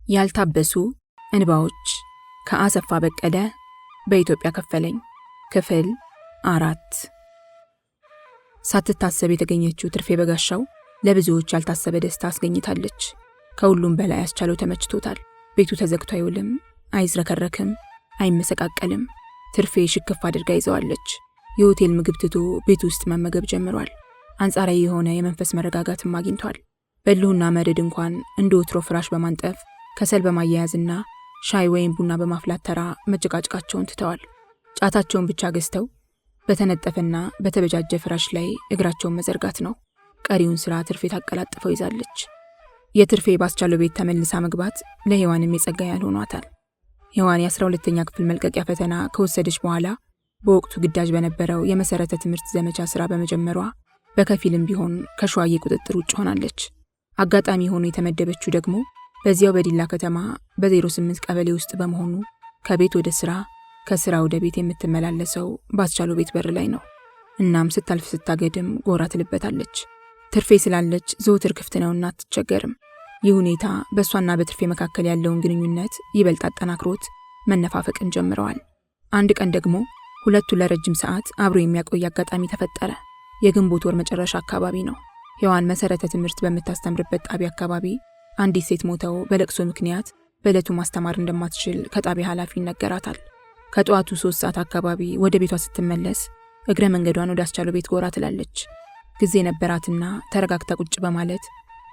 ያልታበሱ እንባዎች ከአሰፋ በቀለ በኢትዮጵያ ከፈለኝ ክፍል 4። ሳትታሰብ የተገኘችው ትርፌ በጋሻው ለብዙዎች ያልታሰበ ደስታ አስገኝታለች። ከሁሉም በላይ ያስቻለው ተመችቶታል። ቤቱ ተዘግቶ አይውልም፣ አይዝረከረክም፣ አይመሰቃቀልም። ትርፌ ሽክፍ አድርጋ ይዘዋለች። የሆቴል ምግብ ትቶ ቤት ውስጥ መመገብ ጀምሯል። አንጻራዊ የሆነ የመንፈስ መረጋጋትም አግኝቷል። በልሁና መርድ እንኳን እንደ ወትሮ ፍራሽ በማንጠፍ ከሰል በማያያዝና ሻይ ወይም ቡና በማፍላት ተራ መጨቃጨቃቸውን ትተዋል። ጫታቸውን ብቻ ገዝተው በተነጠፈና በተበጃጀ ፍራሽ ላይ እግራቸውን መዘርጋት ነው። ቀሪውን ስራ ትርፌ ታቀላጥፈው ይዛለች። የትርፌ ባስቻለው ቤት ተመልሳ መግባት ለሔዋንም የጸጋ ያህል ሆኗታል። ሔዋን የ12ኛ ክፍል መልቀቂያ ፈተና ከወሰደች በኋላ በወቅቱ ግዳጅ በነበረው የመሰረተ ትምህርት ዘመቻ ስራ በመጀመሯ በከፊልም ቢሆን ከሸዋዬ ቁጥጥር ውጭ ሆናለች። አጋጣሚ ሆኖ የተመደበችው ደግሞ በዚያው በዲላ ከተማ በ08 ቀበሌ ውስጥ በመሆኑ ከቤት ወደ ስራ ከስራ ወደ ቤት የምትመላለሰው ባስቻለው ቤት በር ላይ ነው። እናም ስታልፍ ስታገድም ጎራ ትልበታለች። ትርፌ ስላለች ዘወትር ክፍት ነውና አትቸገርም። ይህ ሁኔታ በእሷና በትርፌ መካከል ያለውን ግንኙነት ይበልጥ አጠናክሮት መነፋፈቅን ጀምረዋል። አንድ ቀን ደግሞ ሁለቱ ለረጅም ሰዓት አብሮ የሚያቆይ አጋጣሚ ተፈጠረ። የግንቦት ወር መጨረሻ አካባቢ ነው። ሔዋን መሰረተ ትምህርት በምታስተምርበት ጣቢያ አካባቢ አንዲት ሴት ሞተው በለቅሶ ምክንያት በዕለቱ ማስተማር እንደማትችል ከጣቢያ ኃላፊ ይነገራታል። ከጠዋቱ 3 ሰዓት አካባቢ ወደ ቤቷ ስትመለስ እግረ መንገዷን ወደ አስቻለው ቤት ጎራ ትላለች። ጊዜ ነበራትና ተረጋግታ ቁጭ በማለት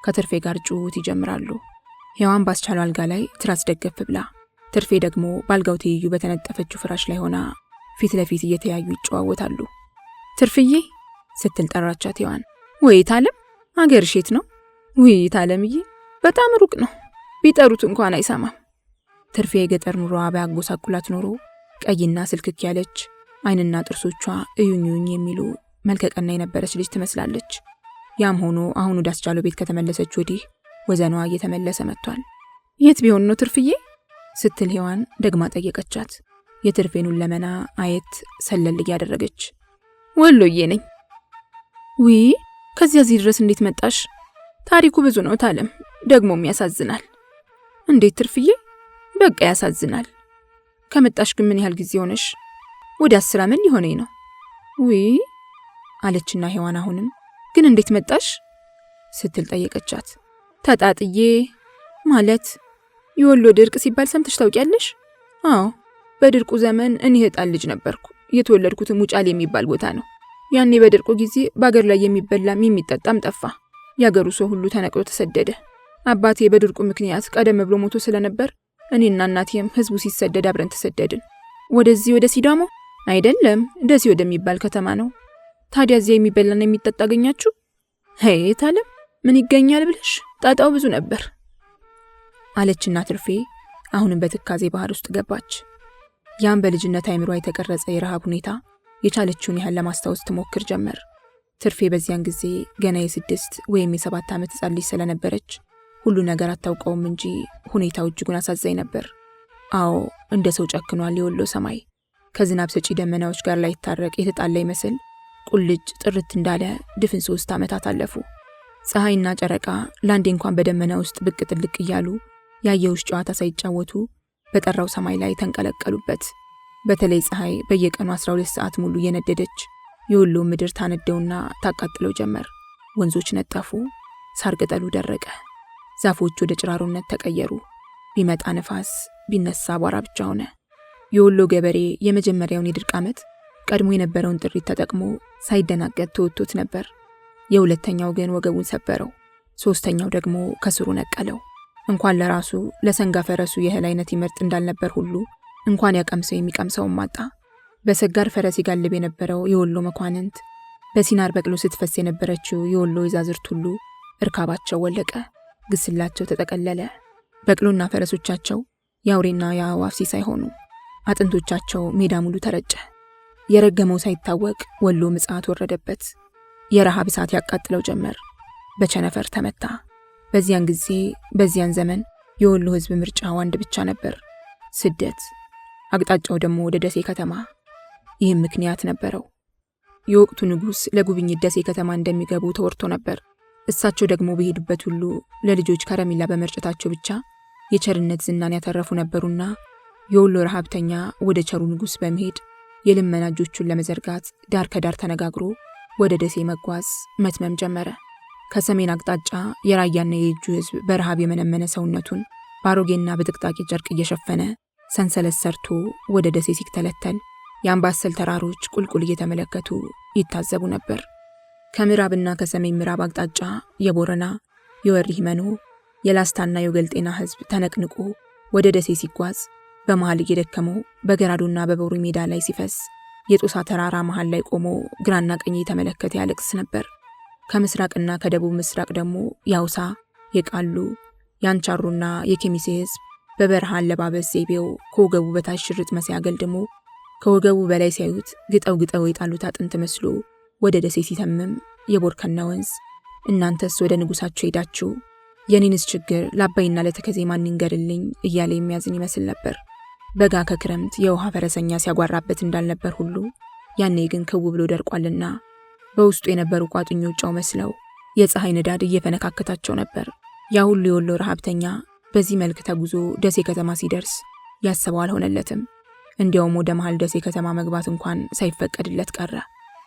ከትርፌ ጋር ጭውውት ይጀምራሉ። ሔዋን ባስቻለው አልጋ ላይ ትራስ ደገፍ ብላ፣ ትርፌ ደግሞ ባልጋው ትይዩ በተነጠፈችው ፍራሽ ላይ ሆና ፊት ለፊት እየተያዩ ይጨዋወታሉ። ትርፍዬ ስትል ጠራቻት ሔዋን። ውይይት አለም አገርሽ የት ነው? ውይይት አለምዬ በጣም ሩቅ ነው፣ ቢጠሩት እንኳን አይሰማም። ትርፌ የገጠር ኑሮዋ ባያጎሳቁላት ኖሮ ቀይና ስልክክ ያለች አይንና ጥርሶቿ እዩኝ የሚሉ መልከቀና የነበረች ልጅ ትመስላለች። ያም ሆኖ አሁን ወደ አስቻለው ቤት ከተመለሰች ወዲህ ወዘኗ እየተመለሰ መጥቷል። የት ቢሆን ነው ትርፍዬ ስትል ሔዋን ደግማ ጠየቀቻት። የትርፌኑን ለመና አየት ሰለል እያደረገች ወሎዬ ነኝ። ውይ ከዚያ እዚህ ድረስ እንዴት መጣሽ? ታሪኩ ብዙ ነው ታለም፣ ደግሞም ያሳዝናል። እንዴት ትርፍዬ? በቃ ያሳዝናል። ከመጣሽ ግን ምን ያህል ጊዜ ሆነሽ? ወደ 10 ዓመት ሊሆነኝ ነው። ውይ አለችና ሔዋን አሁንም ግን እንዴት መጣሽ ስትል ጠየቀቻት። ተጣጥዬ ማለት የወሎ ድርቅ ሲባል ሰምተሽ ታውቂያለሽ? አዎ፣ በድርቁ ዘመን እኔ ሕፃን ልጅ ነበርኩ። የተወለድኩትም ውጫሌ የሚባል ቦታ ነው። ያኔ በድርቁ ጊዜ በአገር ላይ የሚበላም የሚጠጣም ጠፋ። ያገሩ ሰው ሁሉ ተነቅሎ ተሰደደ። አባቴ በድርቁ ምክንያት ቀደም ብሎ ሞቶ ስለነበር እኔና እናቴም ህዝቡ ሲሰደድ አብረን ተሰደድን። ወደዚህ ወደ ሲዳሞ አይደለም፣ ደሴ ወደሚባል ከተማ ነው። ታዲያ እዚያ የሚበላና የሚጠጣ አገኛችሁ? ሄይ ታለም ምን ይገኛል ብለሽ? ጣጣው ብዙ ነበር አለችና ትርፌ አሁንም በትካዜ ባህር ውስጥ ገባች። ያን በልጅነት አይምሯ የተቀረጸ የረሃብ ሁኔታ የቻለችውን ያህል ለማስታወስ ትሞክር ጀመር። ትርፌ በዚያን ጊዜ ገና የ6 ወይም የ7 ዓመት ሕፃን ልጅ ስለነበረች ሁሉ ነገር አታውቀውም እንጂ ሁኔታው እጅጉን አሳዛኝ ነበር። አዎ እንደ ሰው ጨክኗል የወሎ ሰማይ። ከዝናብ ሰጪ ደመናዎች ጋር ላይ ታረቅ የተጣላ ይመስል ቁልጭ ጥርት እንዳለ ድፍን 3 ዓመታት አለፉ። ፀሐይና ጨረቃ ለአንዴ እንኳን በደመና ውስጥ ብቅ ጥልቅ እያሉ ያየውሽ ጨዋታ ሳይጫወቱ በጠራው ሰማይ ላይ ተንቀለቀሉበት። በተለይ ፀሐይ በየቀኑ 12 ሰዓት ሙሉ እየነደደች የወሎ ምድር ታነደውና ታቃጥለው ጀመር። ወንዞች ነጠፉ፣ ሳር ቅጠሉ ደረቀ፣ ዛፎች ወደ ጭራሮነት ተቀየሩ። ቢመጣ ነፋስ ቢነሳ አቧራ ብቻ ሆነ። የወሎ ገበሬ የመጀመሪያውን የድርቅ ዓመት ቀድሞ የነበረውን ጥሪት ተጠቅሞ ሳይደናገጥ ተወጥቶት ነበር። የሁለተኛው ግን ወገቡን ሰበረው፣ 3ኛው ደግሞ ከስሩ ነቀለው። እንኳን ለራሱ ለሰንጋ ፈረሱ የእህል አይነት ይመርጥ እንዳልነበር ሁሉ እንኳን ያቀምሰው የሚቀምሰውን ማጣ። በሰጋር ፈረስ ይጋልብ የነበረው የወሎ መኳንንት፣ በሲናር በቅሎ ስትፈስ የነበረችው የወሎ ይዛዝርት ሁሉ እርካባቸው ወለቀ፣ ግስላቸው ተጠቀለለ። በቅሎና ፈረሶቻቸው የአውሬና የአዕዋፍ ሲሳይ ሆኑ። አጥንቶቻቸው ሜዳ ሙሉ ተረጨ። የረገመው ሳይታወቅ ወሎ ምጽአት ወረደበት። የረሃብ እሳት ያቃጥለው ጀመር። በቸነፈር ተመታ። በዚያን ጊዜ በዚያን ዘመን የወሎ ሕዝብ ምርጫው አንድ ብቻ ነበር፣ ስደት። አቅጣጫው ደግሞ ወደ ደሴ ከተማ። ይህም ምክንያት ነበረው። የወቅቱ ንጉሥ ለጉብኝት ደሴ ከተማ እንደሚገቡ ተወርቶ ነበር። እሳቸው ደግሞ በሄዱበት ሁሉ ለልጆች ከረሜላ በመርጨታቸው ብቻ የቸርነት ዝናን ያተረፉ ነበሩና የወሎ ረሃብተኛ ወደ ቸሩ ንጉሥ በመሄድ የልመና እጆቹን ለመዘርጋት ዳር ከዳር ተነጋግሮ ወደ ደሴ መጓዝ መትመም ጀመረ። ከሰሜን አቅጣጫ የራያና የእጁ ሕዝብ በረሃብ የመነመነ ሰውነቱን ባሮጌና በጥቅጣቂ ጨርቅ እየሸፈነ ሰንሰለት ሰርቶ ወደ ደሴ ሲተለተል የአምባሰል ተራሮች ቁልቁል እየተመለከቱ ይታዘቡ ነበር። ከምዕራብና ከሰሜን ምዕራብ አቅጣጫ የቦረና፣ የወሪ ህመኖ፣ የላስታና የወገልጤና ሕዝብ ተነቅንቆ ወደ ደሴ ሲጓዝ በመሃል እየደከመው በገራዶና በቦሩ ሜዳ ላይ ሲፈስ የጦሳ ተራራ መሃል ላይ ቆሞ ግራና ቀኝ የተመለከተ ያለቅስ ነበር። ከምስራቅና ከደቡብ ምስራቅ ደግሞ የአውሳ፣ የቃሉ፣ የአንቻሩና የኬሚሴ ሕዝብ በበረሃ አለባበስ ዘይቤው ከወገቡ በታች ሽርጥ መሳይ አገልድሞ ከወገቡ በላይ ሲያዩት ግጠው የጣሉት አጥንት መስሎ ወደ ደሴ ሲተምም የቦርከና ወንዝ እናንተስ ወደ ንጉሳችሁ ሄዳችሁ የኔንስ ችግር ለአባይና ለተከዜ ማን ይንገርልኝ እያለ የሚያዝን ይመስል ነበር። በጋ ከክረምት የውሃ ፈረሰኛ ሲያጓራበት እንዳልነበር ሁሉ ያኔ ግን ክው ብሎ ደርቋልና በውስጡ የነበሩ ቋጥኞች ጨው መስለው የፀሐይ ንዳድ እየፈነካከታቸው ነበር። ያ ሁሉ የወሎ ረሃብተኛ በዚህ መልክ ተጉዞ ደሴ ከተማ ሲደርስ ያሰበው አልሆነለትም። እንዲያውም ወደ መሃል ደሴ ከተማ መግባት እንኳን ሳይፈቀድለት ቀረ።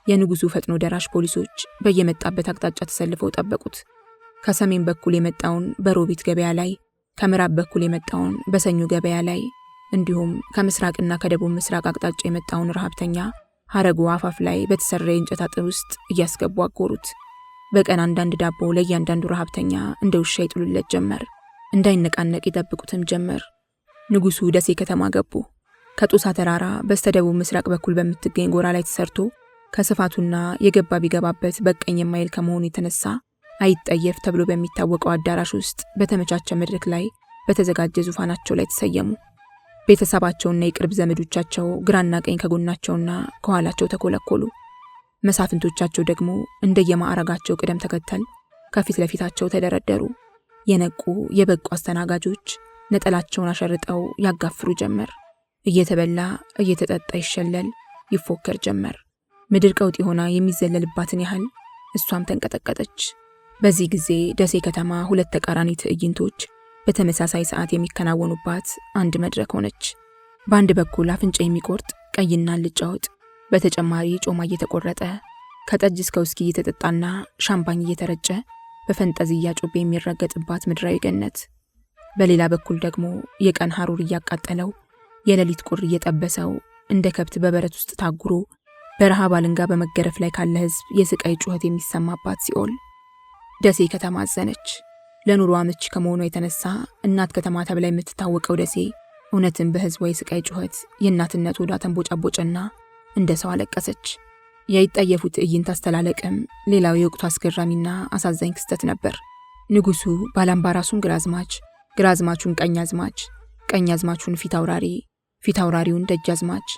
የንጉሱ ፈጥኖ ደራሽ ፖሊሶች በየመጣበት አቅጣጫ ተሰልፈው ጠበቁት። ከሰሜን በኩል የመጣውን በሮቢት ገበያ ላይ፣ ከምዕራብ በኩል የመጣውን በሰኞ ገበያ ላይ እንዲሁም ከምስራቅና ከደቡብ ምስራቅ አቅጣጫ የመጣውን ረሃብተኛ ሐረጉ አፋፍ ላይ በተሰራ የእንጨት አጥር ውስጥ እያስገቡ አጎሩት። በቀን አንዳንድ ዳቦ ለእያንዳንዱ ረሃብተኛ እንደ ውሻ ይጥሉለት ጀመር። እንዳይነቃነቅ ይጠብቁትም ጀመር። ንጉሱ ደሴ ከተማ ገቡ። ከጦሳ ተራራ በስተደቡብ ምስራቅ በኩል በምትገኝ ጎራ ላይ ተሰርቶ ከስፋቱና የገባ ቢገባበት በቀኝ የማይል ከመሆኑ የተነሳ አይጠየፍ ተብሎ በሚታወቀው አዳራሽ ውስጥ በተመቻቸ መድረክ ላይ በተዘጋጀ ዙፋናቸው ላይ ተሰየሙ። ቤተሰባቸውና የቅርብ ዘመዶቻቸው ግራና ቀኝ ከጎናቸውና ከኋላቸው ተኮለኮሉ። መሳፍንቶቻቸው ደግሞ እንደየማዕረጋቸው ቅደም ተከተል ከፊት ለፊታቸው ተደረደሩ። የነቁ የበቁ አስተናጋጆች ነጠላቸውን አሸርጠው ያጋፍሩ ጀመር። እየተበላ እየተጠጣ ይሸለል ይፎከር ጀመር። ምድር ቀውጢ ሆና የሚዘለልባትን ያህል እሷም ተንቀጠቀጠች። በዚህ ጊዜ ደሴ ከተማ ሁለት ተቃራኒ ትዕይንቶች በተመሳሳይ ሰዓት የሚከናወኑባት አንድ መድረክ ሆነች። በአንድ በኩል አፍንጫ የሚቆርጥ ቀይና አልጫ ወጥ፣ በተጨማሪ ጮማ እየተቆረጠ ከጠጅ እስከ ውስኪ እየተጠጣና ሻምፓኝ እየተረጨ በፈንጠዝያ ጮቤ የሚረገጥባት ምድራዊ ገነት። በሌላ በኩል ደግሞ የቀን ሐሩር እያቃጠለው የሌሊት ቁር እየጠበሰው እንደ ከብት በበረት ውስጥ ታጉሮ በረሃብ አለንጋ በመገረፍ ላይ ካለ ሕዝብ የስቃይ ጩኸት የሚሰማባት ሲኦል። ደሴ ከተማ አዘነች። ለኑሮ አመቺ ከመሆኗ የተነሳ እናት ከተማ ተብላ የምትታወቀው ደሴ እውነትም በሕዝቧ የስቃይ ጩኸት የእናትነት ወዳ ተንቦጫቦጨና እንደ ሰው አለቀሰች። የይጠየፉ ትዕይንት አስተላለቅም ሌላው የወቅቱ አስገራሚና አሳዛኝ ክስተት ነበር። ንጉሱ ባላምባራሱን ግራዝማች፣ ግራዝማቹን ቀኛዝማች፣ ቀኛዝማቹን ፊት አውራሪ፣ ፊት አውራሪውን ደጃዝማች፣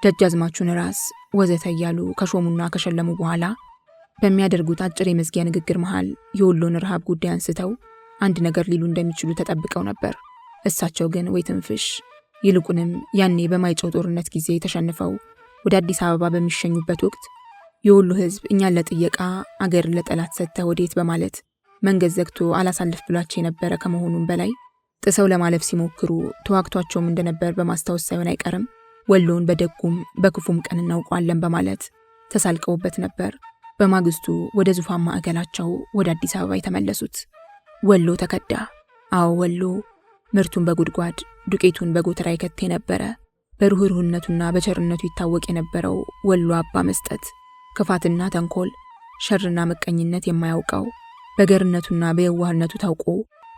ደጃዝማቹን ራስ ወዘተ እያሉ ከሾሙና ከሸለሙ በኋላ በሚያደርጉት አጭር የመዝጊያ ንግግር መሃል የወሎን ረሃብ ጉዳይ አንስተው አንድ ነገር ሊሉ እንደሚችሉ ተጠብቀው ነበር። እሳቸው ግን ወይ ትንፍሽ። ይልቁንም ያኔ በማይጨው ጦርነት ጊዜ ተሸንፈው ወደ አዲስ አበባ በሚሸኙበት ወቅት የወሎ ሕዝብ እኛን ለጥየቃ አገርን ለጠላት ሰጥተህ ወዴት በማለት መንገድ ዘግቶ አላሳልፍ ብሏቸው የነበረ ከመሆኑም በላይ ጥሰው ለማለፍ ሲሞክሩ ተዋግቷቸውም እንደነበር በማስታወስ ሳይሆን አይቀርም ወሎን በደጉም በክፉም ቀን እናውቀዋለን በማለት ተሳልቀውበት ነበር። በማግስቱ ወደ ዙፋን ማዕከላቸው ወደ አዲስ አበባ የተመለሱት። ወሎ ተከዳ። አዎ ወሎ ምርቱን በጉድጓድ ዱቄቱን በጎተራ ይከት የነበረ በሩህሩህነቱና በቸርነቱ ይታወቅ የነበረው ወሎ አባ መስጠት ክፋትና ተንኮል ሸርና መቀኝነት የማያውቀው በገርነቱና በየዋህነቱ ታውቆ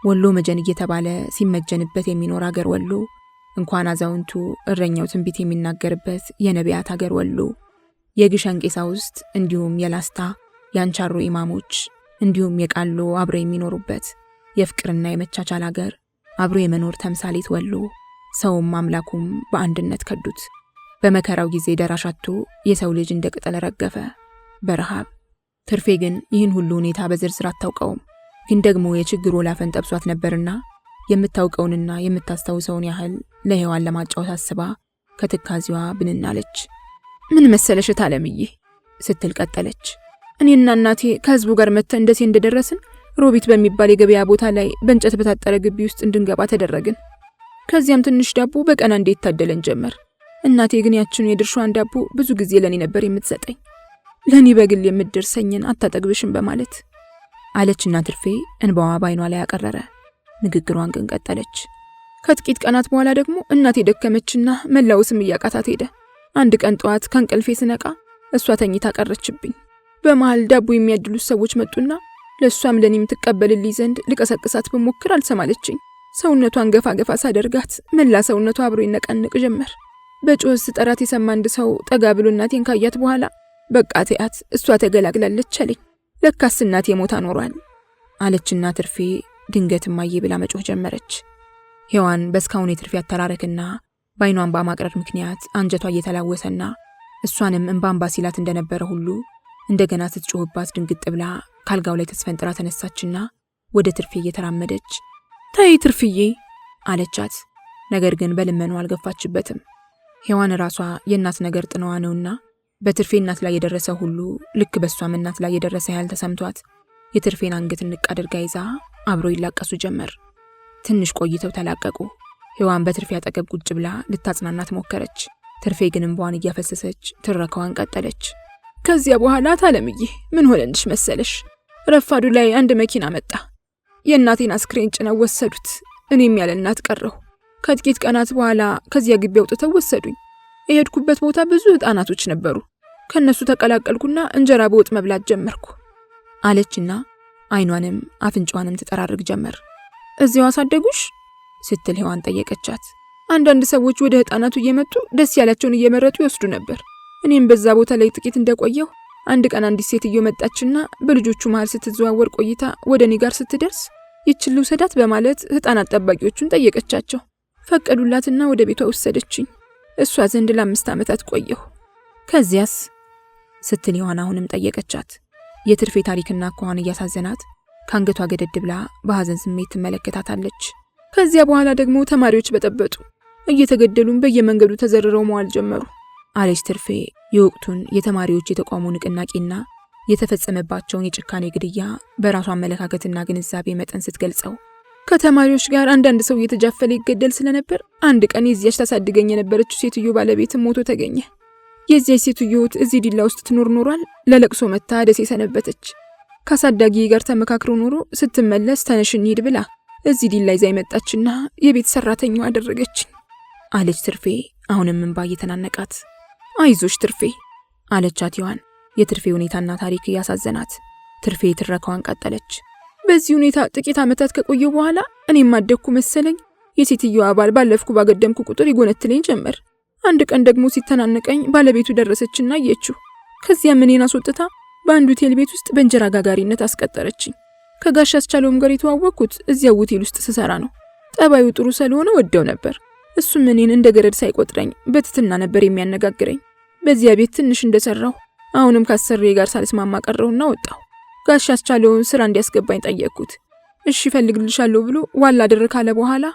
ወሎ መጀን እየተባለ ሲመጀንበት የሚኖር አገር ወሎ እንኳን አዛውንቱ እረኛው ትንቢት የሚናገርበት የነቢያት አገር ወሎ የግሸን ቀሳውስት እንዲሁም የላስታ የአንቻሮ ኢማሞች እንዲሁም የቃሎ አብሮ የሚኖሩበት የፍቅርና የመቻቻል አገር አብሮ የመኖር ተምሳሌት ወሎ ሰውም አምላኩም በአንድነት ከዱት። በመከራው ጊዜ ደራሻቶ የሰው ልጅ እንደ ቅጠል ረገፈ በረሃብ። ትርፌ ግን ይህን ሁሉ ሁኔታ በዝርዝር አታውቀውም። ግን ደግሞ የችግሩ ወላፈን ጠብሷት ነበርና የምታውቀውንና የምታስታውሰውን ያህል ለሔዋን ለማጫወት አስባ ከትካዚዋ ብንናለች። ምን መሰለሽ ታለምዬ ስትል ቀጠለች። እኔና እናቴ ከህዝቡ ጋር መተን ደሴ እንደደረስን ሮቢት በሚባል የገበያ ቦታ ላይ በእንጨት በታጠረ ግቢ ውስጥ እንድንገባ ተደረግን። ከዚያም ትንሽ ዳቦ በቀን አንዴ ታደለን ጀመር። እናቴ ግን ያችኑ የድርሻዋን ዳቦ ብዙ ጊዜ ለኔ ነበር የምትሰጠኝ። ለኔ በግል የምትደርሰኝን አታጠግብሽም በማለት አለችና ትርፌ እንባዋ ባይኗ ላይ አቀረረ። ንግግሯን ግን ቀጠለች። ከጥቂት ቀናት በኋላ ደግሞ እናቴ ደከመችና መላውስም እያቃታት ሄደ። አንድ ቀን ጠዋት ከእንቅልፌ ስነቃ እሷ ተኝታ ቀረችብኝ። በመሃል ዳቦ የሚያድሉት ሰዎች መጡና ለሷም ለኔም ትቀበልልኝ ዘንድ ልቀሰቅሳት በሞክር አልሰማለችኝ። ሰውነቷን ገፋ ገፋ ሳደርጋት መላ ሰውነቷ አብሮ ይነቃነቅ ጀመር። በጮህ ስጠራት የሰማ አንድ ሰው ጠጋ ብሎ እናቴን ካያት በኋላ በቃ ተያት እሷ ተገላግላለች አለኝ። ለካስ እናቴ ሞታ ኖሯል አለችና ትርፌ ድንገት እማዬ ብላ መጮህ ጀመረች። ሔዋን በስካውን የትርፌ አተራረክና ባይኗን በማቅረር ምክንያት አንጀቷ እየተላወሰና እሷንም እንባንባ ሲላት እንደነበረ ሁሉ እንደገና ስትጮህባት ድንግጥ ብላ ካልጋው ላይ ተስፈንጥራ ተነሳችና ወደ ትርፌ እየተራመደች ታይ ትርፍዬ አለቻት። ነገር ግን በልመኑ አልገፋችበትም። ሔዋን ራሷ የእናት ነገር ጥነዋ ነውና በትርፌ እናት ላይ የደረሰ ሁሉ ልክ በሷም እናት ላይ የደረሰ ያህል ተሰምቷት የትርፌን አንገት ንቅ አድርጋ ይዛ አብሮ ይላቀሱ ጀመር። ትንሽ ቆይተው ተላቀቁ። ሔዋን በትርፌ አጠገብ ቁጭ ብላ ልታጽናናት ሞከረች። ትርፌ ግን እንባዋን እያፈሰሰች ትረካዋን ቀጠለች። ከዚያ በኋላ ታለምዬ ምን ሆነልሽ መሰለሽ? ረፋዱ ላይ አንድ መኪና መጣ። የእናቴን አስክሬን ጭነው ወሰዱት። እኔም ያለ እናት ቀረሁ። ከጥቂት ቀናት በኋላ ከዚያ ግቢ አውጥተው ወሰዱኝ። የሄድኩበት ቦታ ብዙ ህፃናቶች ነበሩ። ከነሱ ተቀላቀልኩና እንጀራ በወጥ መብላት ጀመርኩ አለችና አይኗንም አፍንጫዋንም ትጠራርግ ጀመር። እዚያው አሳደጉሽ ስትል ሔዋን ጠየቀቻት። አንዳንድ ሰዎች ወደ ህፃናቱ እየመጡ ደስ ያላቸውን እየመረጡ ይወስዱ ነበር። እኔም በዛ ቦታ ላይ ጥቂት እንደቆየሁ አንድ ቀን አንዲት ሴትዮ መጣችና በልጆቹ መሃል ስትዘዋወር ቆይታ ወደ እኔ ጋር ስትደርስ ይችል ልውሰዳት በማለት ህፃናት ጠባቂዎቹን ጠየቀቻቸው። ፈቀዱላትና ወደ ቤቷ ወሰደችኝ። እሷ ዘንድ ለ5 ዓመታት ቆየሁ። ከዚያስ ስትል ሔዋን አሁንም ጠየቀቻት። የትርፌ ታሪክና አኳኋን እያሳዘናት ከአንገቷ ገደድ ብላ በሐዘን ስሜት ትመለከታታለች። ከዚያ በኋላ ደግሞ ተማሪዎች በጠበጡ፣ እየተገደሉም በየመንገዱ ተዘርረው መዋል ጀመሩ አለች ትርፌ የወቅቱን የተማሪዎች የተቃውሞ ንቅናቄና የተፈጸመባቸውን የጭካኔ ግድያ በራሷ አመለካከትና ግንዛቤ መጠን ስትገልጸው። ከተማሪዎች ጋር አንዳንድ ሰው እየተጃፈለ ይገደል ስለነበር አንድ ቀን የዚያች ታሳድገኝ የነበረችው ሴትዮ ባለቤትም ሞቶ ተገኘ። የዚያች ሴትዮ ሕይወት እዚህ ዲላ ውስጥ ትኖር ኖሯል። ለለቅሶ መታ ደሴ ሰነበተች። ካሳዳጊ ጋር ተመካክሮ ኖሮ ስትመለስ ተነሽ እንሂድ ብላ እዚህ ዲላ ይዛ መጣችና የቤት ሰራተኛዋ አደረገችኝ አለች ትርፌ አሁንም እንባ እየተናነቃት። አይዞሽ ትርፌ አለቻት ሔዋን የትርፌ ሁኔታና ታሪክ ያሳዘናት። ትርፌ ትረካዋን ቀጠለች። በዚህ ሁኔታ ጥቂት ዓመታት ከቆየሁ በኋላ እኔም አደግኩ መሰለኝ። የሴትየዋ አባል ባለፍኩ ባገደምኩ ቁጥር ይጎነትለኝ ጀመር። አንድ ቀን ደግሞ ሲተናነቀኝ ባለቤቱ ደረሰችና አየችው። ከዚያም እኔን አስወጥታ በአንድ ሆቴል ቤት ውስጥ በእንጀራ ጋጋሪነት አስቀጠረችኝ። ከጋሽ አስቻለውም ጋር የተዋወቅኩት እዚያው ሆቴል ውስጥ ስሰራ ነው። ጠባዩ ጥሩ ስለሆነ ወደው ነበር። እሱም እኔን እንደ ገረድ ሳይቆጥረኝ በትትና ነበር የሚያነጋግረኝ። በዚያ ቤት ትንሽ እንደሰራሁ አሁንም ካሰሪዬ ጋር ሳልስማማ ቀረውና ወጣሁ። ጋሽ አስቻለውን ስራ እንዲያስገባኝ ጠየቅኩት። እሺ ፈልግልሻለሁ ብሎ ዋላ አድር ካለ በኋላ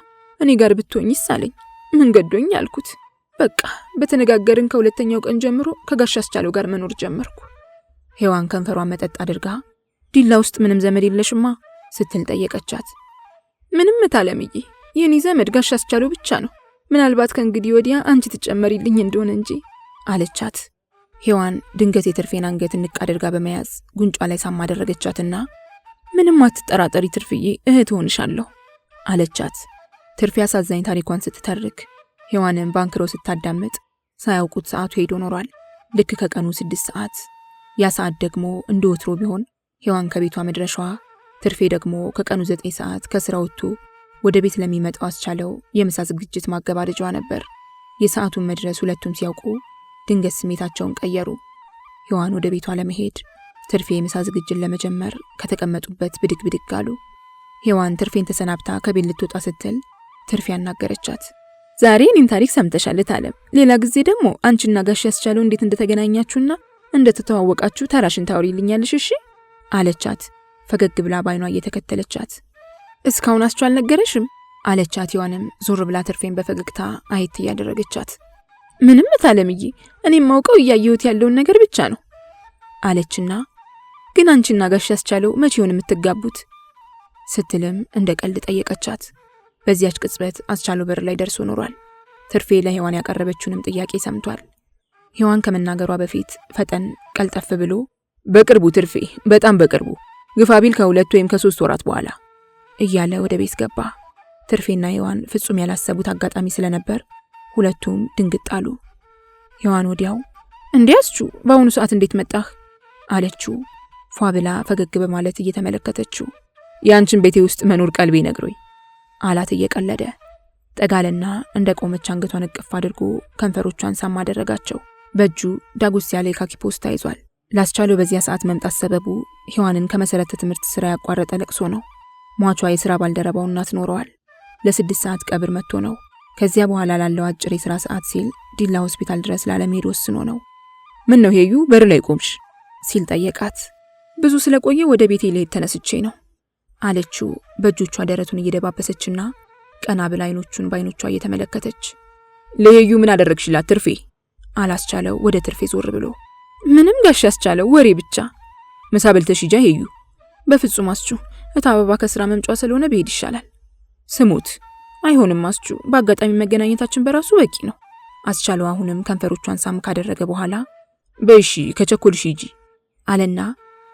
እኔ ጋር ብትሆኝስ አለኝ። ምን ገዶኝ አልኩት። በቃ በተነጋገርን ከሁለተኛው ቀን ጀምሮ ከጋሽ አስቻለው ጋር መኖር ጀመርኩ። ሔዋን ከንፈሯን መጠጥ አድርጋ ዲላ ውስጥ ምንም ዘመድ የለሽማ ስትል ጠየቀቻት። ምንም ታለምዬ፣ የኔ ዘመድ ጋሽ አስቻለው ብቻ ነው። ምናልባት ከእንግዲህ ወዲያ አንቺ ትጨመሪልኝ እንደሆነ እንጂ አለቻት። ሔዋን ድንገት የትርፌን አንገት ንቅ አድርጋ በመያዝ ጉንጯ ላይ ሳም አደረገቻትና ምንም አትጠራጠሪ ትርፍዬ፣ እህት ሆንሻለሁ አለቻት። ትርፌ አሳዛኝ ታሪኳን ስትተርክ ሔዋንን ባንክሮ ስታዳምጥ ሳያውቁት ሰዓቱ ሄዶ ኖሯል። ልክ ከቀኑ 6 ሰዓት። ያ ሰዓት ደግሞ እንደ ወትሮ ቢሆን ሔዋን ከቤቷ መድረሻዋ፣ ትርፌ ደግሞ ከቀኑ 9 ሰዓት ከስራ ወጥቶ ወደ ቤት ለሚመጣው አስቻለው የምሳ ዝግጅት ማገባደጃዋ ነበር። የሰዓቱን መድረስ ሁለቱም ሲያውቁ ድንገት ስሜታቸውን ቀየሩ። ሔዋን ወደ ቤቷ ለመሄድ፣ ትርፌ የምሳ ዝግጅት ለመጀመር ከተቀመጡበት ብድግ ብድግ አሉ። ሔዋን ትርፌን ተሰናብታ ከቤት ልትወጣ ስትል ትርፌ ያናገረቻት። ዛሬ እኔን ታሪክ ሰምተሻል ታለም፣ ሌላ ጊዜ ደግሞ አንቺና ጋሽ ያስቻለው እንዴት እንደተገናኛችሁና እንደተተዋወቃችሁ ተራሽን ታውሪልኛለሽ እሺ አለቻት። ፈገግ ብላ ባይኗ እየተከተለቻት። እስካሁን አስቻል ነገረሽም አለቻት። ሔዋንም ዞር ብላ ትርፌን በፈገግታ አየት ያደረገቻት። ምንም ታለምዬ፣ እኔም ማውቀው እያየሁት ያለውን ነገር ብቻ ነው አለችና ግን አንቺና ጋሽ ያስቻለው መቼ ሆነ የምትጋቡት ስትልም እንደ ቀልድ ጠየቀቻት። በዚያች ቅጽበት አስቻለው በር ላይ ደርሶ ኖሯል። ትርፌ ለሔዋን ያቀረበችውንም ጥያቄ ሰምቷል። ሔዋን ከመናገሯ በፊት ፈጠን ቀልጠፍ ብሎ በቅርቡ ትርፌ፣ በጣም በቅርቡ ግፋቢል ከ2 ወይም ከ3 ወራት በኋላ እያለ ወደ ቤት ገባ። ትርፌና ሔዋን ፍጹም ያላሰቡት አጋጣሚ ስለነበር ሁለቱም ድንግጥ አሉ። ሔዋን ወዲያው እንዲያስቹ በአሁኑ ሰዓት እንዴት መጣህ አለችው፣ ፏ ብላ ፈገግ በማለት እየተመለከተችው። ያንቺን ቤቴ ውስጥ መኖር ቀልቤ ነግሮኝ አላት እየቀለደ። ጠጋልና እንደ ቆመች አንገቷን እቅፍ አድርጎ ከንፈሮቿን ሳም አደረጋቸው። በእጁ ዳጉስ ያለ የካኪ ፖስታ ይዟል። ላስቻለው በዚያ ሰዓት መምጣት ሰበቡ ሔዋንን ከመሰረተ ትምህርት ስራ ያቋረጠ ለቅሶ ነው። ሟቿ የሥራ ባልደረባው እናት ኖረዋል። ለ6 ሰዓት ቀብር መጥቶ ነው። ከዚያ በኋላ ላለው አጭር የሥራ ሰዓት ሲል ዲላ ሆስፒታል ድረስ ላለመሄድ ወስኖ ነው። ምን ነው ሄዩ በር ላይ ቆምሽ ሲል ጠየቃት። ብዙ ስለቆየ ወደ ቤቴ ልሄድ ተነስቼ ነው አለችው በእጆቿ ደረቱን እየደባበሰችና ቀና ብላ አይኖቹን በአይኖቿ እየተመለከተች። ለሄዩ ምን አደረግሽላት ትርፌ አላስቻለው ወደ ትርፌ ዞር ብሎ። ምንም ጋሽ ያስቻለው ወሬ ብቻ። ምሳ በልተሽ ሂጂ ሄዩ። በፍጹም አስቹ እታበባ ከስራ መምጫ ስለሆነ ብሄድ ይሻላል። ስሙት አይሆንም አስቹ፣ በአጋጣሚ መገናኘታችን በራሱ በቂ ነው። አስቻለው አሁንም ከንፈሮቿን ሳም ካደረገ በኋላ በእሺ ከቸኮልሽ ሂጂ አለና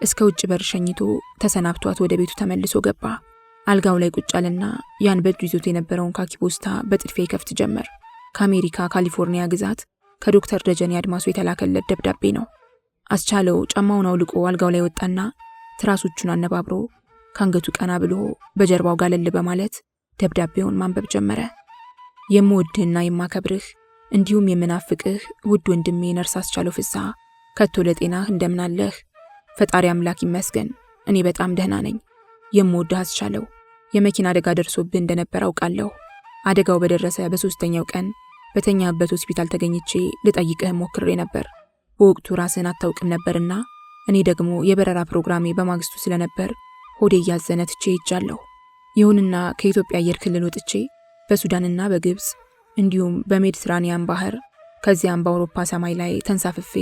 እስከ ውጭ በር ሸኝቶ ተሰናብቷት ወደ ቤቱ ተመልሶ ገባ። አልጋው ላይ ቁጭ አለና ያን በእጁ ይዞት የነበረውን ካኪ ፖስታ በጥድፊያ ይከፍት ጀመር። ከአሜሪካ ካሊፎርኒያ ግዛት ከዶክተር ደጀኔ አድማሱ የተላከለት ደብዳቤ ነው። አስቻለው ጫማውን አውልቆ አልጋው ላይ ወጣና ትራሶቹን አነባብሮ ካንገቱ ቀና ብሎ በጀርባው ጋለል በማለት ደብዳቤውን ማንበብ ጀመረ። የምወድህና የማከብርህ እንዲሁም የምናፍቅህ ውድ ወንድሜ ነርስ አስቻለው ፍስሐ፣ ከቶ ለጤናህ እንደምናለህ? ፈጣሪ አምላክ ይመስገን እኔ በጣም ደህና ነኝ። የምወድህ አስቻለው፣ የመኪና አደጋ ደርሶብህ እንደነበር አውቃለሁ። አደጋው በደረሰ በ3ኛው ቀን በተኛበት ሆስፒታል ተገኝቼ ልጠይቅህ ሞክሬ ነበር። በወቅቱ ራስህን አታውቅም ነበርና እኔ ደግሞ የበረራ ፕሮግራሜ በማግስቱ ስለነበር ሆዴ እያዘነ ትቼ ሄጃለሁ። ይሁንና ከኢትዮጵያ አየር ክልል ወጥቼ በሱዳንና በግብጽ እንዲሁም በሜዲትራኒያን ባህር ከዚያም በአውሮፓ ሰማይ ላይ ተንሳፍፌ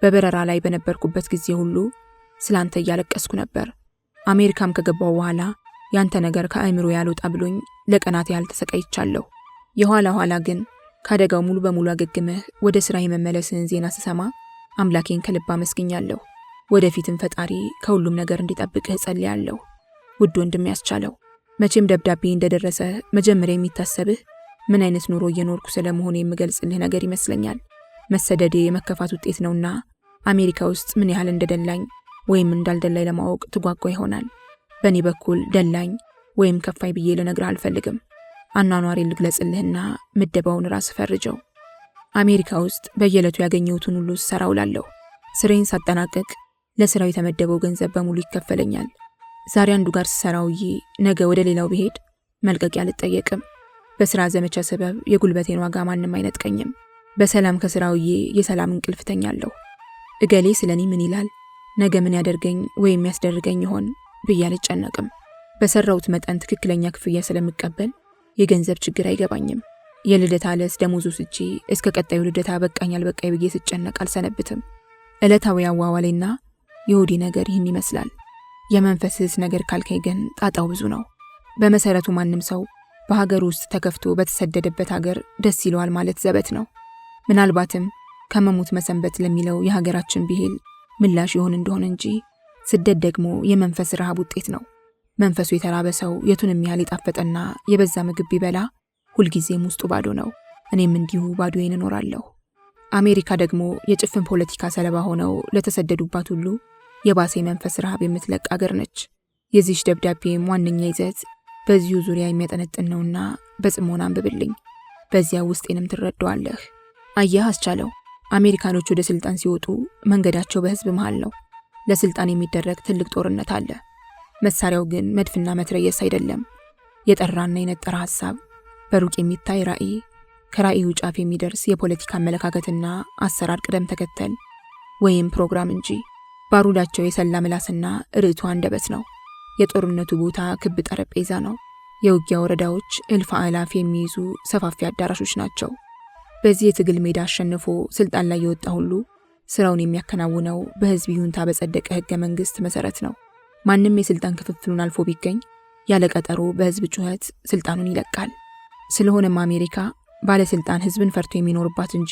በበረራ ላይ በነበርኩበት ጊዜ ሁሉ ስላንተ እያለቀስኩ ነበር። አሜሪካም ከገባው በኋላ ያንተ ነገር ከአእምሮ ያልወጣ ብሎኝ ለቀናት ያህል ተሰቃይቻለሁ። የኋላ ኋላ ግን ካደጋው ሙሉ በሙሉ አገግመህ ወደ ስራ የመመለስን ዜና ስሰማ አምላኬን ከልብ አመስግኛለሁ። ወደፊትም ፈጣሪ ከሁሉም ነገር እንዲጠብቅህ ጸልያለሁ። ውድ ወንድም ያስቻለው፣ መቼም ደብዳቤ እንደደረሰ መጀመሪያ የሚታሰብህ ምን አይነት ኑሮ እየኖርኩ ስለመሆኑ የምገልጽልህ ነገር ይመስለኛል። መሰደዴ የመከፋት ውጤት ነውና አሜሪካ ውስጥ ምን ያህል እንደደላኝ ወይም እንዳልደላኝ ለማወቅ ትጓጓ ይሆናል። በእኔ በኩል ደላኝ ወይም ከፋይ ብዬ ልነግርህ አልፈልግም። አኗኗሬን ልግለጽልህና ምደባውን ራስ ፈርጀው። አሜሪካ ውስጥ በየዕለቱ ያገኘሁትን ሁሉ ስሰራ ውላለሁ። ስሬን ሳጠናቀቅ ለስራው የተመደበው ገንዘብ በሙሉ ይከፈለኛል። ዛሬ አንዱ ጋር ስሰራውዬ ነገ ወደ ሌላው ብሄድ መልቀቂያ አልጠየቅም። በስራ ዘመቻ ሰበብ የጉልበቴን ዋጋ ማንም አይነጥቀኝም። በሰላም ከስራውዬ የሰላም እንቅልፍ ተኛለሁ። እገሌ ስለኔ ምን ይላል፣ ነገ ምን ያደርገኝ ወይም ያስደርገኝ ይሆን ብዬ አልጨነቅም። በሰራውት መጠን ትክክለኛ ክፍያ ስለምቀበል የገንዘብ ችግር አይገባኝም። የልደታ ዕለት ደሞዝ ወስጄ እስከ ቀጣዩ ልደታ በቃኝ አልበቃኝ ብዬ ስጨነቅ አልሰነብትም። ዕለታዊ አዋዋሌና የሆዴ ነገር ይህን ይመስላል። የመንፈስስ ነገር ካልከኝ ግን ጣጣው ብዙ ነው። በመሰረቱ ማንም ሰው በሀገር ውስጥ ተከፍቶ በተሰደደበት ሀገር ደስ ይለዋል ማለት ዘበት ነው። ምናልባትም ከመሞት መሰንበት ለሚለው የሀገራችን ብሂል ምላሽ ይሆን እንደሆነ እንጂ ስደት ደግሞ የመንፈስ ረሃብ ውጤት ነው። መንፈሱ የተራበ ሰው የቱንም ያህል የጣፈጠና የበዛ ምግብ ቢበላ ሁልጊዜም ውስጡ ባዶ ነው። እኔም እንዲሁ ባዶዬን እኖራለሁ። አሜሪካ ደግሞ የጭፍን ፖለቲካ ሰለባ ሆነው ለተሰደዱባት ሁሉ የባሰ መንፈስ ረሃብ የምትለቅ አገር ነች። የዚህች ደብዳቤም ዋነኛ ይዘት በዚሁ ዙሪያ የሚያጠነጥን ነውና በጽሞና አንብብልኝ። በዚያ ውስጤንም ትረዳዋለህ። አየህ አስቻለው፣ አሜሪካኖች ወደ ስልጣን ሲወጡ መንገዳቸው በህዝብ መሃል ነው። ለስልጣን የሚደረግ ትልቅ ጦርነት አለ። መሳሪያው ግን መድፍና መትረየስ አይደለም። የጠራና የነጠረ ሐሳብ፣ በሩቅ የሚታይ ራዕይ፣ ከራዕዩ ጫፍ የሚደርስ የፖለቲካ አመለካከትና አሰራር ቅደም ተከተል ወይም ፕሮግራም እንጂ ባሩዳቸው የሰላ ምላስና ርዕቱ አንደበት ነው። የጦርነቱ ቦታ ክብ ጠረጴዛ ነው። የውጊያ ወረዳዎች እልፍ አእላፍ የሚይዙ ሰፋፊ አዳራሾች ናቸው። በዚህ የትግል ሜዳ አሸንፎ ስልጣን ላይ የወጣ ሁሉ ስራውን የሚያከናውነው በህዝብ ይሁንታ በጸደቀ ህገ መንግስት መሰረት ነው። ማንም የስልጣን ክፍፍሉን አልፎ ቢገኝ ያለ ቀጠሮ በህዝብ ጩኸት ስልጣኑን ይለቃል። ስለሆነም አሜሪካ ባለስልጣን ህዝብን ፈርቶ የሚኖርባት እንጂ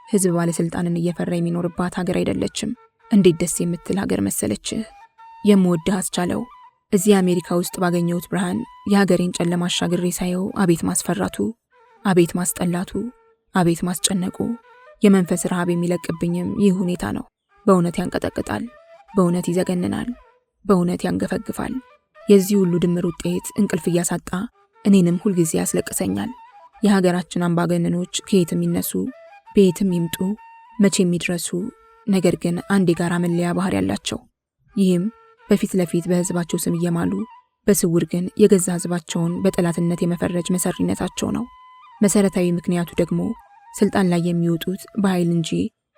ህዝብ ባለስልጣንን እየፈራ የሚኖርባት ሀገር አይደለችም። እንዴት ደስ የምትል ሀገር መሰለችህ። የምወድህ አስቻለው፣ እዚህ አሜሪካ ውስጥ ባገኘሁት ብርሃን የሀገሬን ጨለማ አሻግሬ ሳየው አቤት ማስፈራቱ፣ አቤት ማስጠላቱ፣ አቤት ማስጨነቁ። የመንፈስ ረሃብ የሚለቅብኝም ይህ ሁኔታ ነው። በእውነት ያንቀጠቅጣል፣ በእውነት ይዘገንናል፣ በእውነት ያንገፈግፋል። የዚህ ሁሉ ድምር ውጤት እንቅልፍ እያሳጣ እኔንም ሁልጊዜ ያስለቅሰኛል። የሀገራችን አምባገነኖች ከየትም ይነሱ፣ በየትም ይምጡ፣ መቼ የሚድረሱ ነገር ግን አንድ የጋራ መለያ ባህሪ ያላቸው። ይህም በፊት ለፊት በህዝባቸው ስም እየማሉ በስውር ግን የገዛ ህዝባቸውን በጠላትነት የመፈረጅ መሰሪነታቸው ነው። መሰረታዊ ምክንያቱ ደግሞ ስልጣን ላይ የሚወጡት በኃይል እንጂ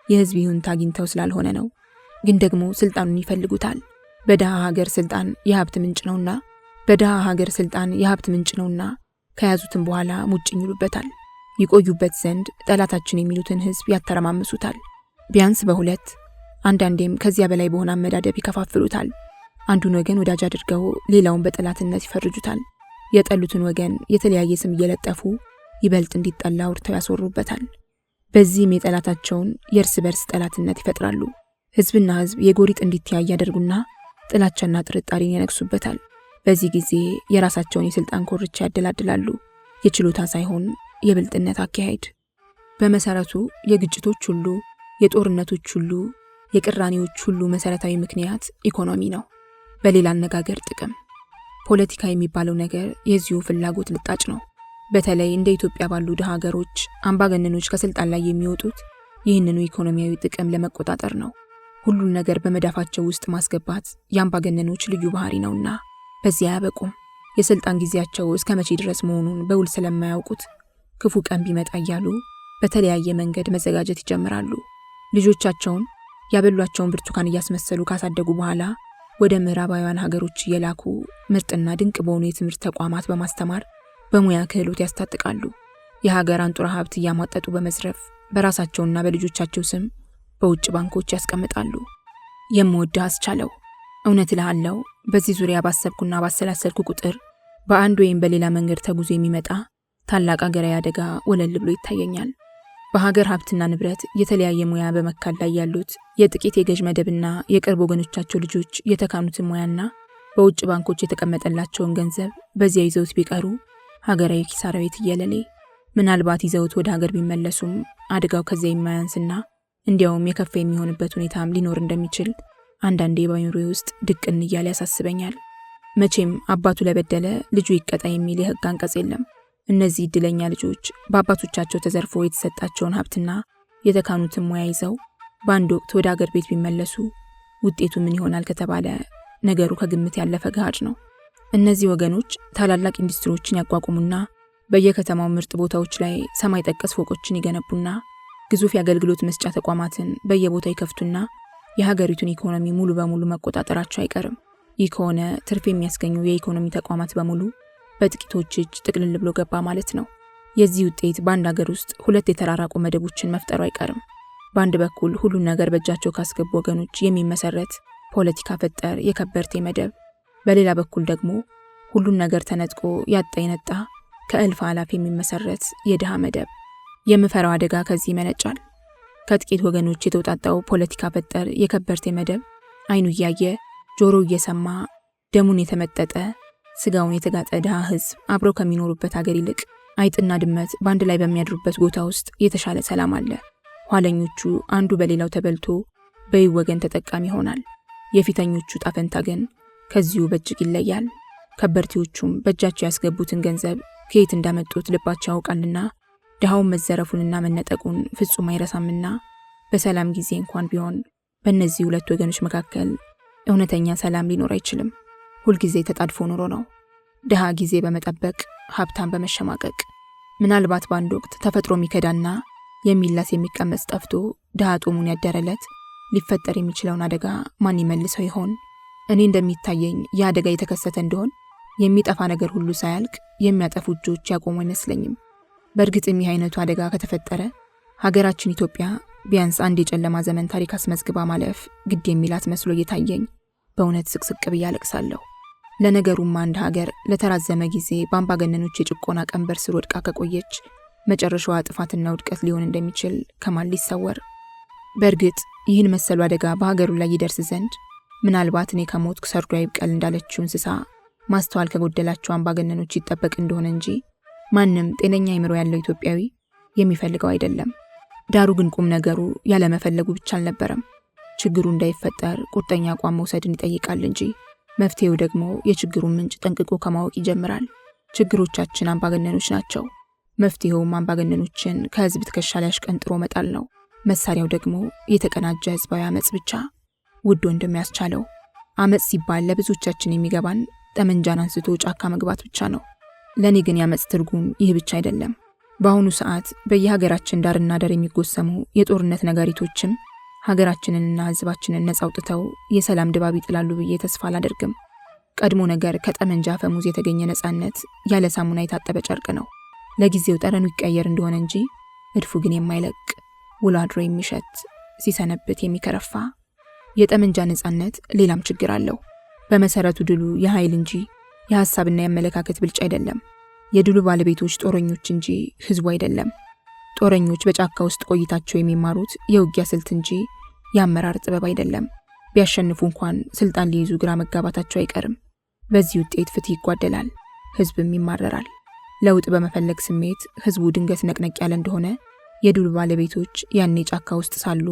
የህዝብ ይሁንታ አግኝተው ስላልሆነ ነው። ግን ደግሞ ስልጣኑን ይፈልጉታል። በደሃ ሀገር ስልጣን የሀብት ምንጭ ነውና ከያዙትም በኋላ ሙጭኝ ይሉበታል። ይቆዩበት ዘንድ ጠላታችን የሚሉትን ህዝብ ያተረማምሱታል። ቢያንስ በሁለት አንዳንዴም ከዚያ በላይ በሆነ አመዳደብ ይከፋፍሉታል። አንዱን ወገን ወዳጅ አድርገው ሌላውን በጠላትነት ይፈርጁታል። የጠሉትን ወገን የተለያየ ስም እየለጠፉ ይበልጥ እንዲጠላ አውርተው ያስወሩበታል። በዚህም የጠላታቸውን የእርስ በርስ ጠላትነት ይፈጥራሉ። ህዝብና ህዝብ የጎሪጥ እንዲተያይ ያደርጉና ጥላቻና ጥርጣሬን ያነግሱበታል። በዚህ ጊዜ የራሳቸውን የስልጣን ኮርቻ ያደላድላሉ። የችሎታ ሳይሆን የብልጥነት አካሄድ። በመሰረቱ የግጭቶች ሁሉ፣ የጦርነቶች ሁሉ፣ የቅራኔዎች ሁሉ መሰረታዊ ምክንያት ኢኮኖሚ ነው። በሌላ አነጋገር ጥቅም። ፖለቲካ የሚባለው ነገር የዚሁ ፍላጎት ልጣጭ ነው። በተለይ እንደ ኢትዮጵያ ባሉ ድሃ ሀገሮች አምባገነኖች ከስልጣን ላይ የሚወጡት ይህንኑ ኢኮኖሚያዊ ጥቅም ለመቆጣጠር ነው። ሁሉን ነገር በመዳፋቸው ውስጥ ማስገባት የአምባገነኖች ልዩ ባህሪ ነውና በዚያ አያበቁም። የስልጣን ጊዜያቸው እስከ መቼ ድረስ መሆኑን በውል ስለማያውቁት ክፉ ቀን ቢመጣ እያሉ በተለያየ መንገድ መዘጋጀት ይጀምራሉ። ልጆቻቸውን ያበሏቸውን ብርቱካን እያስመሰሉ ካሳደጉ በኋላ ወደ ምዕራባውያን ሀገሮች እየላኩ ምርጥና ድንቅ በሆኑ የትምህርት ተቋማት በማስተማር በሙያ ክህሎት ያስታጥቃሉ። የሀገር አንጡራ ሀብት እያሟጠጡ በመዝረፍ በራሳቸውና በልጆቻቸው ስም በውጭ ባንኮች ያስቀምጣሉ። የምወድህ አስቻለው፣ እውነት እልሃለሁ በዚህ ዙሪያ ባሰብኩና ባሰላሰልኩ ቁጥር በአንድ ወይም በሌላ መንገድ ተጉዞ የሚመጣ ታላቅ ሀገራዊ አደጋ ወለል ብሎ ይታየኛል። በሀገር ሀብትና ንብረት የተለያየ ሙያ በመካል ላይ ያሉት የጥቂት የገዥ መደብና የቅርብ ወገኖቻቸው ልጆች የተካኑትን ሙያና በውጭ ባንኮች የተቀመጠላቸውን ገንዘብ በዚያ ይዘውት ቢቀሩ ሀገራዊ ኪሳራዊ ትየለሌ። ምናልባት ይዘውት ወደ ሀገር ቢመለሱም አደጋው ከዚያ የማያንስና እንዲያውም የከፋ የሚሆንበት ሁኔታም ሊኖር እንደሚችል አንዳንዴ በአእምሮዬ ውስጥ ድቅን እያለ ያሳስበኛል። መቼም አባቱ ለበደለ ልጁ ይቀጣ የሚል የህግ አንቀጽ የለም። እነዚህ እድለኛ ልጆች በአባቶቻቸው ተዘርፎ የተሰጣቸውን ሀብትና የተካኑትን ሙያ ይዘው በአንድ ወቅት ወደ አገር ቤት ቢመለሱ ውጤቱ ምን ይሆናል ከተባለ ነገሩ ከግምት ያለፈ ገሃድ ነው። እነዚህ ወገኖች ታላላቅ ኢንዱስትሪዎችን ያቋቁሙና በየከተማው ምርጥ ቦታዎች ላይ ሰማይ ጠቀስ ፎቆችን ይገነቡና ግዙፍ የአገልግሎት መስጫ ተቋማትን በየቦታው ይከፍቱና የሀገሪቱን ኢኮኖሚ ሙሉ በሙሉ መቆጣጠራቸው አይቀርም። ይህ ከሆነ ትርፍ የሚያስገኙ የኢኮኖሚ ተቋማት በሙሉ በጥቂቶች እጅ ጥቅልል ብሎ ገባ ማለት ነው። የዚህ ውጤት በአንድ ሀገር ውስጥ ሁለት የተራራቁ መደቦችን መፍጠሩ አይቀርም። በአንድ በኩል ሁሉን ነገር በእጃቸው ካስገቡ ወገኖች የሚመሰረት ፖለቲካ ፈጠር የከበርቴ መደብ፣ በሌላ በኩል ደግሞ ሁሉን ነገር ተነጥቆ ያጣ የነጣ ከእልፍ አላፍ የሚመሰረት የድሃ መደብ። የምፈራው አደጋ ከዚህ ይመነጫል። ከጥቂት ወገኖች የተውጣጣው ፖለቲካ ፈጠር የከበርቴ መደብ አይኑ እያየ ጆሮ እየሰማ ደሙን የተመጠጠ ስጋውን የተጋጠ ድሃ ህዝብ አብረው ከሚኖሩበት ሀገር ይልቅ አይጥና ድመት በአንድ ላይ በሚያድሩበት ቦታ ውስጥ የተሻለ ሰላም አለ። ኋለኞቹ አንዱ በሌላው ተበልቶ በይ ወገን ተጠቃሚ ይሆናል። የፊተኞቹ ጣፈንታ ግን ከዚሁ በእጅግ ይለያል። ከበርቴዎቹም በእጃቸው ያስገቡትን ገንዘብ ከየት እንዳመጡት ልባቸው ያውቃልና ድሃውን መዘረፉንና መነጠቁን ፍጹም አይረሳምና በሰላም ጊዜ እንኳን ቢሆን በእነዚህ ሁለት ወገኖች መካከል እውነተኛ ሰላም ሊኖር አይችልም። ሁልጊዜ ተጣድፎ ኑሮ ነው። ድሃ ጊዜ በመጠበቅ ሀብታም በመሸማቀቅ። ምናልባት በአንድ ወቅት ተፈጥሮ የሚከዳና የሚላስ የሚቀመስ ጠፍቶ ድሃ ጦሙን ያደረለት ሊፈጠር የሚችለውን አደጋ ማን ይመልሰው ይሆን? እኔ እንደሚታየኝ የአደጋ የተከሰተ እንደሆን የሚጠፋ ነገር ሁሉ ሳያልቅ የሚያጠፉ እጆች ያቆሙ አይመስለኝም። በእርግጥም ይህ አይነቱ አደጋ ከተፈጠረ ሀገራችን ኢትዮጵያ ቢያንስ አንድ የጨለማ ዘመን ታሪክ አስመዝግባ ማለፍ ግድ የሚላት መስሎ እየታየኝ በእውነት ስቅስቅ ብዬ አለቅሳለሁ። ለነገሩም አንድ ሀገር ለተራዘመ ጊዜ በአምባገነኖች የጭቆና ቀንበር ስር ወድቃ ከቆየች መጨረሻዋ ጥፋትና ውድቀት ሊሆን እንደሚችል ከማን ሊሰወር? በእርግጥ ይህን መሰሉ አደጋ በሀገሩ ላይ ይደርስ ዘንድ ምናልባት እኔ ከሞትኩ ሰርዶ ይብቀል እንዳለችው እንስሳ ማስተዋል ከጎደላቸው አምባገነኖች ይጠበቅ እንደሆነ እንጂ ማንም ጤነኛ አእምሮ ያለው ኢትዮጵያዊ የሚፈልገው አይደለም። ዳሩ ግን ቁም ነገሩ ያለመፈለጉ ብቻ አልነበረም። ችግሩ እንዳይፈጠር ቁርጠኛ አቋም መውሰድን ይጠይቃል እንጂ መፍትሄው ደግሞ የችግሩን ምንጭ ጠንቅቆ ከማወቅ ይጀምራል። ችግሮቻችን አምባገነኖች ናቸው። መፍትሄውም አምባገነኖችን ከህዝብ ትከሻ ላይ አሽቀንጥሮ መጣል ነው። መሳሪያው ደግሞ የተቀናጀ ህዝባዊ አመጽ ብቻ። ውድ ወንድም ያስቻለው፣ አመጽ ሲባል ለብዙዎቻችን የሚገባን ጠመንጃን አንስቶ ጫካ መግባት ብቻ ነው። ለኔ ግን የአመጽ ትርጉም ይህ ብቻ አይደለም። በአሁኑ ሰዓት በየሀገራችን ዳርና ዳር የሚጎሰሙ የጦርነት ነጋሪቶችም ሀገራችንንና ህዝባችንን ነጻ አውጥተው የሰላም ድባብ ይጥላሉ ብዬ ተስፋ አላደርግም። ቀድሞ ነገር ከጠመንጃ ፈሙዝ የተገኘ ነጻነት ያለ ሳሙና የታጠበ ጨርቅ ነው። ለጊዜው ጠረኑ ይቀየር እንደሆነ እንጂ እድፉ ግን የማይለቅ ውሎ አድሮ የሚሸት ሲሰነብት የሚከረፋ። የጠመንጃ ነጻነት ሌላም ችግር አለው። በመሰረቱ ድሉ የኃይል እንጂ የሐሳብና የአመለካከት ብልጫ አይደለም። የድሉ ባለቤቶች ጦረኞች እንጂ ህዝቡ አይደለም። ጦረኞች በጫካ ውስጥ ቆይታቸው የሚማሩት የውጊያ ስልት እንጂ የአመራር ጥበብ አይደለም። ቢያሸንፉ እንኳን ስልጣን ሊይዙ ግራ መጋባታቸው አይቀርም። በዚህ ውጤት ፍትህ ይጓደላል፣ ህዝብም ይማረራል። ለውጥ በመፈለግ ስሜት ህዝቡ ድንገት ነቅነቅ ያለ እንደሆነ የድሉ ባለቤቶች ያኔ ጫካ ውስጥ ሳሉ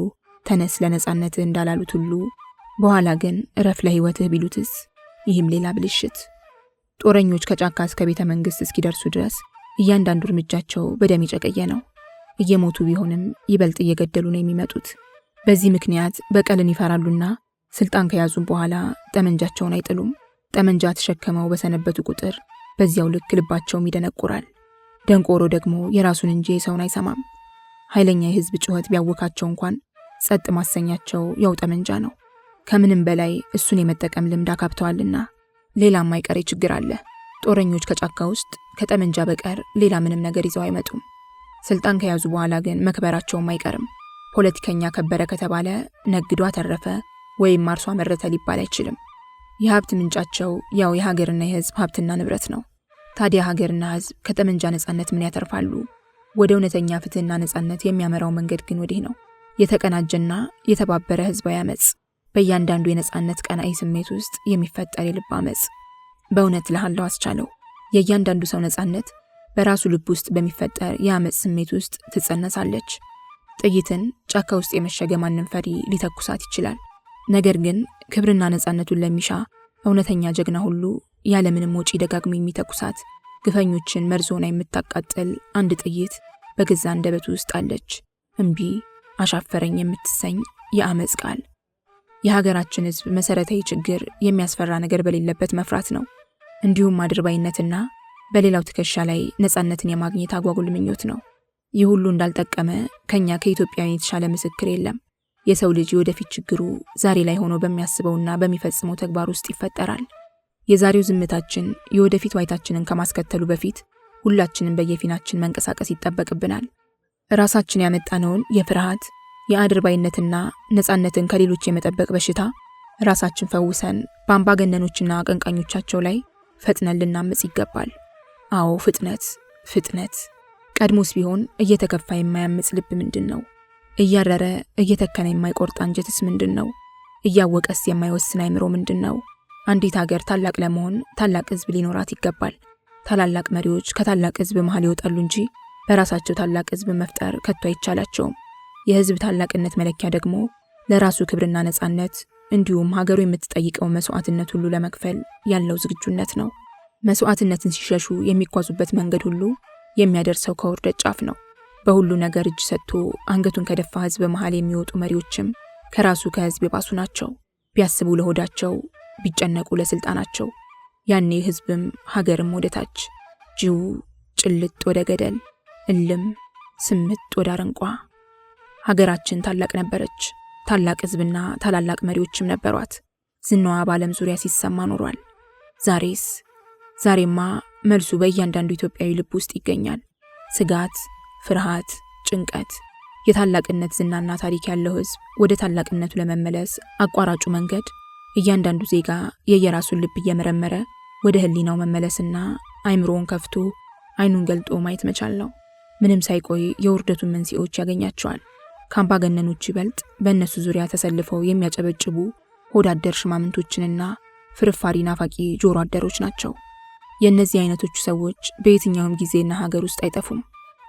ተነስ ለነጻነትህ እንዳላሉት ሁሉ በኋላ ግን እረፍ ለህይወትህ ቢሉትስ? ይህም ሌላ ብልሽት። ጦረኞች ከጫካ እስከ ቤተ መንግስት እስኪደርሱ ድረስ እያንዳንዱ እርምጃቸው በደም የጨቀየ ነው። እየሞቱ ቢሆንም ይበልጥ እየገደሉ ነው የሚመጡት። በዚህ ምክንያት በቀልን ይፈራሉና ስልጣን ከያዙም በኋላ ጠመንጃቸውን አይጥሉም። ጠመንጃ ተሸክመው በሰነበቱ ቁጥር በዚያው ልክ ልባቸውም ይደነቁራል። ደንቆሮ ደግሞ የራሱን እንጂ የሰውን አይሰማም። ኃይለኛ የህዝብ ጩኸት ቢያወካቸው እንኳን ጸጥ ማሰኛቸው ያው ጠመንጃ ነው። ከምንም በላይ እሱን የመጠቀም ልምድ አካብተዋልና። ሌላም አይቀሬ ችግር አለ። ጦረኞች ከጫካ ውስጥ ከጠመንጃ በቀር ሌላ ምንም ነገር ይዘው አይመጡም። ስልጣን ከያዙ በኋላ ግን መክበራቸውም አይቀርም። ፖለቲከኛ ከበረ ከተባለ ነግዶ አተረፈ ወይም አርሶ አመረተ ሊባል አይችልም። የሀብት ምንጫቸው ያው የሀገርና የህዝብ ሀብትና ንብረት ነው። ታዲያ ሀገርና ህዝብ ከጠመንጃ ነጻነት ምን ያተርፋሉ? ወደ እውነተኛ ፍትህና ነጻነት የሚያመራው መንገድ ግን ወዲህ ነው። የተቀናጀና የተባበረ ህዝባዊ አመጽ፣ በእያንዳንዱ የነጻነት ቀናኢ ስሜት ውስጥ የሚፈጠር የልብ አመጽ። በእውነት ለሃለው አስቻለው፣ የእያንዳንዱ ሰው ነጻነት በራሱ ልብ ውስጥ በሚፈጠር የአመጽ ስሜት ውስጥ ትጸነሳለች። ጥይትን ጫካ ውስጥ የመሸገ ማንም ፈሪ ሊተኩሳት ይችላል። ነገር ግን ክብርና ነጻነቱን ለሚሻ እውነተኛ ጀግና ሁሉ ያለምንም ወጪ ደጋግሞ የሚተኩሳት ግፈኞችን መርዞና የምታቃጥል አንድ ጥይት በገዛ አንደበቱ ውስጥ አለች። እምቢ አሻፈረኝ የምትሰኝ የአመጽ ቃል። የሀገራችን ህዝብ መሰረታዊ ችግር የሚያስፈራ ነገር በሌለበት መፍራት ነው። እንዲሁም አድርባይነትና በሌላው ትከሻ ላይ ነጻነትን የማግኘት አጓጉል ምኞት ነው። ይህ ሁሉ እንዳልጠቀመ ከኛ ከኢትዮጵያዊ የተሻለ ምስክር የለም። የሰው ልጅ የወደፊት ችግሩ ዛሬ ላይ ሆኖ በሚያስበውና በሚፈጽመው ተግባር ውስጥ ይፈጠራል። የዛሬው ዝምታችን የወደፊት ዋይታችንን ከማስከተሉ በፊት ሁላችንም በየፊናችን መንቀሳቀስ ይጠበቅብናል። ራሳችን ያመጣነውን የፍርሃት የአድርባይነትና ነጻነትን ከሌሎች የመጠበቅ በሽታ ራሳችን ፈውሰን በአምባገነኖችና አቀንቃኞቻቸው ላይ ፈጥነን ልናምጽ ይገባል። አዎ ፍጥነት። ቀድሞስ ቢሆን እየተከፋ የማያምጽ ልብ ምንድን ነው? እያረረ እየተከነ የማይቆርጥ አንጀትስ ምንድን ነው? እያወቀስ የማይወስን አይምሮ ምንድን ነው? አንዲት ሀገር ታላቅ ለመሆን ታላቅ ህዝብ ሊኖራት ይገባል። ታላላቅ መሪዎች ከታላቅ ህዝብ መሃል ይወጣሉ እንጂ በራሳቸው ታላቅ ህዝብ መፍጠር ከቶ አይቻላቸውም። የህዝብ ታላቅነት መለኪያ ደግሞ ለራሱ ክብርና ነጻነት እንዲሁም ሀገሩ የምትጠይቀው መስዋዕትነት ሁሉ ለመክፈል ያለው ዝግጁነት ነው። መስዋዕትነትን ሲሸሹ የሚጓዙበት መንገድ ሁሉ የሚያደርሰው ከውርደት ጫፍ ነው። በሁሉ ነገር እጅ ሰጥቶ አንገቱን ከደፋ ህዝብ መሃል የሚወጡ መሪዎችም ከራሱ ከህዝብ የባሱ ናቸው። ቢያስቡ ለሆዳቸው፣ ቢጨነቁ ለስልጣናቸው። ያኔ ህዝብም ሀገርም ወደታች፣ ጅው ጭልጥ ወደ ገደል፣ እልም ስምጥ ወደ አረንቋ። ሀገራችን ታላቅ ነበረች። ታላቅ ህዝብና ታላላቅ መሪዎችም ነበሯት። ዝናዋ በዓለም ዙሪያ ሲሰማ ኖሯል። ዛሬማ መልሱ በእያንዳንዱ ኢትዮጵያዊ ልብ ውስጥ ይገኛል። ስጋት፣ ፍርሃት፣ ጭንቀት። የታላቅነት ዝናና ታሪክ ያለው ህዝብ ወደ ታላቅነቱ ለመመለስ አቋራጩ መንገድ እያንዳንዱ ዜጋ የየራሱን ልብ እየመረመረ ወደ ህሊናው መመለስና አይምሮውን ከፍቶ አይኑን ገልጦ ማየት መቻል ነው። ምንም ሳይቆይ የውርደቱን መንስኤዎች ያገኛቸዋል። ከአምባገነኖች ይበልጥ በእነሱ ዙሪያ ተሰልፈው የሚያጨበጭቡ ሆዳደር ሽማምንቶችንና ፍርፋሪ ናፋቂ ጆሮ አደሮች ናቸው። የእነዚህ አይነቶቹ ሰዎች በየትኛውም ጊዜና ሀገር ውስጥ አይጠፉም።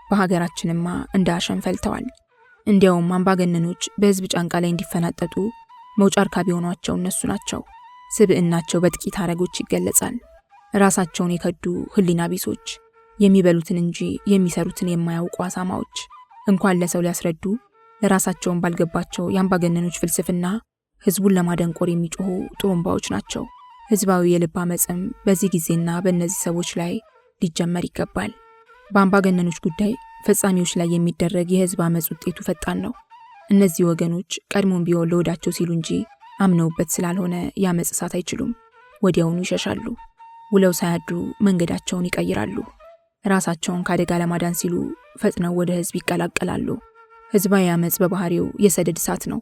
በሀገራችንማ እንደ አሸን ፈልተዋል። እንዲያውም አምባገነኖች በህዝብ ጫንቃ ላይ እንዲፈናጠጡ መውጫ እርካቢ የሆኗቸው እነሱ ናቸው። ስብዕናቸው በጥቂት ሐረጎች ይገለጻል። ራሳቸውን የከዱ ህሊና ቢሶች፣ የሚበሉትን እንጂ የሚሰሩትን የማያውቁ አሳማዎች፣ እንኳን ለሰው ሊያስረዱ ለራሳቸውን ባልገባቸው የአምባገነኖች ፍልስፍና ህዝቡን ለማደንቆር የሚጮሁ ጥሩምባዎች ናቸው። ህዝባዊ የልብ አመፅም በዚህ ጊዜና በእነዚህ ሰዎች ላይ ሊጀመር ይገባል። በአምባገነኖች ጉዳይ ፈጻሚዎች ላይ የሚደረግ የህዝብ አመፅ ውጤቱ ፈጣን ነው። እነዚህ ወገኖች ቀድሞም ቢሆን ለወዳቸው ሲሉ እንጂ አምነውበት ስላልሆነ የአመፅ እሳት አይችሉም። ወዲያውኑ ይሸሻሉ። ውለው ሳያድሩ መንገዳቸውን ይቀይራሉ። ራሳቸውን ከአደጋ ለማዳን ሲሉ ፈጥነው ወደ ህዝብ ይቀላቀላሉ። ህዝባዊ አመፅ በባህሪው የሰደድ እሳት ነው።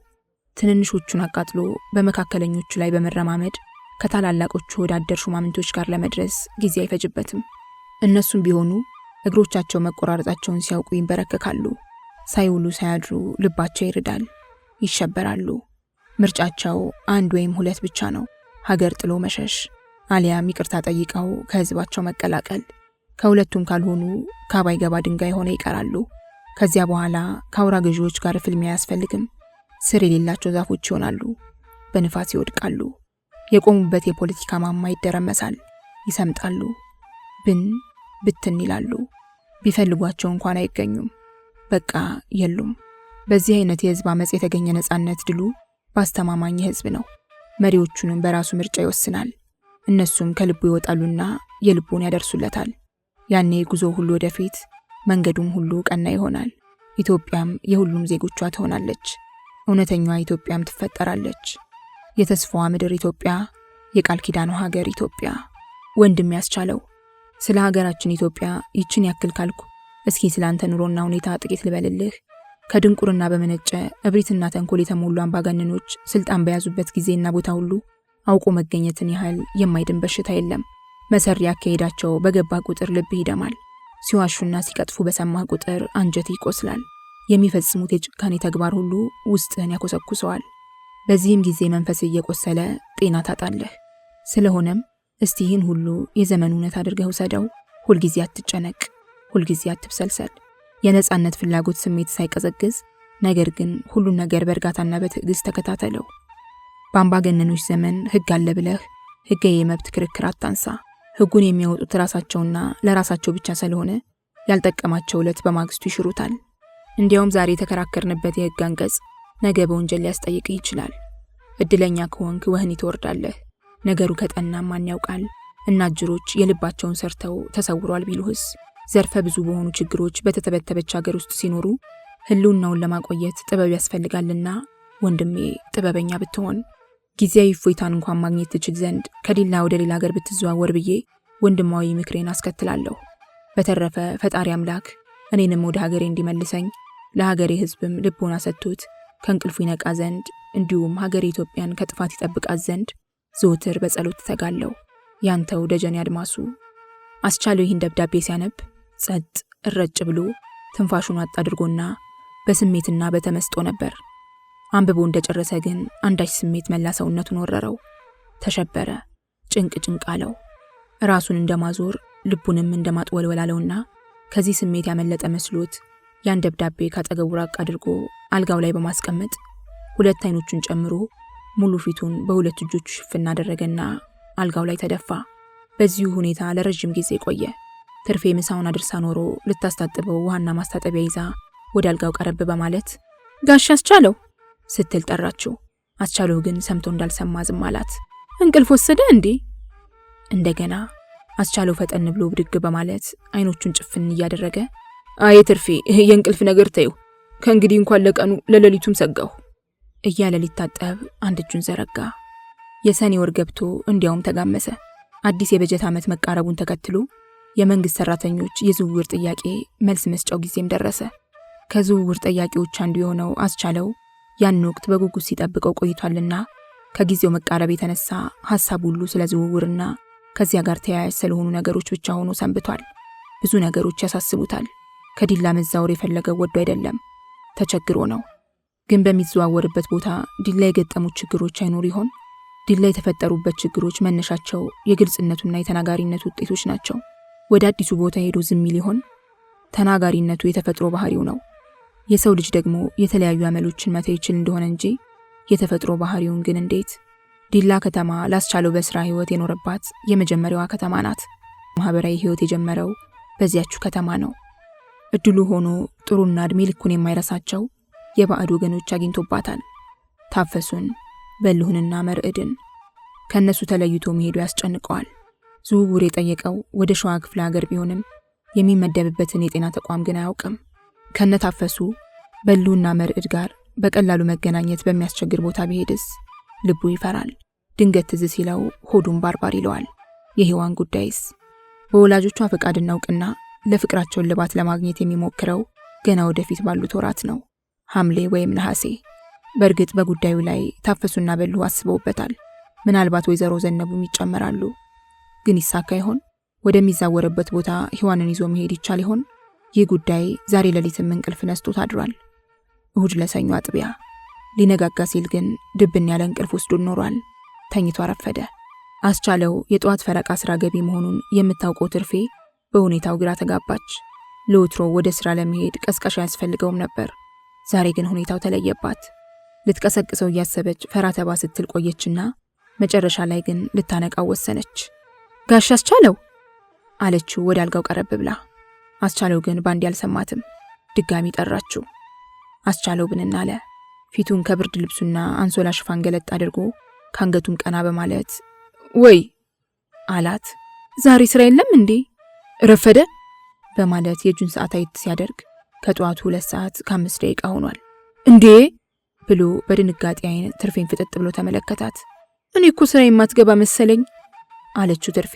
ትንንሾቹን አቃጥሎ በመካከለኞቹ ላይ በመረማመድ ከታላላቆቹ ወዳደር ሹማምንቶች ጋር ለመድረስ ጊዜ አይፈጅበትም። እነሱም ቢሆኑ እግሮቻቸው መቆራረጣቸውን ሲያውቁ ይንበረከካሉ። ሳይውሉ ሳያድሩ ልባቸው ይርዳል፣ ይሸበራሉ። ምርጫቸው አንድ ወይም ሁለት ብቻ ነው። ሀገር ጥሎ መሸሽ አሊያም ይቅርታ ጠይቀው ከህዝባቸው መቀላቀል። ከሁለቱም ካልሆኑ ከአባይ ገባ ድንጋይ ሆነ ይቀራሉ። ከዚያ በኋላ ከአውራ ገዢዎች ጋር ፍልሚያ አያስፈልግም። ስር የሌላቸው ዛፎች ይሆናሉ፣ በንፋስ ይወድቃሉ። የቆሙበት የፖለቲካ ማማ ይደረመሳል፣ ይሰምጣሉ፣ ብትን ይላሉ። ቢፈልጓቸው እንኳን አይገኙም፣ በቃ የሉም። በዚህ አይነት የህዝብ አመፅ የተገኘ ነጻነት ድሉ በአስተማማኝ ህዝብ ነው። መሪዎቹንም በራሱ ምርጫ ይወስናል። እነሱም ከልቡ ይወጣሉና የልቡን ያደርሱለታል። ያኔ ጉዞ ሁሉ ወደፊት፣ መንገዱም ሁሉ ቀና ይሆናል። ኢትዮጵያም የሁሉም ዜጎቿ ትሆናለች። እውነተኛዋ ኢትዮጵያም ትፈጠራለች። የተስፋዋ ምድር ኢትዮጵያ፣ የቃል ኪዳኗ ሀገር ኢትዮጵያ። ወንድም ያስቻለው፣ ስለ ሀገራችን ኢትዮጵያ ይችን ያክል ካልኩ፣ እስኪ ስላንተ ኑሮና ሁኔታ ጥቂት ልበልልህ። ከድንቁርና በመነጨ እብሪትና ተንኮል የተሞሉ አምባገነኖች ስልጣን በያዙበት ጊዜና ቦታ ሁሉ አውቆ መገኘትን ያህል የማይድን በሽታ የለም። መሰሪ ያካሄዳቸው በገባ ቁጥር ልብህ ይደማል። ሲዋሹና ሲቀጥፉ በሰማህ ቁጥር አንጀት ይቆስላል። የሚፈጽሙት የጭካኔ ተግባር ሁሉ ውስጥህን ያኮሰኩሰዋል። በዚህም ጊዜ መንፈስ እየቆሰለ ጤና ታጣለህ። ስለሆነም እስቲ ይህን ሁሉ የዘመን እውነት አድርገህ ውሰደው። ሁልጊዜ አትጨነቅ፣ ሁልጊዜ አትብሰልሰል። የነጻነት ፍላጎት ስሜት ሳይቀዘቅዝ፣ ነገር ግን ሁሉን ነገር በእርጋታና በትዕግስት ተከታተለው። በአምባገነኖች ዘመን ህግ አለ ብለህ ህጋዊ የመብት ክርክር አታንሳ። ህጉን የሚያወጡት ራሳቸውና ለራሳቸው ብቻ ስለሆነ ያልጠቀማቸው ዕለት በማግስቱ ይሽሩታል። እንዲያውም ዛሬ የተከራከርንበት የህግ አንቀጽ ነገ በወንጀል ሊያስጠይቅህ ይችላል። እድለኛ ከሆንክ ወህኒ ትወርዳለህ። ነገሩ ከጠና ማን ያውቃል? እናጅሮች የልባቸውን ሰርተው ተሰውሯል ቢሉህስ? ዘርፈ ብዙ በሆኑ ችግሮች በተተበተበች ሀገር ውስጥ ሲኖሩ ህልውናውን ለማቆየት ጥበብ ያስፈልጋልና ወንድሜ ጥበበኛ ብትሆን ጊዜያዊ እፎይታን እንኳን ማግኘት ትችል ዘንድ ከሌላ ወደ ሌላ ሀገር ብትዘዋወር ብዬ ወንድማዊ ምክሬን አስከትላለሁ። በተረፈ ፈጣሪ አምላክ እኔንም ወደ ሀገሬ እንዲመልሰኝ ለሀገሬ ህዝብም ልቦና ሰጥቶት ከእንቅልፉ ይነቃ ዘንድ እንዲሁም ሀገሬ ኢትዮጵያን ከጥፋት ይጠብቃት ዘንድ ዘወትር በጸሎት ተጋለሁ። ያንተው ደጀኔ አድማሱ። አስቻለው ይህን ደብዳቤ ሲያነብ ጸጥ እረጭ ብሎ ትንፋሹን አጥ አድርጎና በስሜትና በተመስጦ ነበር። አንብቦ እንደጨረሰ ግን አንዳች ስሜት መላ ሰውነቱን ወረረው። ተሸበረ፣ ጭንቅ አለው። ራሱን እንደማዞር ልቡንም እንደማጥወልወል አለውና ከዚህ ስሜት ያመለጠ መስሎት ያን ደብዳቤ ካጠገቡ ራቅ አድርጎ አልጋው ላይ በማስቀመጥ ሁለት አይኖቹን ጨምሮ ሙሉ ፊቱን በሁለት እጆቹ ሽፍን አደረገና አልጋው ላይ ተደፋ። በዚሁ ሁኔታ ለረጅም ጊዜ ቆየ። ትርፌ ምሳውን አድርሳ ኖሮ ልታስታጥበው ውሃና ማስታጠቢያ ይዛ ወደ አልጋው ቀረብ በማለት ጋሽ አስቻለው ስትል ጠራችው። አስቻለው ግን ሰምቶ እንዳልሰማ ዝም አላት። እንቅልፍ ወሰደ እንዴ? እንደገና አስቻለው ፈጠን ብሎ ብድግ በማለት አይኖቹን ጭፍን እያደረገ አይ ትርፌ የእንቅልፍ ነገር ተይው፣ ከእንግዲህ እንኳን ለቀኑ ለሌሊቱም ሰጋሁ እያለ ሊታጠብ አንድ እጁን ዘረጋ። የሰኔ ወር ገብቶ እንዲያውም ተጋመሰ። አዲስ የበጀት ዓመት መቃረቡን ተከትሎ የመንግስት ሰራተኞች የዝውውር ጥያቄ መልስ መስጫው ጊዜም ደረሰ። ከዝውውር ጥያቄዎች አንዱ የሆነው አስቻለው ያን ወቅት በጉጉት ሲጠብቀው ቆይቷልና ከጊዜው መቃረብ የተነሳ ሐሳብ ሁሉ ስለ ዝውውርና ከዚያ ጋር ተያያዥ ስለሆኑ ነገሮች ብቻ ሆኖ ሰንብቷል። ብዙ ነገሮች ያሳስቡታል። ከዲላ መዛወር የፈለገው ወዶ አይደለም፣ ተቸግሮ ነው። ግን በሚዘዋወርበት ቦታ ዲላ የገጠሙት ችግሮች አይኖር ይሆን? ዲላ የተፈጠሩበት ችግሮች መነሻቸው የግልጽነቱና የተናጋሪነቱ ውጤቶች ናቸው። ወደ አዲሱ ቦታ ሄዶ ዝም ይል ይሆን? ተናጋሪነቱ የተፈጥሮ ባህሪው ነው። የሰው ልጅ ደግሞ የተለያዩ አመሎችን መተው ይችል እንደሆነ እንጂ የተፈጥሮ ባህሪውን ግን እንዴት? ዲላ ከተማ ላስቻለው በስራ ህይወት የኖረባት የመጀመሪያዋ ከተማ ናት። ማህበራዊ ህይወት የጀመረው በዚያቹ ከተማ ነው። እድሉ ሆኖ ጥሩና እድሜ ልኩን የማይረሳቸው የባዕድ ወገኖች አግኝቶባታል። ታፈሱን፣ በልሁንና መርዕድን። ከነሱ ተለይቶ መሄዱ ያስጨንቀዋል። ዝውውር የጠየቀው ወደ ሸዋ ክፍለ ሀገር ቢሆንም የሚመደብበትን የጤና ተቋም ግን አያውቅም። ከነታፈሱ በልሁና መርዕድ ጋር በቀላሉ መገናኘት በሚያስቸግር ቦታ ቢሄድስ? ልቡ ይፈራል። ድንገት ትዝ ሲለው ሆዱን ባርባር ይለዋል። የሔዋን ጉዳይስ? በወላጆቿ ፈቃድና እውቅና ለፍቅራቸውን ልባት ለማግኘት የሚሞክረው ገና ወደፊት ባሉት ወራት ነው፣ ሐምሌ ወይም ነሐሴ። በእርግጥ በጉዳዩ ላይ ታፈሱና በልሁ አስበውበታል። ምናልባት ወይዘሮ ዘነቡም ይጨመራሉ። ግን ይሳካ ይሆን? ወደሚዛወርበት ቦታ ሔዋንን ይዞ መሄድ ይቻል ይሆን? ይህ ጉዳይ ዛሬ ሌሊትም እንቅልፍ ነስቶት አድሯል። እሁድ ለሰኞ አጥቢያ ሊነጋጋ ሲል ግን ድብን ያለ እንቅልፍ ወስዶ ኖሯል። ተኝቶ አረፈደ። አስቻለው የጠዋት ፈረቃ ስራ ገቢ መሆኑን የምታውቀው ትርፌ በሁኔታው ግራ ተጋባች። ለወትሮ ወደ ስራ ለመሄድ ቀስቀሻ ያስፈልገውም ነበር። ዛሬ ግን ሁኔታው ተለየባት። ልትቀሰቅሰው እያሰበች ፈራተባ ስትል ቆየችና መጨረሻ ላይ ግን ልታነቃው ወሰነች። ጋሽ አስቻለው አለችው ወደ አልጋው ቀረብ ብላ። አስቻለው ግን ባንዴ አልሰማትም። ድጋሚ ጠራችው። አስቻለው ብንን አለ። ፊቱን ከብርድ ልብሱና አንሶላ ሽፋን ገለጥ አድርጎ ካንገቱም ቀና በማለት ወይ አላት። ዛሬ ስራ የለም እንዴ? ረፈደ በማለት የእጁን ሰዓት አይት ሲያደርግ ከጠዋቱ 2 ሰዓት ከ5 ደቂቃ ሆኗል። እንዴ ብሎ በድንጋጤ አይን ትርፌን ፍጥጥ ብሎ ተመለከታት። እኔ እኮ ስራ የማትገባ መሰለኝ አለችው። ትርፌ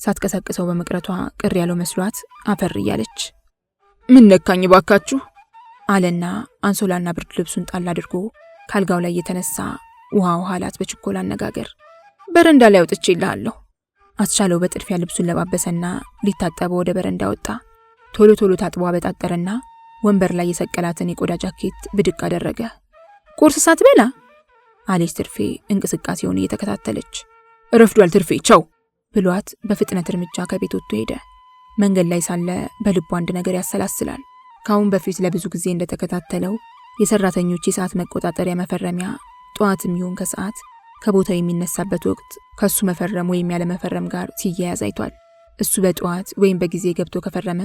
ሳትቀሰቅሰው በመቅረቷ ቅር ያለው መስሏት አፈር እያለች ምን ነካኝ ባካችሁ አለና አንሶላና ብርድ ልብሱን ጣል አድርጎ ካልጋው ላይ የተነሳ ውሃ አላት በችኮላ አነጋገር። በረንዳ ላይ አውጥቼ ይልሃለሁ። አስቻለው በጥድፊያ ልብሱን ለባበሰና ሊታጠበው ወደ በረንዳ ወጣ። ቶሎ ቶሎ ታጥቦ አበጣጠረና ወንበር ላይ የሰቀላትን የቆዳ ጃኬት ብድቅ አደረገ። ቁርስ ሳትበላ አለች ትርፌ እንቅስቃሴውን እየተከታተለች። ረፍዷል ትርፌ ቻው ብሏት በፍጥነት እርምጃ ከቤት ወጥቶ ሄደ። መንገድ ላይ ሳለ በልቡ አንድ ነገር ያሰላስላል። ካሁን በፊት ለብዙ ጊዜ እንደተከታተለው የሰራተኞች የሰዓት መቆጣጠሪያ መፈረሚያ ጠዋትም ይሁን ከሰዓት ከቦታው የሚነሳበት ወቅት ከሱ መፈረም ወይም ያለ መፈረም ጋር ሲያያዝ አይቷል። እሱ በጠዋት ወይም በጊዜ ገብቶ ከፈረመ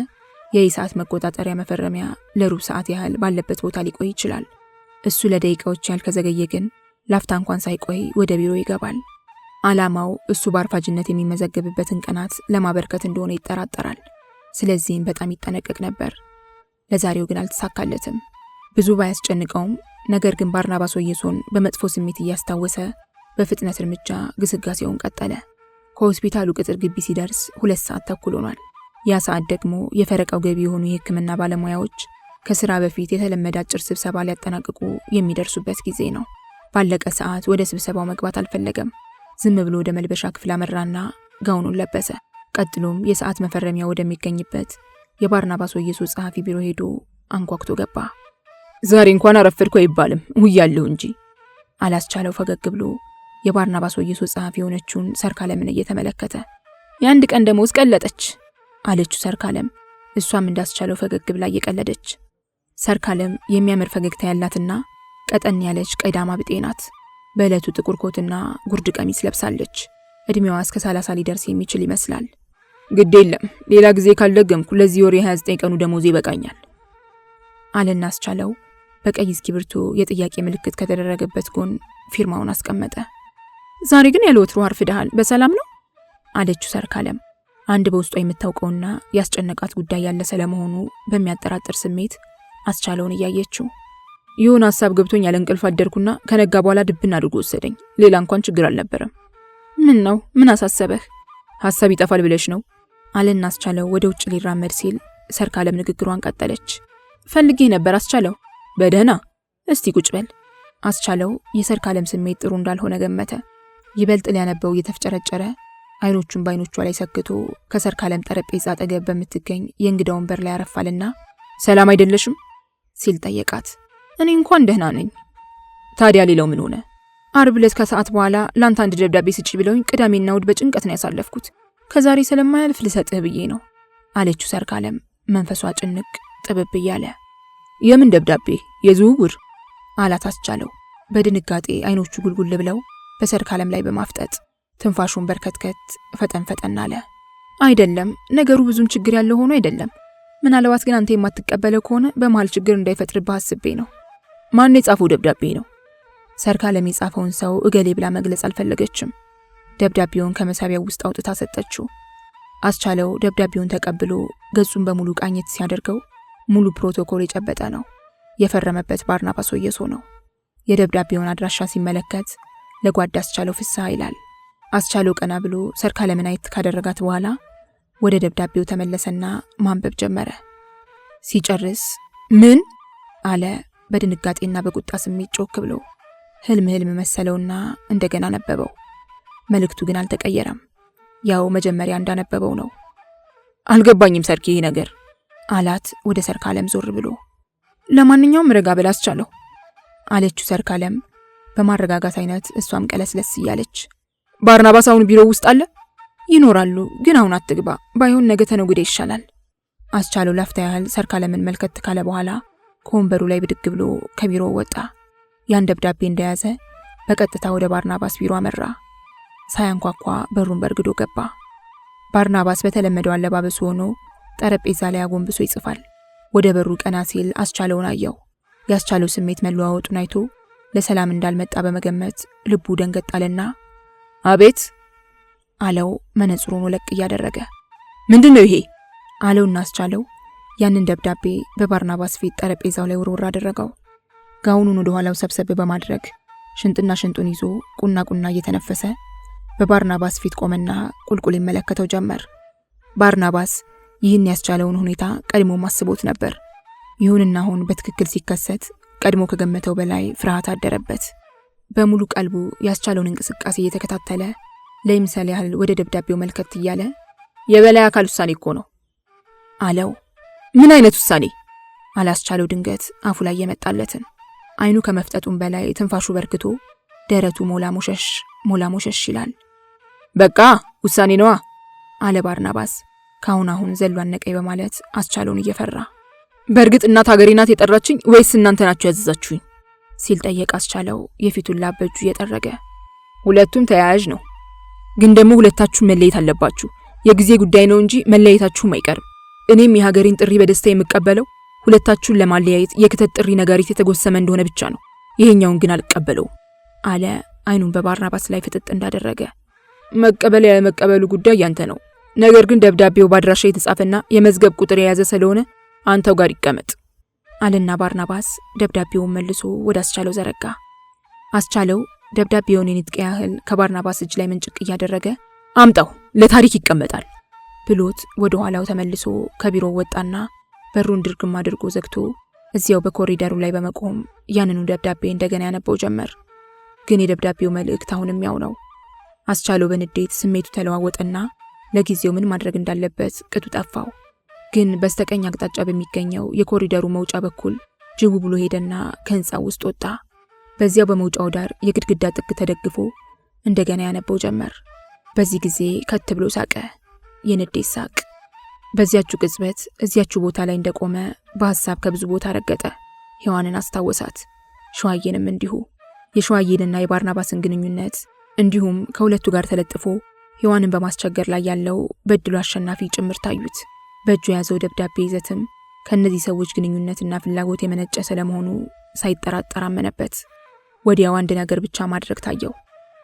የሰዓት መቆጣጠሪያ መፈረሚያ ለሩብ ሰዓት ያህል ባለበት ቦታ ሊቆይ ይችላል። እሱ ለደቂቃዎች ያህል ከዘገየ ግን ላፍታ እንኳን ሳይቆይ ወደ ቢሮ ይገባል። ዓላማው እሱ በአርፋጅነት የሚመዘገብበትን ቀናት ለማበርከት እንደሆነ ይጠራጠራል። ስለዚህም በጣም ይጠነቀቅ ነበር። ለዛሬው ግን አልተሳካለትም። ብዙ ባያስጨንቀውም ነገር ግን ባርናባስ ወየሶን በመጥፎ ስሜት እያስታወሰ በፍጥነት እርምጃ ግስጋሴውን ቀጠለ። ከሆስፒታሉ ቅጥር ግቢ ሲደርስ 2 ሰዓት ተኩል ሆኗል። ያ ሰዓት ደግሞ የፈረቃው ገቢ የሆኑ የሕክምና ባለሙያዎች ከስራ በፊት የተለመደ አጭር ስብሰባ ሊያጠናቅቁ የሚደርሱበት ጊዜ ነው። ባለቀ ሰዓት ወደ ስብሰባው መግባት አልፈለገም። ዝም ብሎ ወደ መልበሻ ክፍል አመራና ጋውኑን ለበሰ። ቀጥሎም የሰዓት መፈረሚያ ወደሚገኝበት የባርናባስ ወየሶ ጸሐፊ ቢሮ ሄዶ አንኳኩቶ ገባ። ዛሬ እንኳን አረፈድኩ አይባልም ውያለሁ እንጂ አላስቻለው ፈገግ ብሎ የባርናባስ ወየሶ ጸሐፊ የሆነችውን ሰርካለምን እየተመለከተ። የአንድ ቀን ደሞዝ ቀለጠች አለችው ሰርካለም። እሷም እንዳስቻለው ፈገግ ብላ እየቀለደች። ሰርካለም የሚያምር ፈገግታ ያላትና ቀጠን ያለች ቀይዳማ ብጤ ናት። በዕለቱ ጥቁር ኮትና ጉርድ ቀሚስ ለብሳለች። እድሜዋ እስከ 30 ሊደርስ የሚችል ይመስላል። ግድ የለም ሌላ ጊዜ ካልደገምኩ ለዚህ ወር የ29 ቀኑ ደሞዝ ይበቃኛል አለና አስቻለው በቀይ እስክሪብቶ የጥያቄ ምልክት ከተደረገበት ጎን ፊርማውን አስቀመጠ። ዛሬ ግን ያለ ወትሮ አርፍደሃል፣ በሰላም ነው አለችው ሰርካለም። አንድ በውስጧ የምታውቀውና ያስጨነቃት ጉዳይ ያለ ስለመሆኑ በሚያጠራጥር ስሜት አስቻለውን እያየችው። ይሁን ሐሳብ ገብቶኝ ያለ እንቅልፍ አደርኩና ከነጋ በኋላ ድብን አድርጎ ወሰደኝ። ሌላ እንኳን ችግር አልነበረም። ምን ነው? ምን አሳሰበህ? ሐሳብ ይጠፋል ብለሽ ነው አለና አስቻለው ወደ ውጭ ሊራመድ ሲል ሰርካለም ንግግሯን ቀጠለች። ፈልጌ ነበር አስቻለው። በደህና እስቲ ቁጭ በል አስቻለው የሰርካለም ስሜት ጥሩ እንዳልሆነ ገመተ። ይበልጥ ሊያነበው እየተፍጨረጨረ አይኖቹን በአይኖቿ ላይ ሰክቶ ከሰርካለም ጠረጴዛ አጠገብ በምትገኝ የእንግዳ ወንበር ላይ ያረፋልና ሰላም አይደለሽም ሲል ጠየቃት። እኔ እንኳን ደህና ነኝ። ታዲያ ሌላው ምን ሆነ? አርብ ዕለት ከሰዓት በኋላ ላንተ አንድ ደብዳቤ ስጪ ብለውኝ ቅዳሜና እሑድ በጭንቀት ነው ያሳለፍኩት። ከዛሬ ስለማያልፍ ልሰጥህ ብዬ ነው አለችው ሰርካለም መንፈሷ ጭንቅ ጥብብ እያለ። የምን ደብዳቤ? የዝውውር አላት አስቻለው በድንጋጤ አይኖቹ ጉልጉል ብለው በሰርካለም ላይ በማፍጠጥ ትንፋሹን በርከትከት ፈጠን ፈጠን አለ። አይደለም፣ ነገሩ ብዙም ችግር ያለው ሆኖ አይደለም። ምናልባት ግን አንተ የማትቀበለው ከሆነ በመሃል ችግር እንዳይፈጥርብህ አስቤ ነው። ማን የጻፈው ደብዳቤ ነው? ሰርካለም የጻፈውን ሰው እገሌ ብላ መግለጽ አልፈለገችም። ደብዳቤውን ከመሳቢያው ውስጥ አውጥታ ሰጠችው። አስቻለው ደብዳቤውን ተቀብሎ ገጹን በሙሉ ቃኘት ሲያደርገው ሙሉ ፕሮቶኮል የጨበጠ ነው። የፈረመበት ባርናባስ ወየሶ ነው። የደብዳቤውን አድራሻ ሲመለከት ለጓድ አስቻለው ፍስሐ ይላል። አስቻለው ቀና ብሎ ሰርካለምን አየት ካደረጋት በኋላ ወደ ደብዳቤው ተመለሰና ማንበብ ጀመረ። ሲጨርስ ምን አለ በድንጋጤና በቁጣ ስሜት ጮክ ብሎ። ህልም መሰለውና እንደገና ነበበው። መልእክቱ ግን አልተቀየረም። ያው መጀመሪያ እንዳነበበው ነው። አልገባኝም ሰርኪ ይሄ ነገር አላት ወደ ሰርካለም ዞር ብሎ። ለማንኛውም ረጋ ብላ አስቻለው አለችው ሰርካለም በማረጋጋት አይነት እሷም ቀለስለስ እያለች። ባርናባስ አሁን ቢሮ ውስጥ አለ? ይኖራሉ፣ ግን አሁን አትግባ፣ ባይሆን ነገ ተነጉዴ ይሻላል። አስቻለው ላፍታ ያህል ሰርካለምን መልከት ካለ በኋላ ከወንበሩ ላይ ብድግ ብሎ ከቢሮው ወጣ። ያን ደብዳቤ እንደያዘ በቀጥታ ወደ ባርናባስ ቢሮ አመራ። ሳያንኳኳ በሩን በርግዶ ገባ። ባርናባስ በተለመደው አለባበሱ ሆኖ ጠረጴዛ ላይ አጎንብሶ ይጽፋል። ወደ በሩ ቀና ሲል አስቻለውን አየው። ያስቻለው ስሜት መለዋወጡን አይቶ ለሰላም እንዳልመጣ በመገመት ልቡ ደንገጣለና አቤት አለው መነጽሩን ወለቅ እያደረገ። ምንድነው ይሄ አለውና አስቻለው ያንን ደብዳቤ በባርናባስ ፊት ጠረጴዛው ላይ ውርውር አደረገው። ጋውኑን ወደ ኋላው ሰብሰብ በማድረግ ሽንጥና ሽንጡን ይዞ ቁና እየተነፈሰ በባርናባስ ፊት ቆመና ቁልቁል ይመለከተው ጀመር። ባርናባስ ይህን ያስቻለውን ሁኔታ ቀድሞ ማስቦት ነበር። ይሁንና አሁን በትክክል ሲከሰት ቀድሞ ከገመተው በላይ ፍርሃት አደረበት። በሙሉ ቀልቡ ያስቻለውን እንቅስቃሴ እየተከታተለ ለምሳሌ ያህል ወደ ደብዳቤው መልከት እያለ የበላይ አካል ውሳኔ እኮ ነው አለው። ምን አይነት ውሳኔ? አላስቻለው ድንገት አፉ ላይ የመጣለትን። አይኑ ከመፍጠጡም በላይ ትንፋሹ በርክቶ ደረቱ ሞላ ሞሸሽ ይላል። በቃ ውሳኔ ነዋ አለ ባርናባስ ካሁን ዘሎ አነቀኝ በማለት አስቻለውን እየፈራ። በእርግጥ እናት ሀገሬ ናት የጠራችኝ ወይስ እናንተ ናችሁ ያዘዛችሁኝ ሲል ጠየቅ አስቻለው የፊቱን ላብ በእጁ እየጠረገ። ሁለቱም ተያያዥ ነው፣ ግን ደግሞ ሁለታችሁ መለየት አለባችሁ። የጊዜ ጉዳይ ነው እንጂ መለየታችሁም አይቀርም። እኔም የሀገሬን ጥሪ በደስታ የምቀበለው ሁለታችሁን ለማለያየት የክተት ጥሪ ነጋሪት የተጎሰመ እንደሆነ ብቻ ነው። ይሄኛውን ግን አልቀበለውም አለ አይኑን በባርናባስ ላይ ፍጥጥ እንዳደረገ። መቀበል ያለ መቀበሉ ጉዳይ ያንተ ነው። ነገር ግን ደብዳቤው ባድራሻ የተጻፈና የመዝገብ ቁጥር የያዘ ስለሆነ አንተው ጋር ይቀመጥ አለና ባርናባስ ደብዳቤውን መልሶ ወደ አስቻለው ዘረጋ። አስቻለው ደብዳቤውን የንጥቅ ያህል ከባርናባስ እጅ ላይ መንጭቅ እያደረገ አምጣው ለታሪክ ይቀመጣል ብሎት ወደ ኋላው ተመልሶ ከቢሮው ወጣና በሩን ድርግም አድርጎ ዘግቶ እዚያው በኮሪደሩ ላይ በመቆም ያንኑ ደብዳቤ እንደገና ያነበው ጀመር። ግን የደብዳቤው መልእክት አሁንም ያው ነው። አስቻለው በንዴት ስሜቱ ተለዋወጠና ለጊዜው ምን ማድረግ እንዳለበት ቅጡ ጠፋው። ግን በስተቀኝ አቅጣጫ በሚገኘው የኮሪደሩ መውጫ በኩል ጅቡ ብሎ ሄደና ከህንጻው ውስጥ ወጣ። በዚያው በመውጫው ዳር የግድግዳ ጥግ ተደግፎ እንደገና ያነበው ጀመር። በዚህ ጊዜ ከት ብሎ ሳቀ። የንዴት ሳቅ። በዚያቹ ቅጽበት እዚያቹ ቦታ ላይ እንደቆመ በሐሳብ ከብዙ ቦታ ረገጠ። ሔዋንን አስታወሳት። ሸዋዬንም እንዲሁ። የሸዋዬንና የባርናባስን ግንኙነት እንዲሁም ከሁለቱ ጋር ተለጥፎ ሔዋንን በማስቸገር ላይ ያለው በድሉ አሸናፊ ጭምር ታዩት። በእጁ የያዘው ደብዳቤ ይዘትም ከነዚህ ሰዎች ግንኙነትና ፍላጎት የመነጨ ስለመሆኑ ሳይጠራጠር አመነበት። ወዲያው አንድ ነገር ብቻ ማድረግ ታየው።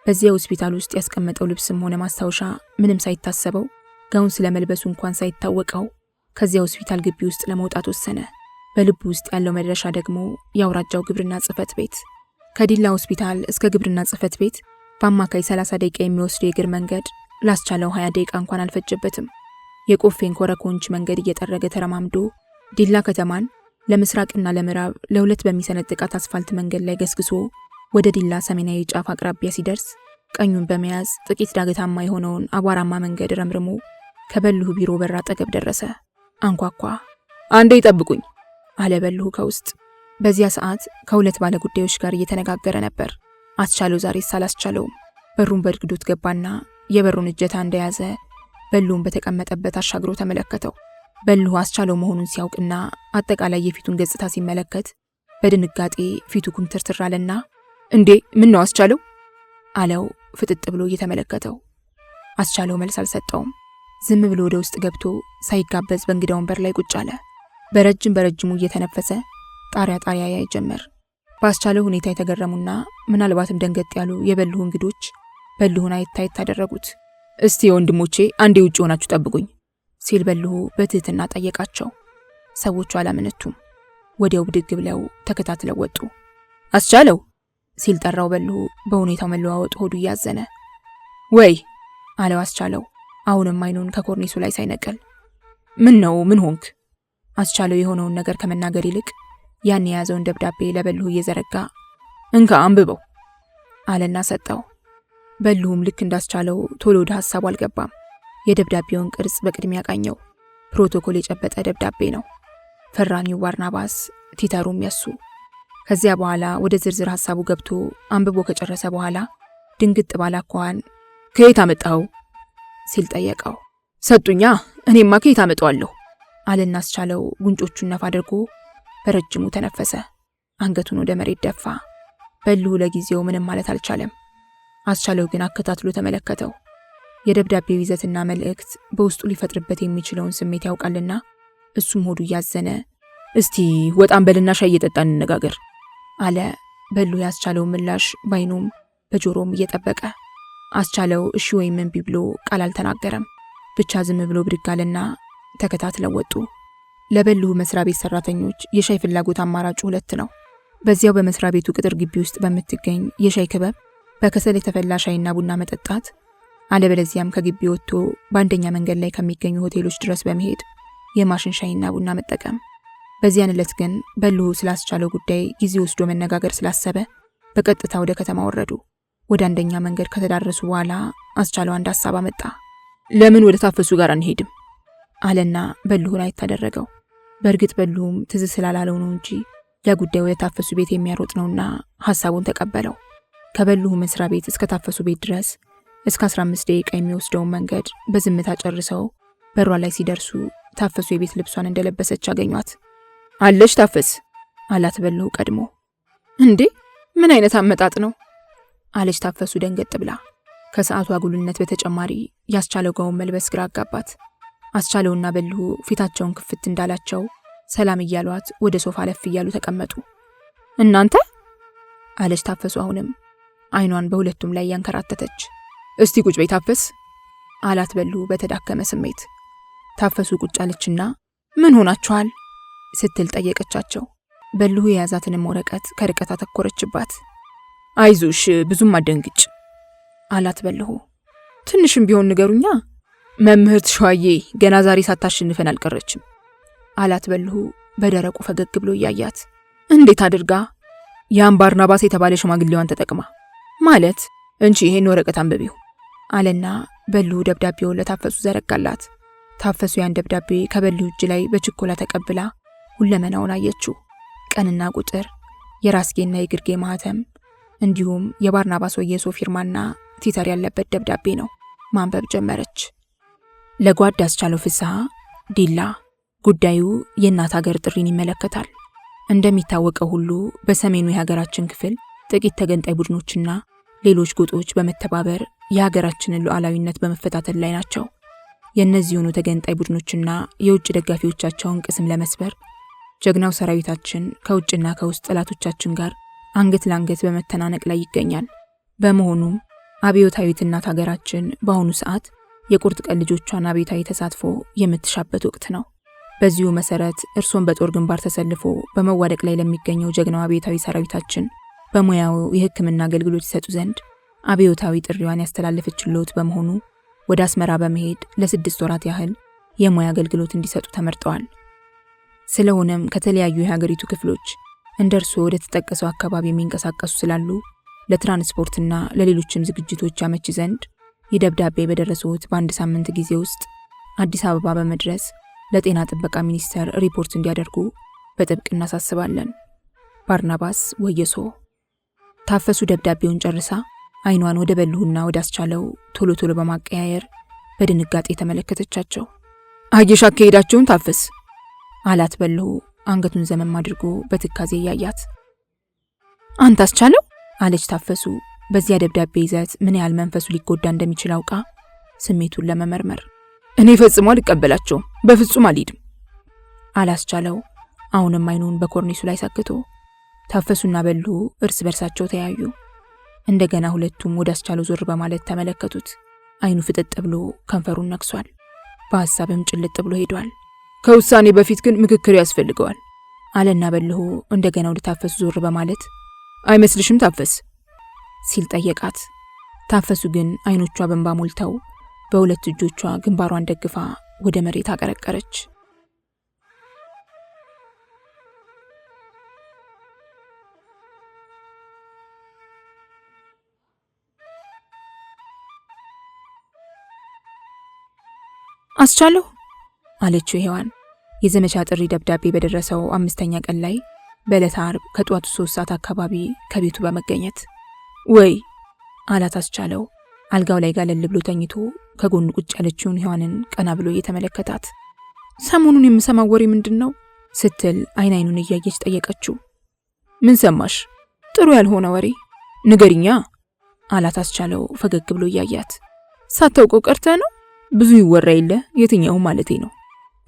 በዚያ ሆስፒታል ውስጥ ያስቀመጠው ልብስም ሆነ ማስታወሻ ምንም ሳይታሰበው ጋውን ስለመልበሱ እንኳን ሳይታወቀው ከዚያ ሆስፒታል ግቢ ውስጥ ለመውጣት ወሰነ። በልቡ ውስጥ ያለው መድረሻ ደግሞ የአውራጃው ግብርና ጽሕፈት ቤት። ከዲላ ሆስፒታል እስከ ግብርና ጽሕፈት ቤት በአማካይ 30 ደቂቃ የሚወስድ የእግር መንገድ ላስቻለው 20 ደቂቃ እንኳን አልፈጀበትም። የቆፌን ኮረኮንች መንገድ እየጠረገ ተረማምዶ ዲላ ከተማን ለምስራቅና ለምዕራብ ለሁለት በሚሰነጥቃት አስፋልት መንገድ ላይ ገስግሶ ወደ ዲላ ሰሜናዊ ጫፍ አቅራቢያ ሲደርስ ቀኙን በመያዝ ጥቂት ዳገታማ የሆነውን አቧራማ መንገድ ረምርሞ ከበልሁ ቢሮ በር አጠገብ ደረሰ። አንኳኳ። አንዴ ይጠብቁኝ አለ በልሁ ከውስጥ። በዚያ ሰዓት ከሁለት ባለ ጉዳዮች ጋር እየተነጋገረ ነበር። አስቻለው ዛሬስ አላስቻለውም። በሩን በድግዶት ገባና የበሩን እጀታ እንደያዘ በልሁን በተቀመጠበት አሻግሮ ተመለከተው። በልሁ አስቻለው መሆኑን ሲያውቅና አጠቃላይ የፊቱን ገጽታ ሲመለከት በድንጋጤ ፊቱ ኩምትርትር አለና እንዴ ምን ነው አስቻለው አለው ፍጥጥ ብሎ እየተመለከተው። አስቻለው መልስ አልሰጠውም። ዝም ብሎ ወደ ውስጥ ገብቶ ሳይጋበዝ በእንግዳ ወንበር ላይ ቁጭ አለ። በረጅሙ እየተነፈሰ ጣሪያ ያይ ጀመር። በአስቻለው ሁኔታ የተገረሙና ምናልባትም ደንገጥ ያሉ የበልሁ እንግዶች በልሁን አየት አደረጉት። እስቲ ወንድሞቼ አንዴ ውጭ ሆናችሁ ጠብቁኝ ሲል በልሁ በትህትና ጠየቃቸው። ሰዎቹ አላመነቱም። ወዲያው ብድግ ብለው ተከታትለው ወጡ። አስቻለው ሲል ጠራው በልሁ በሁኔታው መለዋወጥ ሆዱ እያዘነ። ወይ አለው አስቻለው አሁንም አይኑን ከኮርኒሱ ላይ ሳይነቀል። ምን ነው ምን ሆንክ? አስቻለው የሆነውን ነገር ከመናገር ይልቅ ያን የያዘውን ደብዳቤ ለበልሁ እየዘረጋ እንካ አንብበው አለና ሰጠው። በልሁም ልክ እንዳስቻለው ቶሎ ወደ ሐሳቡ አልገባም። የደብዳቤውን ቅርጽ በቅድሚያ ቃኘው። ፕሮቶኮል የጨበጠ ደብዳቤ ነው። ፈራሚው ባርናባስ፣ ቲተሩም ያሱ። ከዚያ በኋላ ወደ ዝርዝር ሐሳቡ ገብቶ አንብቦ ከጨረሰ በኋላ ድንግጥ ባላኳን ከየት አመጣው ሲል ጠየቀው። ሰጡኛ እኔማ ከየት አመጣዋለሁ አለና አስቻለው ጉንጮቹን ነፋ አድርጎ በረጅሙ ተነፈሰ። አንገቱን ወደ መሬት ደፋ። በልሁ ለጊዜው ምንም ማለት አልቻለም። አስቻለው ግን አከታትሎ ተመለከተው። የደብዳቤው ይዘትና መልእክት በውስጡ ሊፈጥርበት የሚችለውን ስሜት ያውቃልና እሱም ሆዱ እያዘነ እስቲ ወጣም በልና ሻይ እየጠጣን እንነጋገር አለ። በልሁ ያስቻለው ምላሽ ባይኑም በጆሮም እየጠበቀ። አስቻለው እሺ ወይም እምቢ ብሎ ቃል አልተናገረም። ብቻ ዝም ብሎ ብድግ አለና ተከታትለው ወጡ። ለበልሁ መስሪያ ቤት ሰራተኞች የሻይ ፍላጎት አማራጩ ሁለት ነው። በዚያው በመስሪያ ቤቱ ቅጥር ግቢ ውስጥ በምትገኝ የሻይ ክበብ በከሰል የተፈላ ሻይና ቡና መጠጣት፣ አለበለዚያም ከግቢ ወጥቶ በአንደኛ መንገድ ላይ ከሚገኙ ሆቴሎች ድረስ በመሄድ የማሽን ሻይና ቡና መጠቀም። በዚያን ዕለት ግን በልሁ ስላስቻለው ጉዳይ ጊዜ ወስዶ መነጋገር ስላሰበ በቀጥታ ወደ ከተማ ወረዱ። ወደ አንደኛ መንገድ ከተዳረሱ በኋላ አስቻለው አንድ ሐሳብ አመጣ። ለምን ወደ ታፈሱ ጋር አንሄድም አለና በልሁን አይታደረገው። በእርግጥ በልሁም ትዝ ስላላለው ነው እንጂ ለጉዳዩ ወደ ታፈሱ ቤት የሚያሮጥ ነውና ሐሳቡን ተቀበለው። ከበልሁ መስሪያ ቤት እስከ ታፈሱ ቤት ድረስ እስከ 15 ደቂቃ የሚወስደውን መንገድ በዝምታ ጨርሰው በሯ ላይ ሲደርሱ ታፈሱ የቤት ልብሷን እንደለበሰች አገኟት። አለሽ ታፈስ አላት በልሁ ቀድሞ። እንዴ ምን አይነት አመጣጥ ነው አለች ታፈሱ ደንገጥ ብላ። ከሰዓቱ አጉልነት በተጨማሪ ያስቻለው ጋውን መልበስ ግራ አጋባት። አስቻለውና በልሁ ፊታቸውን ክፍት እንዳላቸው ሰላም እያሏት ወደ ሶፋ ለፍ እያሉ ተቀመጡ። እናንተ አለች ታፈሱ አሁንም አይኗን በሁለቱም ላይ ያንከራተተች። እስቲ ቁጭ በይ ታፈስ አላት በልሁ በተዳከመ ስሜት። ታፈሱ ቁጭ አለችና ምን ሆናችኋል ስትል ጠየቀቻቸው። በልሁ የያዛትንም ወረቀት ከርቀት አተኮረችባት። አይዞሽ ብዙም አደንግጭ አላት በልሁ። ትንሽም ቢሆን ንገሩኛ መምህርት ሸዋዬ ገና ዛሬ ሳታሸንፈን አልቀረችም አላት በልሁ በደረቁ ፈገግ ብሎ እያያት። እንዴት አድርጋ? ያን ባርናባስ የተባለ ሽማግሌዋን ተጠቅማ ማለት እንቺ ይሄን ወረቀት አንብቢው አለና በልሁ ደብዳቤውን ለታፈሱ ዘረጋላት። ታፈሱ ያን ደብዳቤ ከበልሁ እጅ ላይ በችኮላ ተቀብላ ሁለመናውን አየችው። ቀንና ቁጥር፣ የራስጌና የግርጌ ማህተም እንዲሁም የባርናባስ ወየሶ ፊርማና ቲተር ያለበት ደብዳቤ ነው። ማንበብ ጀመረች። ለጓድ አስቻለው ፍስሐ ዲላ። ጉዳዩ የእናት ሀገር ጥሪን ይመለከታል። እንደሚታወቀው ሁሉ በሰሜኑ የሀገራችን ክፍል ጥቂት ተገንጣይ ቡድኖችና ሌሎች ጎጦች በመተባበር የሀገራችንን ሉዓላዊነት በመፈታተል ላይ ናቸው። የእነዚሁኑ ተገንጣይ ቡድኖችና የውጭ ደጋፊዎቻቸውን ቅስም ለመስበር ጀግናው ሰራዊታችን ከውጭና ከውስጥ ጠላቶቻችን ጋር አንገት ለአንገት በመተናነቅ ላይ ይገኛል። በመሆኑም አብዮታዊት እናት ሀገራችን በአሁኑ ሰዓት የቁርጥ ቀን ልጆቿን አብዮታዊ ተሳትፎ የምትሻበት ወቅት ነው። በዚሁ መሰረት እርሶን በጦር ግንባር ተሰልፎ በመዋደቅ ላይ ለሚገኘው ጀግናው አብዮታዊ ሰራዊታችን በሙያው የሕክምና አገልግሎት ይሰጡ ዘንድ አብዮታዊ ጥሪዋን ያስተላለፈችልዎት በመሆኑ ወደ አስመራ በመሄድ ለ6 ወራት ያህል የሙያ አገልግሎት እንዲሰጡ ተመርጠዋል። ስለሆነም ከተለያዩ የሀገሪቱ ክፍሎች እንደርሶ ወደ ተጠቀሰው አካባቢ የሚንቀሳቀሱ ስላሉ ለትራንስፖርትና ለሌሎችም ዝግጅቶች ያመች ዘንድ የደብዳቤ በደረሱት በአንድ ሳምንት ጊዜ ውስጥ አዲስ አበባ በመድረስ ለጤና ጥበቃ ሚኒስቴር ሪፖርት እንዲያደርጉ በጥብቅ እናሳስባለን። ባርናባስ ወየሶ። ታፈሱ ደብዳቤውን ጨርሳ አይኗን ወደ በልሁና ወደ አስቻለው ቶሎ ቶሎ በማቀያየር በድንጋጤ ተመለከተቻቸው። አየሽ አካሄዳቸውን ታፈስ አላት በልሁ አንገቱን ዘመም አድርጎ በትካዜ ያያት። አንተ አስቻለው አለች ታፈሱ በዚያ ደብዳቤ ይዘት ምን ያህል መንፈሱ ሊጎዳ እንደሚችል አውቃ ስሜቱን ለመመርመር። እኔ ፈጽሞ አልቀበላቸውም፣ በፍጹም አልሄድም አላስቻለው አሁንም አይኑን በኮርኒሱ ላይ ሰክቶ። ታፈሱና በልሁ እርስ በርሳቸው ተያዩ። እንደገና ሁለቱም ወደ አስቻለው ዞር በማለት ተመለከቱት። አይኑ ፍጥጥ ብሎ ከንፈሩን ነክሷል። በሐሳብም ጭልጥ ብሎ ሄዷል። ከውሳኔ በፊት ግን ምክክር ያስፈልገዋል አለና በልሁ እንደገና ወደ ታፈሱ ዞር በማለት አይመስልሽም ታፈስ ሲል ጠየቃት። ታፈሱ ግን አይኖቿ በእንባ ሞልተው በሁለት እጆቿ ግንባሯን ደግፋ ወደ መሬት አቀረቀረች። አስቻለው አለችው ሔዋን የዘመቻ ጥሪ ደብዳቤ በደረሰው 5ኛ ቀን ላይ በዕለተ ዓርብ ከጧቱ 3 ሰዓት አካባቢ ከቤቱ በመገኘት። ወይ አላት አስቻለው አልጋው ላይ ጋለል ብሎ ተኝቶ ከጎኑ ቁጭ ያለችውን ሔዋንን ቀና ብሎ እየተመለከታት። ሰሞኑን የምሰማው ወሬ ምንድነው ስትል አይኑን እያየች ጠየቀችው። ምን ሰማሽ? ጥሩ ያልሆነ ወሬ ንገሪኛ አላት አስቻለው ፈገግ ብሎ እያያት። ሳታውቀው ቀርተህ ነው? ብዙ ይወራ የለ የትኛው ማለቴ ነው።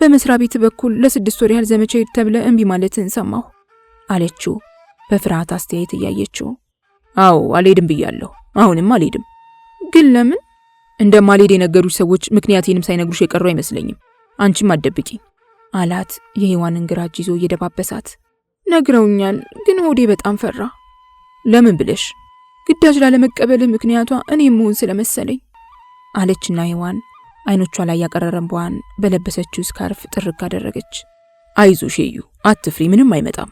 በመስሪያ ቤት በኩል ለ6 ወር ያህል ዘመቻ ሄድ ተብለ እምቢ ማለትን ሰማሁ አለችው በፍርሃት አስተያየት እያየችው። አዎ አልሄድም ብያለሁ፣ አሁንም አልሄድም። ግን ለምን? እንደማልሄድ የነገሩሽ ሰዎች ምክንያቴንም ሳይነግሩሽ የቀሩ አይመስለኝም። አንቺም አትደብቂ አላት የሔዋንን ግራ እጅ ይዞ እየደባበሳት። ነግረውኛል፣ ግን ሆዴ በጣም ፈራ። ለምን ብለሽ? ግዳጅ ላለመቀበል ምክንያቷ እኔ መሆን ስለመሰለኝ አለችና ሔዋን አይኖቿ ላይ ያቀረረንቧን በለበሰችው ስካርፍ ጥርግ አደረገች። አይዞሽ ሄዩ አትፍሪ፣ ምንም አይመጣም።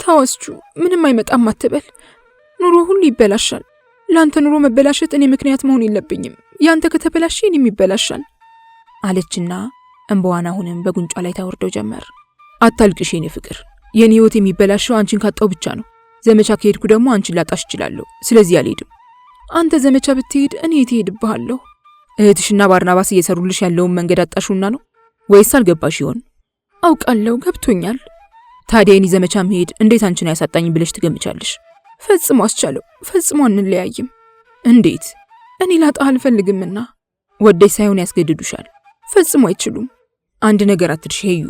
ታወስቹ ምንም አይመጣም አትበል። ኑሮ ሁሉ ይበላሻል። ላንተ ኑሮ መበላሸት እኔ ምክንያት መሆን የለብኝም። ያንተ ከተበላሽ እኔም ይበላሻል አለችና እንባዋን አሁንም በጉንጯ ላይ ታወርደው ጀመር። አታልቅሽ የኔ ፍቅር፣ የኔ ህይወት የሚበላሸው አንቺን ካጣው ብቻ ነው። ዘመቻ ከሄድኩ ደግሞ አንቺን ላጣሽ እችላለሁ። ስለዚህ አልሄድም። አንተ ዘመቻ ብትሄድ እኔ የት ሄድብሃለሁ? እህትሽና ባርናባስ እየሰሩልሽ ያለውን መንገድ አጣሹና ነው ወይስ አልገባሽ ይሆን? አውቃለሁ፣ ገብቶኛል። ታዲያ የኔ ዘመቻ መሄድ እንዴት አንቺን ያሳጣኝ ብለሽ ትገምቻለሽ? ፈጽሞ አስቻለው፣ ፈጽሞ አንለያይም። እንዴት? እኔ ላጣህ አልፈልግምና። ወደሽ ሳይሆን ያስገድዱሻል። ፈጽሞ አይችሉም። አንድ ነገር አትርሺ ሄዩ፣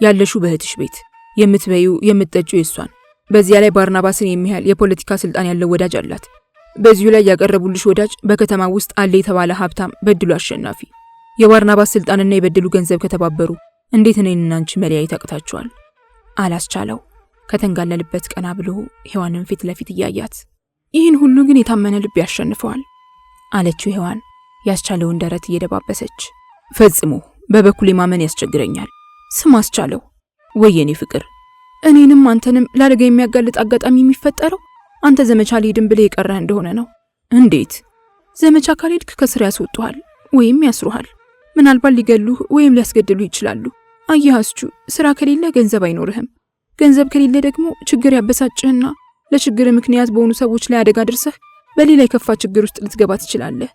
ያለሽው በእህትሽ ቤት፣ የምትበዩ የምትጠጪው የሷን። በዚያ ላይ ባርናባስን የሚያህል የፖለቲካ ስልጣን ያለው ወዳጅ አላት። በዚሁ ላይ ያቀረቡልሽ ወዳጅ በከተማ ውስጥ አለ የተባለ ሀብታም በድሉ አሸናፊ። የባርናባስ ስልጣንና የበድሉ ገንዘብ ከተባበሩ እንዴት እኔንና አንቺ መለያየት ያቅታቸዋል? አላስቻለው ከተንጋለልበት ቀና ብሎ ሔዋንን ፊት ለፊት እያያት። ይህን ሁሉ ግን የታመነ ልብ ያሸንፈዋል አለችው ሔዋን ያስቻለውን ደረት እየደባበሰች። ፈጽሞ በበኩሌ ማመን ያስቸግረኛል። ስም አስቻለው፣ ወየኔ ፍቅር፣ እኔንም አንተንም ላደጋ የሚያጋልጥ አጋጣሚ የሚፈጠረው አንተ ዘመቻ ሊሄድም ብለህ የቀረህ እንደሆነ ነው። እንዴት? ዘመቻ ካልሄድክ ከስራ ያስወጡሃል ወይም ያስሩሃል። ምናልባት ሊገሉህ ወይም ሊያስገድሉ ይችላሉ። አያስቹ ስራ ከሌለ ገንዘብ አይኖርህም። ገንዘብ ከሌለ ደግሞ ችግር ያበሳጭህና ለችግር ምክንያት በሆኑ ሰዎች ላይ አደጋ ድርሰህ በሌላ የከፋ ችግር ውስጥ ልትገባ ትችላለህ።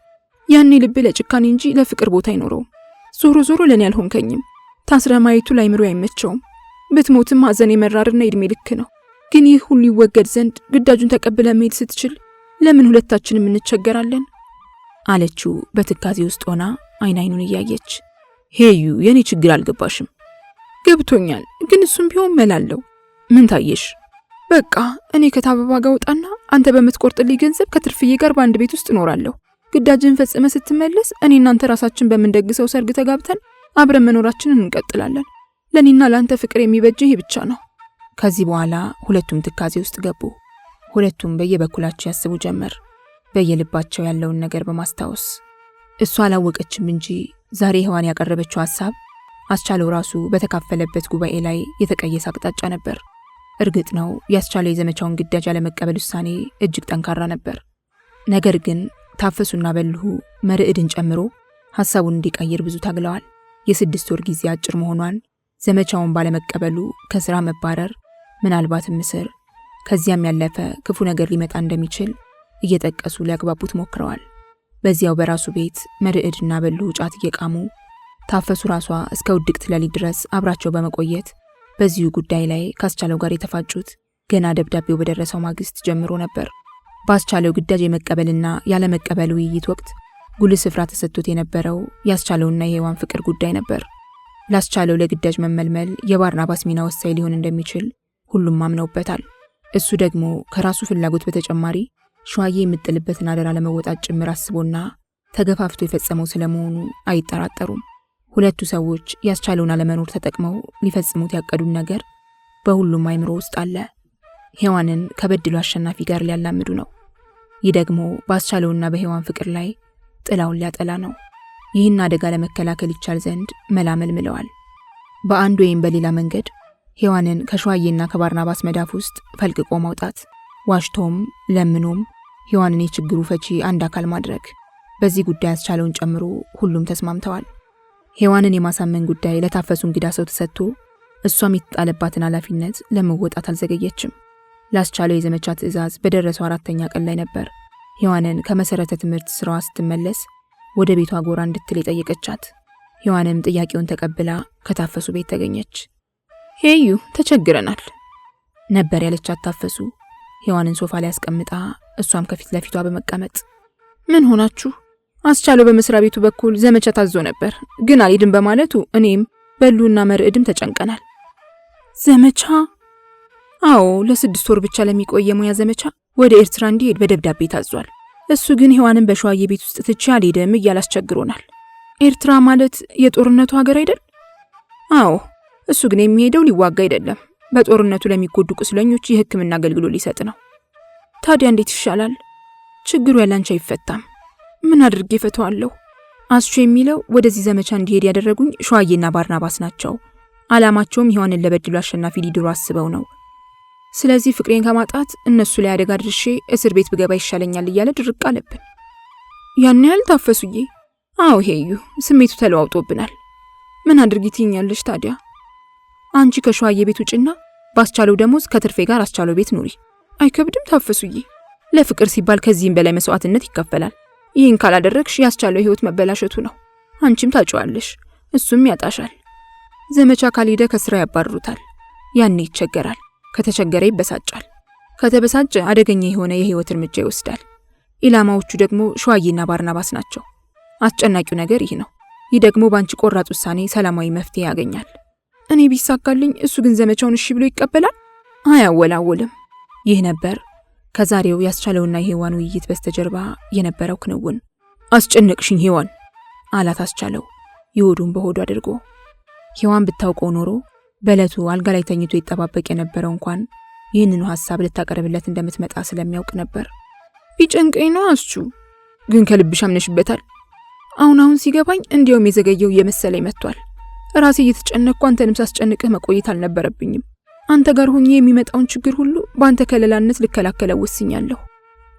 ያኔ ልብ ለጭካኔ እንጂ ለፍቅር ቦታ አይኖረውም። ዞሮ ዞሮ ለኔ አልሆንከኝም። ታስረ ማየቱ ላይምሮ አይመቸውም። ብትሞትም ሐዘን የመራርና የእድሜ ልክ ነው። ግን ይህ ሁሉ ይወገድ ዘንድ ግዳጁን ተቀብለ መሄድ ስትችል ለምን ሁለታችንም እንቸገራለን? አለችው በትካዜ ውስጥ ሆና አይኑን እያየች። ሄዩ የኔ ችግር አልገባሽም። ገብቶኛል፣ ግን እሱም ቢሆን መላለው። ምን ታየሽ? በቃ እኔ ከታበባ ጋር ወጣና አንተ በምትቆርጥልኝ ገንዘብ ከትርፍዬ ጋር በአንድ ቤት ውስጥ እኖራለሁ። ግዳጅን ፈጽመ ስትመለስ እኔ እናንተ ራሳችን በመንደግሰው ሰርግ ተጋብተን አብረን መኖራችንን እንቀጥላለን። ለኔና ላንተ ፍቅር የሚበጅህ ይህ ብቻ ነው። ከዚህ በኋላ ሁለቱም ትካዜ ውስጥ ገቡ። ሁለቱም በየበኩላቸው ያስቡ ጀመር፣ በየልባቸው ያለውን ነገር በማስታወስ። እሷ አላወቀችም እንጂ ዛሬ ሔዋን ያቀረበችው ሐሳብ አስቻለው ራሱ በተካፈለበት ጉባኤ ላይ የተቀየሰ አቅጣጫ ነበር። እርግጥ ነው ያስቻለው የዘመቻውን ግዳጅ ያለመቀበል ውሳኔ እጅግ ጠንካራ ነበር። ነገር ግን ታፈሱና በልሁ መርዕድን ጨምሮ ሐሳቡን እንዲቀይር ብዙ ታግለዋል። የ6 ወር ጊዜ አጭር መሆኗን፣ ዘመቻውን ባለመቀበሉ ከሥራ መባረር፣ ምናልባትም እስር፣ ከዚያም ያለፈ ክፉ ነገር ሊመጣ እንደሚችል እየጠቀሱ ሊያግባቡት ሞክረዋል። በዚያው በራሱ ቤት መርዕድና በልሁ ጫት እየቃሙ ታፈሱ ራሷ እስከ ውድቅት ሌሊት ድረስ አብራቸው በመቆየት በዚሁ ጉዳይ ላይ ካስቻለው ጋር የተፋጩት ገና ደብዳቤው በደረሰው ማግስት ጀምሮ ነበር። ባስቻለው ግዳጅ የመቀበልና ያለመቀበል ውይይት ወቅት ጉልህ ስፍራ ተሰጥቶት የነበረው ያስቻለውና የሔዋን ፍቅር ጉዳይ ነበር። ላስቻለው ለግዳጅ መመልመል የባርናባስ ሚና ወሳኝ ሊሆን እንደሚችል ሁሉም አምነውበታል። እሱ ደግሞ ከራሱ ፍላጎት በተጨማሪ ሸዋዬ የምጥልበትን አደራ ለመወጣት ጭምር አስቦና ተገፋፍቶ የፈጸመው ስለመሆኑ አይጠራጠሩም። ሁለቱ ሰዎች ያስቻለውን አለመኖር ተጠቅመው ሊፈጽሙት ያቀዱን ነገር በሁሉም አይምሮ ውስጥ አለ። ሔዋንን ከበድሉ አሸናፊ ጋር ሊያላምዱ ነው። ይህ ደግሞ ባስቻለውና በሔዋን ፍቅር ላይ ጥላውን ሊያጠላ ነው። ይህን አደጋ ለመከላከል ይቻል ዘንድ መላመልምለዋል። በአንድ ወይም በሌላ መንገድ ሔዋንን ከሸዋዬና ከባርናባስ መዳፍ ውስጥ ፈልቅቆ ማውጣት፣ ዋሽቶም ለምኖም ሔዋንን የችግሩ ፈቺ አንድ አካል ማድረግ። በዚህ ጉዳይ ያስቻለውን ጨምሮ ሁሉም ተስማምተዋል። ሔዋንን የማሳመን ጉዳይ ለታፈሱ እንግዳ ሰው ተሰጥቶ እሷም የተጣለባትን ኃላፊነት ለመወጣት አልዘገየችም። ላስቻለው የዘመቻ ትዕዛዝ በደረሰው 4ኛ ቀን ላይ ነበር ሔዋንን ከመሰረተ ትምህርት ስራዋ ስትመለስ ወደ ቤቷ ጎራ እንድትል የጠየቀቻት። ሔዋንም ጥያቄውን ተቀብላ ከታፈሱ ቤት ተገኘች። ሄዩ ተቸግረናል ነበር ያለቻት ታፈሱ ሔዋንን ሶፋ ላይ አስቀምጣ እሷም ከፊት ለፊቷ በመቀመጥ ምን ሆናችሁ? አስቻለው በመስሪያ ቤቱ በኩል ዘመቻ ታዞ ነበር፣ ግን አልሄድም በማለቱ እኔም በሉና መርዕድም ተጨንቀናል። ዘመቻ? አዎ፣ ለ6 ወር ብቻ ለሚቆይ የሙያ ዘመቻ ወደ ኤርትራ እንዲሄድ በደብዳቤ ታዟል። እሱ ግን ሔዋንን በሸዋዬ ቤት ውስጥ ትቼ አልሄድም እያላስቸግሮናል። ኤርትራ ማለት የጦርነቱ ሀገር አይደል? አዎ፣ እሱ ግን የሚሄደው ሊዋጋ አይደለም፣ በጦርነቱ ለሚጎዱ ቁስለኞች የሕክምና አገልግሎት ሊሰጥ ነው። ታዲያ እንዴት ይሻላል? ችግሩ ያላንቺ አይፈታም። ምን አድርጌ ፈተዋለሁ? አስቹ የሚለው ወደዚህ ዘመቻ እንዲሄድ ያደረጉኝ ሸዋዬና ባርናባስ ናቸው። ዓላማቸውም ሔዋንን ለበድሉ አሸናፊ ሊድሩ አስበው ነው። ስለዚህ ፍቅሬን ከማጣት እነሱ ላይ አደጋ ድርሼ እስር ቤት ብገባ ይሻለኛል እያለ ድርቅ አለብን። ያን ያህል ታፈሱዬ? አዎ ሄዩ፣ ስሜቱ ተለዋውጦብናል። ምን አድርጊ ትይኛለሽ ታዲያ? አንቺ ከሸዋዬ ቤት ውጭና ባስቻለው ደሞዝ ከትርፌ ጋር አስቻለው ቤት ኑሪ። አይከብድም ታፈሱዬ? ለፍቅር ሲባል ከዚህም በላይ መስዋዕትነት ይከፈላል። ይህን ካላደረግሽ ያስቻለው ህይወት መበላሸቱ ነው። አንቺም ታጫዋለሽ፣ እሱም ያጣሻል። ዘመቻ ካልሄደ ከስራ ያባርሩታል። ያኔ ይቸገራል። ከተቸገረ ይበሳጫል። ከተበሳጨ አደገኛ የሆነ የህይወት እርምጃ ይወስዳል። ኢላማዎቹ ደግሞ ሸዋዬና ባርናባስ ናቸው። አስጨናቂው ነገር ይህ ነው። ይህ ደግሞ ባንቺ ቆራጥ ውሳኔ ሰላማዊ መፍትሄ ያገኛል። እኔ ቢሳካልኝ፣ እሱ ግን ዘመቻውን እሺ ብሎ ይቀበላል? አያወላውልም። ይህ ነበር ከዛሬው ያስቻለውና የሔዋን ውይይት በስተጀርባ የነበረው ክንውን። አስጨነቅሽኝ ሔዋን አላት አስቻለው የሆዱን በሆዱ አድርጎ። ሔዋን ብታውቀው ኖሮ በዕለቱ አልጋ ላይ ተኝቶ ይጠባበቅ የነበረው እንኳን ይህንኑ ሐሳብ ልታቀርብለት እንደምትመጣ ስለሚያውቅ ነበር። ቢጨንቀኝ ነው አስቹ፣ ግን ከልብሽ አምነሽበታል? አሁን ሲገባኝ እንዲያውም የዘገየው እየመሰለኝ መጥቷል። ራሴ እየተጨነቅኩ አንተንም ሳስጨንቅህ መቆየት አልነበረብኝም። አንተ ጋር ሆኜ የሚመጣውን ችግር ሁሉ በአንተ ከለላነት ልከላከለው ወስኛለሁ።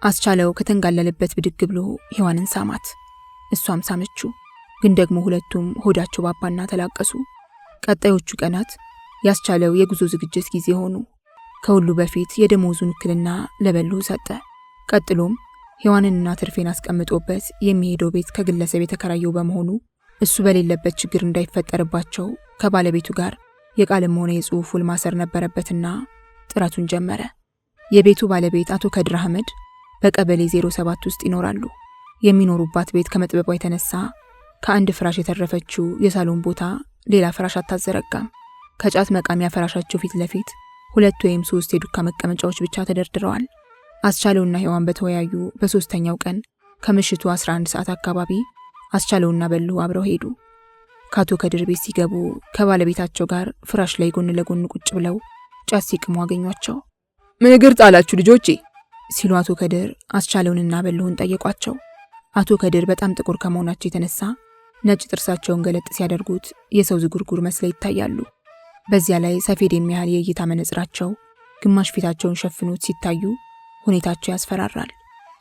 አስቻለው ከተንጋለለበት ብድግ ብሎ ሔዋንን ሳማት። እሷም ሳመችው። ግን ደግሞ ሁለቱም ሆዳቸው ባባና ተላቀሱ። ቀጣዮቹ ቀናት ያስቻለው የጉዞ ዝግጅት ጊዜ ሆኑ። ከሁሉ በፊት የደሞዙን ውክልና ለበልሁ ሰጠ። ቀጥሎም ሔዋንንና ትርፌን አስቀምጦበት የሚሄደው ቤት ከግለሰብ የተከራየው በመሆኑ እሱ በሌለበት ችግር እንዳይፈጠርባቸው ከባለቤቱ ጋር የቃልም ሆነ የጽሑፍ ውል ማሰር ነበረበትና ጥረቱን ጀመረ። የቤቱ ባለቤት አቶ ከድር አህመድ በቀበሌ 07 ውስጥ ይኖራሉ። የሚኖሩባት ቤት ከመጥበቧ የተነሳ ከአንድ ፍራሽ የተረፈችው የሳሎን ቦታ ሌላ ፍራሽ አታዘረጋም። ከጫት መቃሚያ ፍራሻቸው ፊት ለፊት 2 ወይም 3 የዱካ መቀመጫዎች ብቻ ተደርድረዋል። አስቻለውና ሔዋን በተወያዩ በ3ኛው ቀን ከምሽቱ 11 ሰዓት አካባቢ አስቻለውና በልሁ አብረው ሄዱ። ከአቶ ከድር ቤት ሲገቡ ከባለቤታቸው ጋር ፍራሽ ላይ ጎን ለጎን ቁጭ ብለው ጫት ሲቅሙ አገኟቸው። ምን እግር ጣላችሁ ልጆቼ? ሲሉ አቶ ከድር አስቻለውንና በልሁን ጠየቋቸው። አቶ ከድር በጣም ጥቁር ከመሆናቸው የተነሳ ነጭ ጥርሳቸውን ገለጥ ሲያደርጉት የሰው ዝጉርጉር መስለው ይታያሉ። በዚያ ላይ ሰፌድ የሚያህል የእይታ መነጽራቸው ግማሽ ፊታቸውን ሸፍኑት ሲታዩ ሁኔታቸው ያስፈራራል።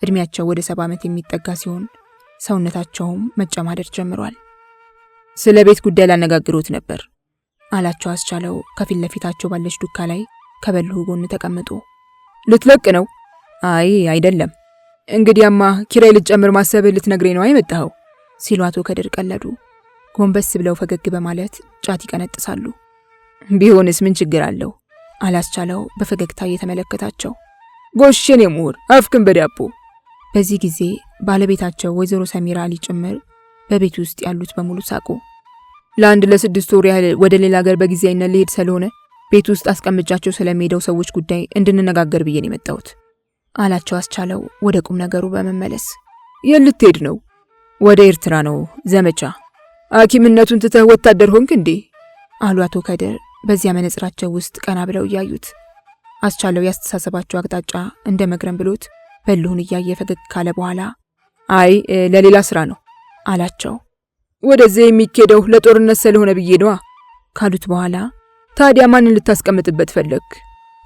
እድሜያቸው ወደ 70 ዓመት የሚጠጋ ሲሆን ሰውነታቸውም መጨማደድ ጀምሯል። ስለ ቤት ጉዳይ ላነጋግሮት ነበር አላቸው አስቻለው ከፊት ለፊታቸው ባለች ዱካ ላይ ከበልሁ ጎን ተቀምጦ። ልትለቅ ነው? አይ አይደለም። እንግዲያማ ኪራይ ልትጨምር ማሰብ ልትነግረኝ ነው አይመጣው ሲሉ አቶ ከድር ቀለዱ። ጎንበስ ብለው ፈገግ በማለት ጫት ይቀነጥሳሉ። ቢሆንስ ምን ችግር አለው አላስቻለው በፈገግታ እየተመለከታቸው። ጎሽን የምሁር አፍክን በዳቦ። በዚህ ጊዜ ባለቤታቸው ወይዘሮ ሰሚራ አሊ ጭምር በቤት ውስጥ ያሉት በሙሉ ሳቁ። ለ6 ወር ያህል ወደ ሌላ ሀገር በጊዜያዊነት ልሄድ ስለሆነ ቤት ውስጥ አስቀምጫቸው ስለሚሄደው ሰዎች ጉዳይ እንድንነጋገር ብዬ ነው የመጣሁት አላቸው አስቻለው ወደ ቁም ነገሩ በመመለስ። የልትሄድ ነው? ወደ ኤርትራ ነው ዘመቻ። ሐኪምነቱን ትተህ ወታደር ሆንክ እንዴ? አሉ አቶ ከድር በዚያ መነጽራቸው ውስጥ ቀና ብለው እያዩት። አስቻለው ያስተሳሰባቸው አቅጣጫ እንደ መግረም ብሎት በልሁን እያየ ፈገግ ካለ በኋላ አይ ለሌላ ስራ ነው አላቸው። ወደዚህ የሚኬደው ለጦርነት ስለሆነ ብዬ ነዋ ካሉት በኋላ ታዲያ ማንን ልታስቀምጥበት ፈለግ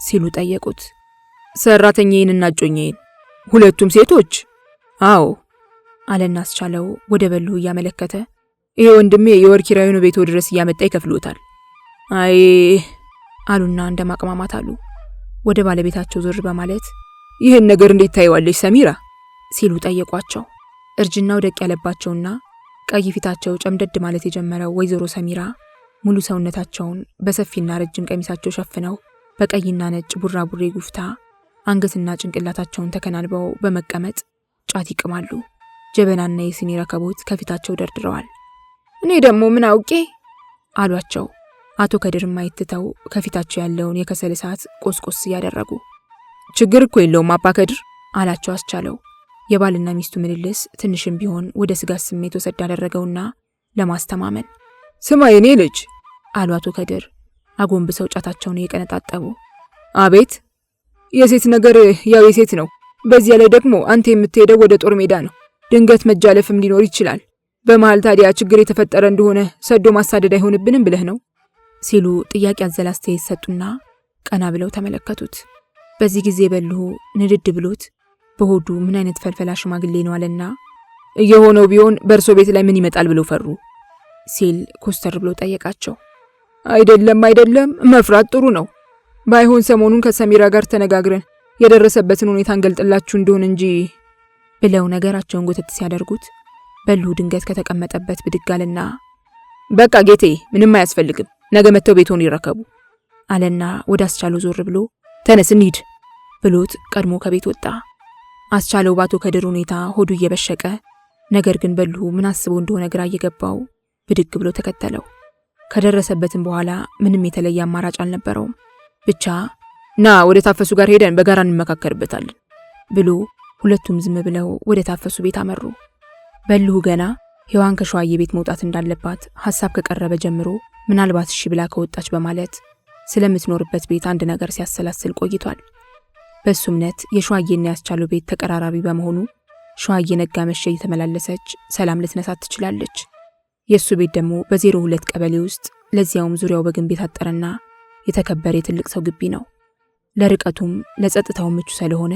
ሲሉ ጠየቁት። ሰራተኛዬንና እጮኛዬን። ሁለቱም ሴቶች? አዎ አለና አስቻለው ወደ በልሁ እያመለከተ ይሄ ወንድሜ የወር ኪራዩን ቤቶ ድረስ እያመጣ ይከፍሉታል። አይ አሉና እንደማቅማማት አሉ። ወደ ባለቤታቸው ዞር በማለት ይህን ነገር እንዴት ታይዋለሽ ሰሚራ ሲሉ ጠየቋቸው። እርጅናው ደቅ ያለባቸውና ቀይ ፊታቸው ጨምደድ ማለት የጀመረው ወይዘሮ ሰሚራ ሙሉ ሰውነታቸውን በሰፊና ረጅም ቀሚሳቸው ሸፍነው በቀይና ነጭ ቡራቡሬ ጉፍታ አንገትና ጭንቅላታቸውን ተከናንበው በመቀመጥ ጫት ይቅማሉ። ጀበናና የሲኒ ረከቦት ከፊታቸው ደርድረዋል። እኔ ደግሞ ምን አውቄ አሏቸው። አቶ ከድር ማይትተው ከፊታቸው ያለውን የከሰል እሳት ቆስቆስ እያደረጉ። ችግር እኮ የለውም አባ ከድር አላቸው አስቻለው። የባልና ሚስቱ ምልልስ ትንሽም ቢሆን ወደ ስጋት ስሜት ወሰድ አደረገውና ለማስተማመን ስማ የኔ ልጅ አሉ አቶ ከድር አጎንብሰው ጫታቸውን እየቀነጣጠቡ። አቤት። የሴት ነገር ያው የሴት ነው። በዚያ ላይ ደግሞ አንተ የምትሄደው ወደ ጦር ሜዳ ነው። ድንገት መጃለፍም ሊኖር ይችላል። በመሃል ታዲያ ችግር የተፈጠረ እንደሆነ ሰዶ ማሳደድ አይሆንብንም ብለህ ነው ሲሉ ጥያቄ አዘል አስተያየት ሰጡና ቀና ብለው ተመለከቱት። በዚህ ጊዜ በልሁ ንድድ ብሎት በሆዱ ምን አይነት ፈልፈላ ሽማግሌ ነው አለና እየሆነው ቢሆን በእርሶ ቤት ላይ ምን ይመጣል ብለው ፈሩ ሲል ኮስተር ብሎ ጠየቃቸው። አይደለም መፍራት ጥሩ ነው። ባይሆን ሰሞኑን ከሰሚራ ጋር ተነጋግረን የደረሰበትን ሁኔታ እንገልጥላችሁ እንደሆነ እንጂ ብለው ነገራቸውን ጎተት ሲያደርጉት በልሁ ድንገት ከተቀመጠበት ብድግ አለና በቃ ጌቴ ምንም አያስፈልግም፣ ነገ መተው ቤቶን ይረከቡ አለና ወደ አስቻለው ዞር ብሎ ተነስ እንሂድ ብሎት ቀድሞ ከቤት ወጣ። አስቻለው ባቶ ከድር ሁኔታ ሆዱ እየበሸቀ ነገር ግን በልሁ ምን አስበው እንደሆነ ግራ እየገባው ብድግ ብሎ ተከተለው። ከደረሰበትም በኋላ ምንም የተለየ አማራጭ አልነበረውም። ብቻ ና ወደ ታፈሱ ጋር ሄደን በጋራ እንመካከርበታለን ብሎ ሁለቱም ዝም ብለው ወደ ታፈሱ ቤት አመሩ። በልሁ ገና ሔዋን ከሸዋዬ ቤት መውጣት እንዳለባት ሐሳብ ከቀረበ ጀምሮ ምናልባት እሺ ብላ ከወጣች በማለት ስለምትኖርበት ቤት አንድ ነገር ሲያሰላስል ቆይቷል። በሱ እምነት የሸዋዬና ያስቻለው ቤት ተቀራራቢ በመሆኑ ሸዋዬ ነጋ መሸ እየተመላለሰች ሰላም ልትነሳት ትችላለች። የሱ ቤት ደግሞ በ02 ቀበሌ ውስጥ ለዚያውም ዙሪያው በግንብ የታጠረና የተከበረ የትልቅ ሰው ግቢ ነው። ለርቀቱም ለጸጥታው ምቹ ስለሆነ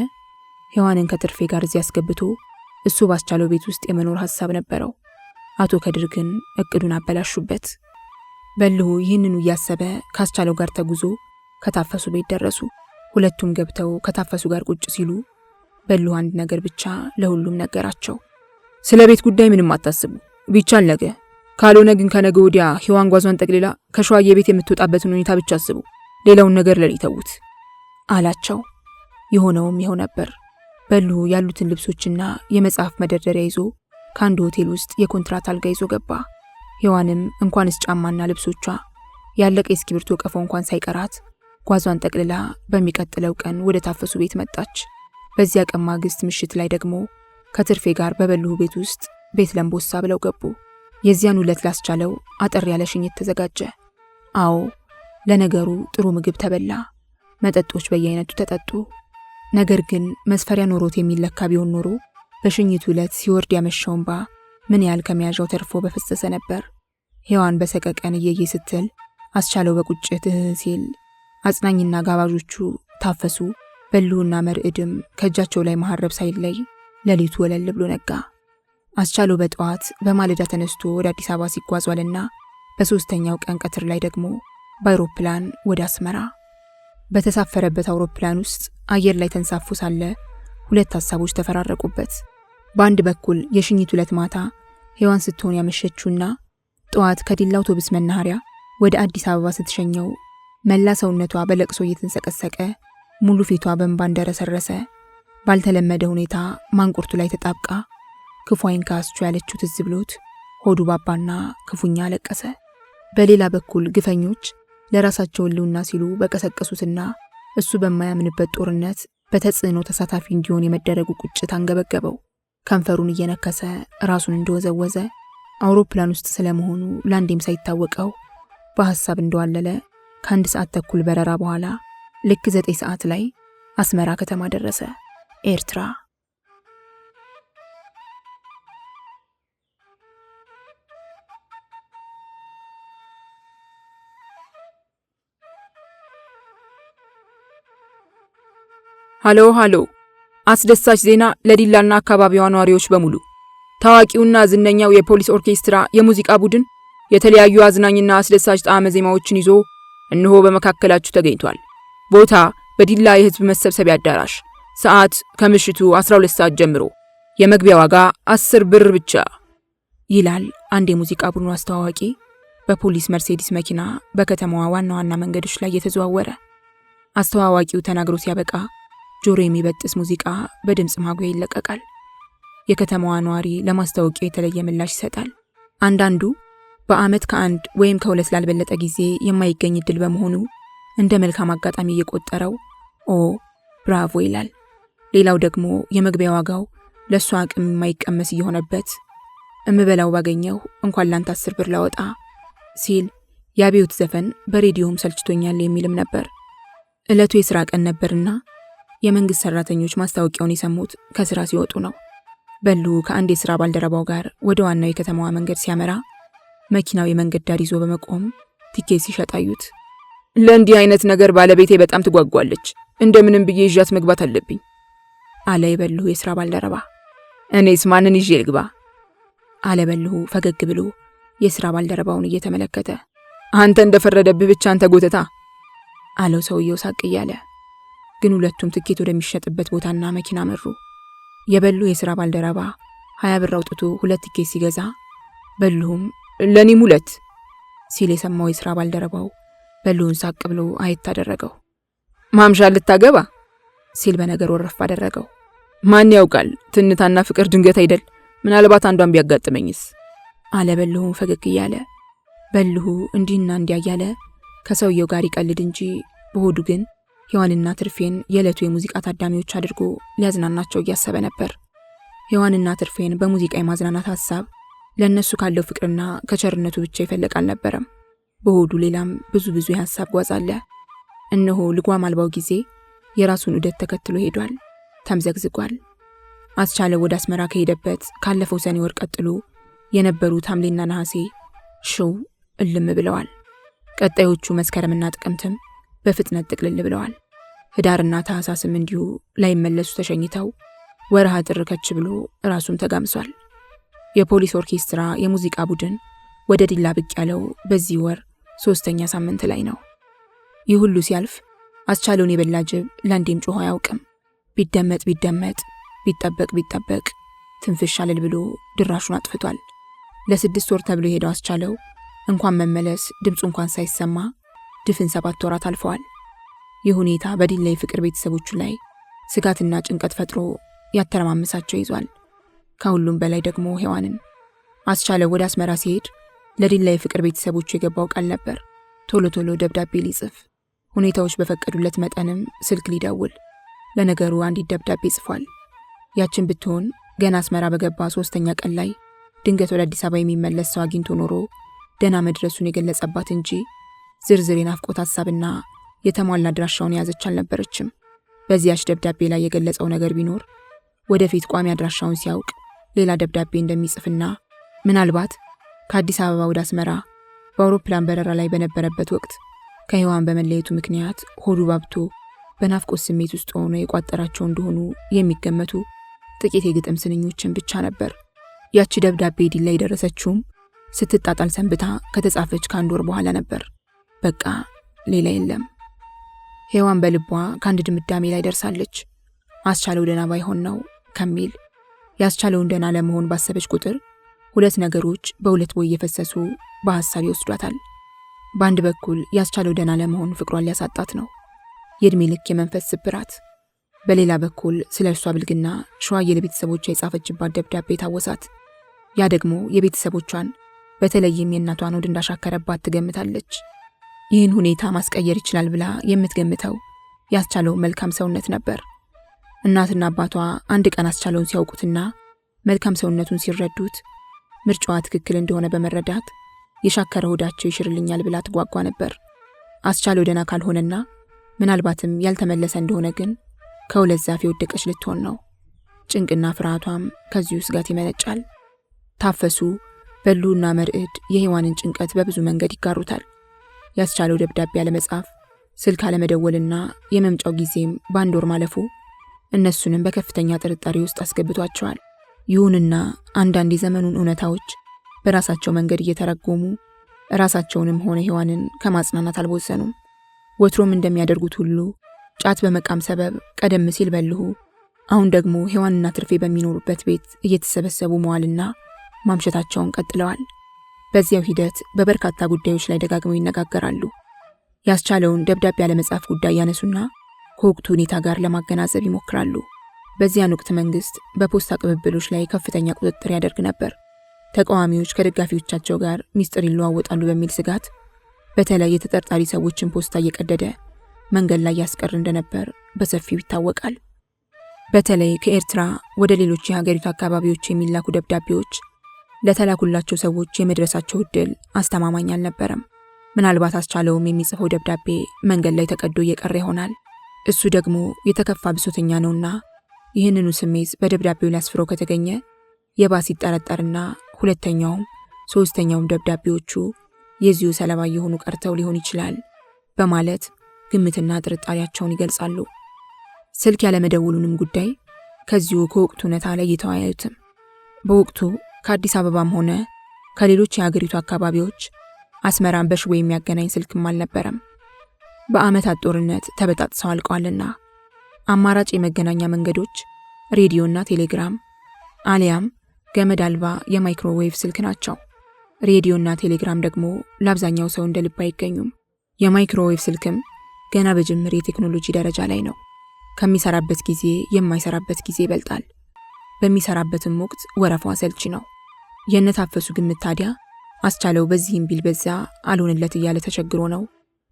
ሔዋንን ከትርፌ ጋር እዚያ አስገብቶ እሱ ባስቻለው ቤት ውስጥ የመኖር ሐሳብ ነበረው። አቶ ከድር ግን እቅዱን አበላሹበት። በልሁ ይህንኑ እያሰበ ካስቻለው ጋር ተጉዞ ከታፈሱ ቤት ደረሱ። ሁለቱም ገብተው ከታፈሱ ጋር ቁጭ ሲሉ በልሁ አንድ ነገር ብቻ ለሁሉም ነገራቸው። ስለ ቤት ጉዳይ ምንም አታስቡ፣ ቢቻል ነገ፣ ካልሆነ ግን ከነገ ወዲያ ሔዋን ጓዟን ጠቅልላ ከሸዋዬ ቤት የምትወጣበትን ሁኔታ ብቻ አስቡ፣ ሌላውን ነገር ለኔ ተዉት አላቸው። የሆነውም ይኸው ነበር። በልሁ ያሉትን ልብሶችና የመጽሐፍ መደርደሪያ ይዞ ከአንድ ሆቴል ውስጥ የኮንትራት አልጋ ይዞ ገባ። ሔዋንም እንኳንስ ጫማና ልብሶቿ ያለቀ የእስክሪብቶ ቀፎ እንኳን ሳይቀራት ጓዟን ጠቅልላ በሚቀጥለው ቀን ወደ ታፈሱ ቤት መጣች። በዚያ ቀን ማግስት ምሽት ላይ ደግሞ ከትርፌ ጋር በበልሁ ቤት ውስጥ ቤት ለምቦሳ ብለው ገቡ። የዚያን ዕለት ላስቻለው አጠር ያለ ሽኝት ተዘጋጀ። አዎ ለነገሩ ጥሩ ምግብ ተበላ፣ መጠጦች በየአይነቱ ተጠጡ። ነገር ግን መስፈሪያ ኖሮት የሚለካ ቢሆን ኖሮ በሽኝቱ ዕለት ሲወርድ ያመሻው እንባ ምን ያህል ከመያዣው ተርፎ በፈሰሰ ነበር። ሔዋን በሰቀቀን እየየ ስትል አስቻለው በቁጭት ሲል አጽናኝና ጋባዦቹ ታፈሱ፣ በልሁና መርዕድም ከእጃቸው ላይ መሐረብ ሳይለይ ሌሊቱ ወለል ብሎ ነጋ። አስቻለው በጠዋት በማለዳ ተነስቶ ወደ አዲስ አበባ ሲጓዝ ዋለና በሶስተኛው ቀን ቀትር ላይ ደግሞ በአውሮፕላን ወደ አስመራ። በተሳፈረበት አውሮፕላን ውስጥ አየር ላይ ተንሳፎ ሳለ ሁለት ሐሳቦች ተፈራረቁበት። በአንድ በኩል የሽኝቱ ዕለት ማታ ሔዋን ስትሆን ያመሸችውና ጠዋት ከዲላ አውቶቡስ መናኸሪያ ወደ አዲስ አበባ ስትሸኘው መላ ሰውነቷ በለቅሶ እየተንሰቀሰቀ ሙሉ ፊቷ በእንባ እንደረሰረሰ ባልተለመደ ሁኔታ ማንቁርቱ ላይ ተጣብቃ ክፉ አይንካስቹ ያለችው ትዝ ብሎት ሆዱ ባባና ክፉኛ አለቀሰ። በሌላ በኩል ግፈኞች ለራሳቸው ሕልውና ሲሉ በቀሰቀሱትና እሱ በማያምንበት ጦርነት በተጽዕኖ ተሳታፊ እንዲሆን የመደረጉ ቁጭት አንገበገበው። ከንፈሩን እየነከሰ ራሱን እንደወዘወዘ አውሮፕላን ውስጥ ስለመሆኑ ለአንዴም ሳይታወቀው በሐሳብ እንደዋለለ ከ1 ሰዓት ተኩል በረራ በኋላ ልክ 9 ሰዓት ላይ አስመራ ከተማ ደረሰ። ኤርትራ። ሃሎ ሃሎ! አስደሳች ዜና ለዲላና አካባቢዋ ነዋሪዎች በሙሉ። ታዋቂውና ዝነኛው የፖሊስ ኦርኬስትራ የሙዚቃ ቡድን የተለያዩ አዝናኝና አስደሳች ጣዕመ ዜማዎችን ይዞ እነሆ በመካከላችሁ ተገኝቷል። ቦታ በዲላ የህዝብ መሰብሰቢያ አዳራሽ፣ ሰዓት ከምሽቱ 12 ሰዓት ጀምሮ፣ የመግቢያ ዋጋ 10 ብር ብቻ ይላል አንድ የሙዚቃ ቡድኑ አስተዋዋቂ በፖሊስ መርሴዲስ መኪና በከተማዋ ዋና ዋና መንገዶች ላይ የተዘዋወረ። አስተዋዋቂው ተናግሮ ሲያበቃ ጆሮ የሚበጥስ ሙዚቃ በድምጽ ማጉያ ይለቀቃል። የከተማዋ ነዋሪ ለማስታወቂያው የተለየ ምላሽ ይሰጣል። አንዳንዱ በአመት ከ1 ወይም ከ2 ላልበለጠ ጊዜ የማይገኝ እድል በመሆኑ እንደ መልካም አጋጣሚ እየቆጠረው ኦ ብራቮ ይላል። ሌላው ደግሞ የመግቢያ ዋጋው ለሱ አቅም የማይቀመስ እየሆነበት እምበላው ባገኘው እንኳን ላንተ 10 ብር ላወጣ ሲል የአብዮት ዘፈን በሬዲዮም ሰልችቶኛል የሚልም ነበር። ዕለቱ የሥራ ቀን ነበርና የመንግስት ሰራተኞች ማስታወቂያውን የሰሙት ከስራ ሲወጡ ነው። በሉ ከአንድ የሥራ ባልደረባው ጋር ወደ ዋናው የከተማዋ መንገድ ሲያመራ መኪናው የመንገድ ዳር ይዞ በመቆም ቲኬት ሲሸጣዩት ለእንዲህ አይነት ነገር ባለቤቴ በጣም ትጓጓለች፣ እንደምንም ብዬ ይዣት መግባት አለብኝ አለ የበሉ የሥራ ባልደረባ። እኔስ ማንን ይዤ ልግባ አለ በሉ ፈገግ ብሎ የሥራ ባልደረባውን እየተመለከተ። አንተ እንደፈረደብህ ብቻ አንተ ጎተታ አለው ሰውየው ሳቅ እያለ። ግን ሁለቱም ትኬት ወደሚሸጥበት ቦታና መኪና መሩ። የበሉ የሥራ ባልደረባ 20 ብር አውጥቶ 2 ቲኬት ሲገዛ በሉም ለኔም 2 ሲል የሰማው የሥራ ባልደረባው በሉን ሳቅ ብሎ አየት አደረገው። ማምሻ ልታገባ ሲል በነገር ወረፍ አደረገው። ማን ያውቃል፣ ትንታና ፍቅር ድንገት አይደል? ምናልባት አንዷን ቢያጋጥመኝስ አለ በልሁ ፈገግ እያለ። በልሁ እንዲህና እንዲያ እያለ ከሰውየው ጋር ይቀልድ እንጂ በሆዱ ግን ሔዋንና ትርፌን የዕለቱ የሙዚቃ ታዳሚዎች አድርጎ ሊያዝናናቸው እያሰበ ነበር። ሔዋንና ትርፌን በሙዚቃ የማዝናናት ሐሳብ ለእነሱ ካለው ፍቅርና ከቸርነቱ ብቻ ይፈልቅ አልነበረም። በሆዱ ሌላም ብዙ የሐሳብ ጓዝ አለ። እነሆ ልጓም አልባው ጊዜ የራሱን ዑደት ተከትሎ ሄዷል፣ ተምዘግዝጓል። አስቻለው ወደ አስመራ ከሄደበት ካለፈው ሰኔ ወር ቀጥሎ የነበሩት ሐምሌና ነሐሴ ሽው እልም ብለዋል። ቀጣዮቹ መስከረምና ጥቅምትም በፍጥነት ጥቅልል ብለዋል። ህዳርና ታህሳስም እንዲሁ ላይመለሱ ተሸኝተው ወርሃ ጥር ከች ብሎ ራሱም ተጋምሷል። የፖሊስ ኦርኬስትራ የሙዚቃ ቡድን ወደ ዲላ ብቅ ያለው በዚህ ወር 3ኛ ሳምንት ላይ ነው። ይህ ሁሉ ሲያልፍ አስቻለውን የበላ ጅብ ለአንዴም ጮሆ አያውቅም። ቢደመጥ ቢጠበቅ ትንፍሽ አልል ብሎ ድራሹን አጥፍቷል። ለ6 ወር ተብሎ የሄደው አስቻለው እንኳን መመለስ ድምፁ እንኳን ሳይሰማ ድፍን 7 ወራት አልፈዋል። ይህ ሁኔታ በዲላ የፍቅር ቤተሰቦቹ ላይ ስጋትና ጭንቀት ፈጥሮ ያተረማመሳቸው ይዟል። ከሁሉም በላይ ደግሞ ሔዋንን። አስቻለው ወደ አስመራ ሲሄድ ለዲላ የፍቅር ቤተሰቦቹ የገባው ቃል ነበር ቶሎ ደብዳቤ ሊጽፍ፣ ሁኔታዎች በፈቀዱለት መጠንም ስልክ ሊደውል። ለነገሩ አንዲት ደብዳቤ ጽፏል። ያችን ብትሆን ገና አስመራ በገባ 3ኛ ቀን ላይ ድንገት ወደ አዲስ አበባ የሚመለስ ሰው አግኝቶ ኖሮ ደህና መድረሱን የገለጸባት እንጂ ዝርዝር የናፍቆት ሐሳብና የተሟላ አድራሻውን የያዘች አልነበረችም። በዚያች ደብዳቤ ላይ የገለጸው ነገር ቢኖር ወደፊት ቋሚ አድራሻውን ሲያውቅ ሌላ ደብዳቤ እንደሚጽፍና ምናልባት ከአዲስ አበባ ወደ አስመራ በአውሮፕላን በረራ ላይ በነበረበት ወቅት ከሔዋን በመለየቱ ምክንያት ሆዱ ባብቶ በናፍቆት ስሜት ውስጥ ሆኖ የቋጠራቸው እንደሆኑ የሚገመቱ ጥቂት የግጥም ስንኞችን ብቻ ነበር። ያቺ ደብዳቤ ዲላ የደረሰችውም ስትጣጣል ሰንብታ ከተጻፈች ከአንድ ወር በኋላ ነበር። በቃ ሌላ የለም። ሔዋን በልቧ ከአንድ ድምዳሜ ላይ ደርሳለች። አስቻለው ደህና ባይሆን ነው ከሚል ያስቻለውን ደህና ለመሆን ባሰበች ቁጥር ሁለት ነገሮች በሁለት ቦይ እየፈሰሱ በሐሳብ ይወስዷታል። በአንድ በኩል ያስቻለው ደህና ለመሆን ፍቅሯን ሊያሳጣት ነው፣ የእድሜ ልክ የመንፈስ ስብራት። በሌላ በኩል ስለ እርሷ ብልግና ሸዋዬ ለቤተሰቦቿ የጻፈችባት ደብዳቤ ታወሳት። ያ ደግሞ የቤተሰቦቿን በተለይም የእናቷን ሆድ እንዳሻከረባት ትገምታለች። ይህን ሁኔታ ማስቀየር ይችላል ብላ የምትገምተው ያስቻለው መልካም ሰውነት ነበር። እናትና አባቷ አንድ ቀን አስቻለውን ሲያውቁትና መልካም ሰውነቱን ሲረዱት ምርጫዋ ትክክል እንደሆነ በመረዳት የሻከረ ሆዳቸው ይሽርልኛል ብላ ትጓጓ ነበር። አስቻለው ደህና ካልሆነና ምናልባትም ያልተመለሰ እንደሆነ ግን ከሁለት ዛፍ የወደቀች ልትሆን ነው። ጭንቅና ፍርሃቷም ከዚሁ ስጋት ይመነጫል። ታፈሱ፣ በሉና መርዕድ የሔዋንን ጭንቀት በብዙ መንገድ ይጋሩታል። ያስቻለው ደብዳቤ አለመጻፍ፣ ስልክ አለመደወልና የመምጫው ጊዜም በአንድ ወር ማለፉ እነሱንም በከፍተኛ ጥርጣሬ ውስጥ አስገብቷቸዋል። ይሁንና አንዳንድ የዘመኑን እውነታዎች በራሳቸው መንገድ እየተረጎሙ ራሳቸውንም ሆነ ሔዋንን ከማጽናናት አልቦዘኑም። ወትሮም እንደሚያደርጉት ሁሉ ጫት በመቃም ሰበብ ቀደም ሲል በልሁ፣ አሁን ደግሞ ሔዋንና ትርፌ በሚኖሩበት ቤት እየተሰበሰቡ መዋልና ማምሸታቸውን ቀጥለዋል። በዚያው ሂደት በበርካታ ጉዳዮች ላይ ደጋግመው ይነጋገራሉ። ያስቻለውን ደብዳቤ ያለመጻፍ ጉዳይ ያነሱና ከወቅቱ ሁኔታ ጋር ለማገናዘብ ይሞክራሉ። በዚያን ወቅት መንግስት በፖስታ ቅብብሎች ላይ ከፍተኛ ቁጥጥር ያደርግ ነበር። ተቃዋሚዎች ከደጋፊዎቻቸው ጋር ሚስጥር ይለዋወጣሉ በሚል ስጋት በተለይ የተጠርጣሪ ሰዎችን ፖስታ እየቀደደ መንገድ ላይ ያስቀር እንደነበር በሰፊው ይታወቃል። በተለይ ከኤርትራ ወደ ሌሎች የሀገሪቱ አካባቢዎች የሚላኩ ደብዳቤዎች ለተላኩላቸው ሰዎች የመድረሳቸው ዕድል አስተማማኝ አልነበረም። ምናልባት አስቻለውም የሚጽፈው ደብዳቤ መንገድ ላይ ተቀዶ እየቀረ ይሆናል። እሱ ደግሞ የተከፋ ብሶተኛ ነውና ይህንኑ ስሜት በደብዳቤው ሊያስፍረው ከተገኘ የባስ ይጠረጠርና ሁለተኛውም ሶስተኛውም ደብዳቤዎቹ የዚሁ ሰለባ የሆኑ ቀርተው ሊሆን ይችላል በማለት ግምትና ጥርጣሬያቸውን ይገልጻሉ። ስልክ ያለመደወሉንም ጉዳይ ከዚሁ ከወቅቱ ሁኔታ ለይተው አያዩትም። በወቅቱ ከአዲስ አበባም ሆነ ከሌሎች የሀገሪቱ አካባቢዎች አስመራን በሽቦ የሚያገናኝ ስልክም አልነበረም። በዓመታት ጦርነት ተበጣጥሰው አልቀዋልና አማራጭ የመገናኛ መንገዶች ሬዲዮና ቴሌግራም አሊያም ገመድ አልባ የማይክሮዌቭ ስልክ ናቸው። ሬዲዮና ቴሌግራም ደግሞ ለአብዛኛው ሰው እንደ ልብ አይገኙም። የማይክሮዌቭ ስልክም ገና በጅምር የቴክኖሎጂ ደረጃ ላይ ነው። ከሚሰራበት ጊዜ የማይሰራበት ጊዜ ይበልጣል። በሚሰራበትም ወቅት ወረፋው አሰልቺ ነው። የነታፈሱ ግምት ታዲያ አስቻለው በዚህም ቢል በዛ አልሆንለት እያለ ተቸግሮ ነው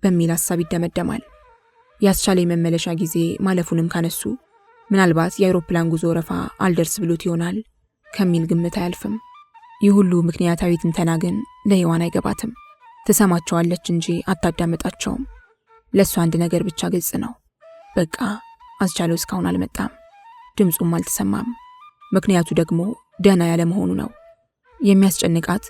በሚል ሐሳብ ይደመደማል። ያስቻለ የመመለሻ ጊዜ ማለፉንም ካነሱ ምናልባት የአውሮፕላን ጉዞ ወረፋ አልደርስ ብሎት ይሆናል ከሚል ግምት አያልፍም። ይህ ሁሉ ምክንያታዊ ትንተና ግን ለሔዋን አይገባትም። ትሰማቸዋለች እንጂ አታዳምጣቸውም። ለእሱ አንድ ነገር ብቻ ግልጽ ነው። በቃ አስቻለው እስካሁን አልመጣም፣ ድምፁም አልተሰማም። ምክንያቱ ደግሞ ደህና ያለ መሆኑ ነው። የሚያስጨንቃት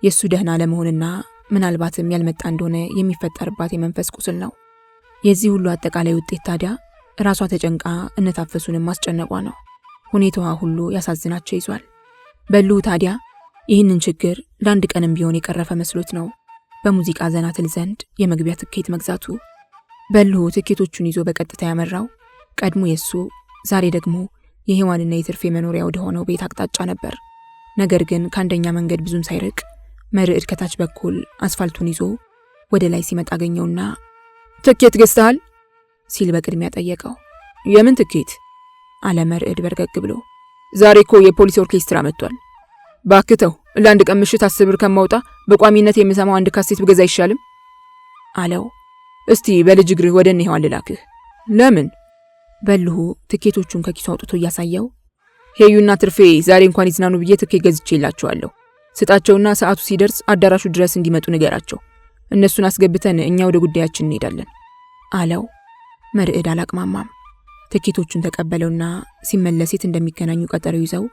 የእሱ ደህና ለመሆንና ምናልባትም ያልመጣ እንደሆነ የሚፈጠርባት የመንፈስ ቁስል ነው። የዚህ ሁሉ አጠቃላይ ውጤት ታዲያ ራሷ ተጨንቃ እነታፈሱንም ማስጨነቋ ነው። ሁኔታዋ ሁሉ ያሳዝናቸው ይዟል። በሉ ታዲያ ይህንን ችግር ለአንድ ቀንም ቢሆን የቀረፈ መስሎት ነው በሙዚቃ ዘና ትል ዘንድ የመግቢያ ትኬት መግዛቱ። በልሁ ትኬቶቹን ይዞ በቀጥታ ያመራው ቀድሞ የሱ ዛሬ ደግሞ የሔዋንና የትርፌ መኖሪያ ወደ ሆነው ቤት አቅጣጫ ነበር። ነገር ግን ከአንደኛ መንገድ ብዙም ሳይርቅ መርዕድ ከታች በኩል አስፋልቱን ይዞ ወደ ላይ ሲመጣ አገኘውና ትኬት ገዝተሃል ሲል በቅድሚያ ጠየቀው። የምን ትኬት አለ መርዕድ በርገግ ብሎ። ዛሬ እኮ የፖሊስ ኦርኬስትራ መጥቷል። ባክተው ለአንድ ቀን ምሽት 10 ብር ከማውጣ በቋሚነት የምሰማው አንድ ካሴት ብገዛ አይሻልም አለው። እስቲ በልጅ እግርህ ወደ እኔ ሔዋን ልላክህ። ለምን? በልሁ ትኬቶቹን ከኪሱ አውጥቶ እያሳየው ሄዩና ትርፌ ዛሬ እንኳን ይዝናኑ ብዬ ትኬት ገዝቼላቸዋለሁ። ስጣቸውና ሰዓቱ ሲደርስ አዳራሹ ድረስ እንዲመጡ ንገራቸው። እነሱን አስገብተን እኛ ወደ ጉዳያችን እንሄዳለን አለው። መርዕድ አላቅማማም። ትኬቶቹን ተቀበለውና ሲመለስ የት እንደሚገናኙ ቀጠሮ ይዘው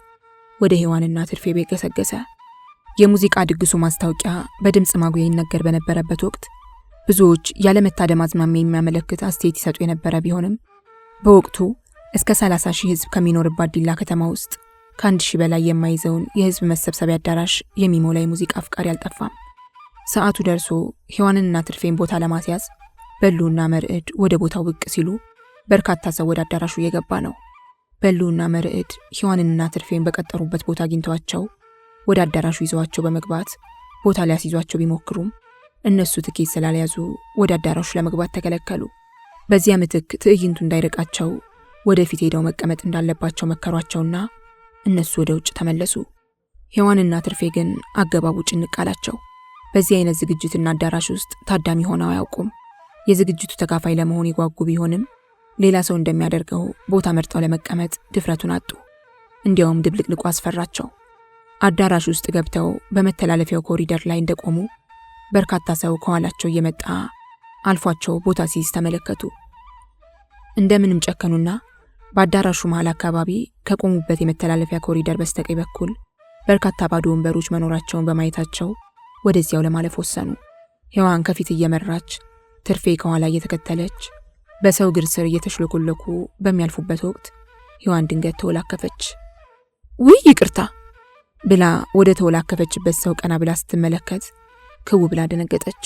ወደ ሔዋንና ትርፌ ቤት ገሰገሰ። የሙዚቃ ድግሱ ማስታወቂያ በድምጽ ማጉያ ይነገር በነበረበት ወቅት ብዙዎች ያለመታደም አዝማሚያ የሚያመለክት አስተያየት ይሰጡ የነበረ ቢሆንም በወቅቱ እስከ 30 ሺህ ህዝብ ከሚኖርባት ዲላ ከተማ ውስጥ ከ1 ሺህ በላይ የማይዘውን የህዝብ መሰብሰቢያ አዳራሽ የሚሞላ የሙዚቃ አፍቃሪ አልጠፋም። ሰዓቱ ደርሶ ሔዋንንና ትርፌን ቦታ ለማስያዝ በሉና መርዕድ ወደ ቦታው ብቅ ሲሉ በርካታ ሰው ወደ አዳራሹ እየገባ ነው። በሉና መርዕድ ሔዋንንና ትርፌን በቀጠሩበት ቦታ አግኝተዋቸው ወደ አዳራሹ ይዘዋቸው በመግባት ቦታ ሊያስይዟቸው ቢሞክሩም እነሱ ትኬት ስላልያዙ ወደ አዳራሹ ለመግባት ተከለከሉ። በዚያ ምትክ ትዕይንቱ እንዳይርቃቸው ወደፊት ሄደው መቀመጥ እንዳለባቸው መከሯቸውና እነሱ ወደ ውጭ ተመለሱ። ሔዋንና ትርፌ ግን አገባቡ ጭንቅ አላቸው። በዚህ አይነት ዝግጅትና አዳራሽ ውስጥ ታዳሚ ሆነው አያውቁም። የዝግጅቱ ተካፋይ ለመሆን ይጓጉ ቢሆንም ሌላ ሰው እንደሚያደርገው ቦታ መርጠው ለመቀመጥ ድፍረቱን አጡ። እንዲያውም ድብልቅልቁ አስፈራቸው። አዳራሽ ውስጥ ገብተው በመተላለፊያው ኮሪደር ላይ እንደቆሙ በርካታ ሰው ከኋላቸው እየመጣ አልፏቸው ቦታ ሲይዝ ተመለከቱ። እንደምንም ጨከኑና በአዳራሹ መሃል አካባቢ ከቆሙበት የመተላለፊያ ኮሪደር በስተቀኝ በኩል በርካታ ባዶ ወንበሮች መኖራቸውን በማየታቸው ወደዚያው ለማለፍ ወሰኑ። ሔዋን ከፊት እየመራች ትርፌ ከኋላ እየተከተለች በሰው እግር ስር እየተሽለኮለኩ በሚያልፉበት ወቅት ሔዋን ድንገት ተወላከፈች። ውይ ይቅርታ ብላ ወደ ተወላከፈችበት ሰው ቀና ብላ ስትመለከት ክው ብላ ደነገጠች።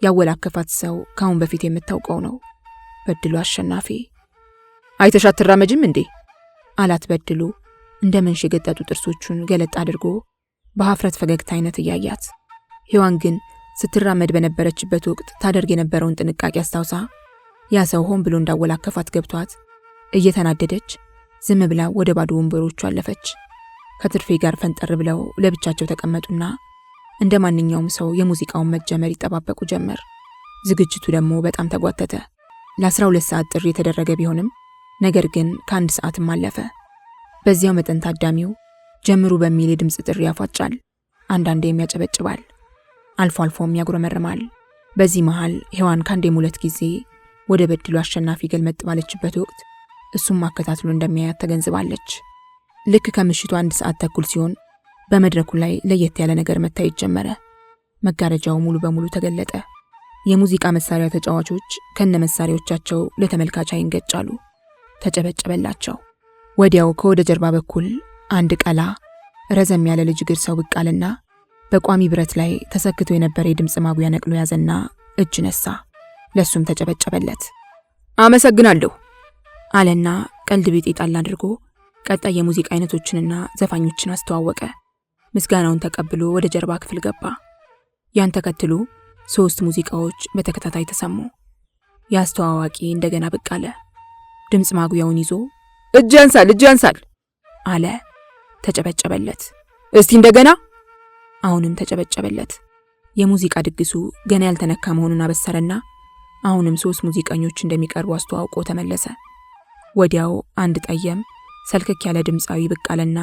ያወላከፋት ሰው ካሁን በፊት የምታውቀው ነው። በድሉ አሸናፊ። አይተሽ አትራመጅም እንዴ አላት በድሉ እንደ መንሽ የገጠጡ ጥርሶቹን ገለጥ አድርጎ በሀፍረት ፈገግታ አይነት እያያት። ሔዋን ግን ስትራመድ በነበረችበት ወቅት ታደርግ የነበረውን ጥንቃቄ አስታውሳ ያ ሰው ሆን ብሎ እንዳወላከፋት ገብቷት እየተናደደች ዝም ብላ ወደ ባዶ ወንበሮቹ አለፈች። ከትርፌ ጋር ፈንጠር ብለው ለብቻቸው ተቀመጡና እንደ ማንኛውም ሰው የሙዚቃውን መጀመር ይጠባበቁ ጀመር። ዝግጅቱ ደግሞ በጣም ተጓተተ። ለ12 ሰዓት ጥሪ የተደረገ ቢሆንም ነገር ግን ከ1 ሰዓትም አለፈ። በዚያው መጠን ታዳሚው ጀምሩ በሚል የድምፅ ጥሪ ያፏጫል፣ አንዳንዴም ያጨበጭባል፣ አልፎ አልፎም ያጉረመርማል። በዚህ መሃል ሔዋን ከአንዴም 2 ጊዜ ወደ በድሉ አሸናፊ ገልመጥ ባለችበት ወቅት እሱም ማከታትሎ እንደሚያያት ተገንዝባለች። ልክ ከምሽቱ 1 ሰዓት ተኩል ሲሆን በመድረኩ ላይ ለየት ያለ ነገር መታየት ጀመረ። መጋረጃው ሙሉ በሙሉ ተገለጠ። የሙዚቃ መሳሪያ ተጫዋቾች ከነ መሳሪያዎቻቸው ለተመልካች አይንገጫሉ። ተጨበጨበላቸው። ወዲያው ከወደ ጀርባ በኩል አንድ ቀላ ረዘም ያለ ልጅ እግር ሰው ብቅ አለና በቋሚ ብረት ላይ ተሰክቶ የነበረ የድምፅ ማጉያ ነቅሎ ያዘና እጅ ነሳ። ለሱም ተጨበጨበለት። አመሰግናለሁ አለና ቀልድ ቢጤ ጣል አድርጎ ቀጣይ የሙዚቃ አይነቶችንና ዘፋኞችን አስተዋወቀ። ምስጋናውን ተቀብሎ ወደ ጀርባ ክፍል ገባ። ያን ተከትሎ 3 ሙዚቃዎች በተከታታይ ተሰሙ። ያስተዋዋቂ እንደገና ብቅ አለ። ድምፅ ማጉያውን ይዞ እጅ ያንሳል አለ። ተጨበጨበለት። እስቲ እንደገና። አሁንም ተጨበጨበለት። የሙዚቃ ድግሱ ገና ያልተነካ መሆኑን አበሰረና አሁንም 3 ሙዚቀኞች እንደሚቀርቡ አስተዋውቆ ተመለሰ። ወዲያው አንድ ጠየም ሰልከክ ያለ ድምፃዊ ብቅ አለና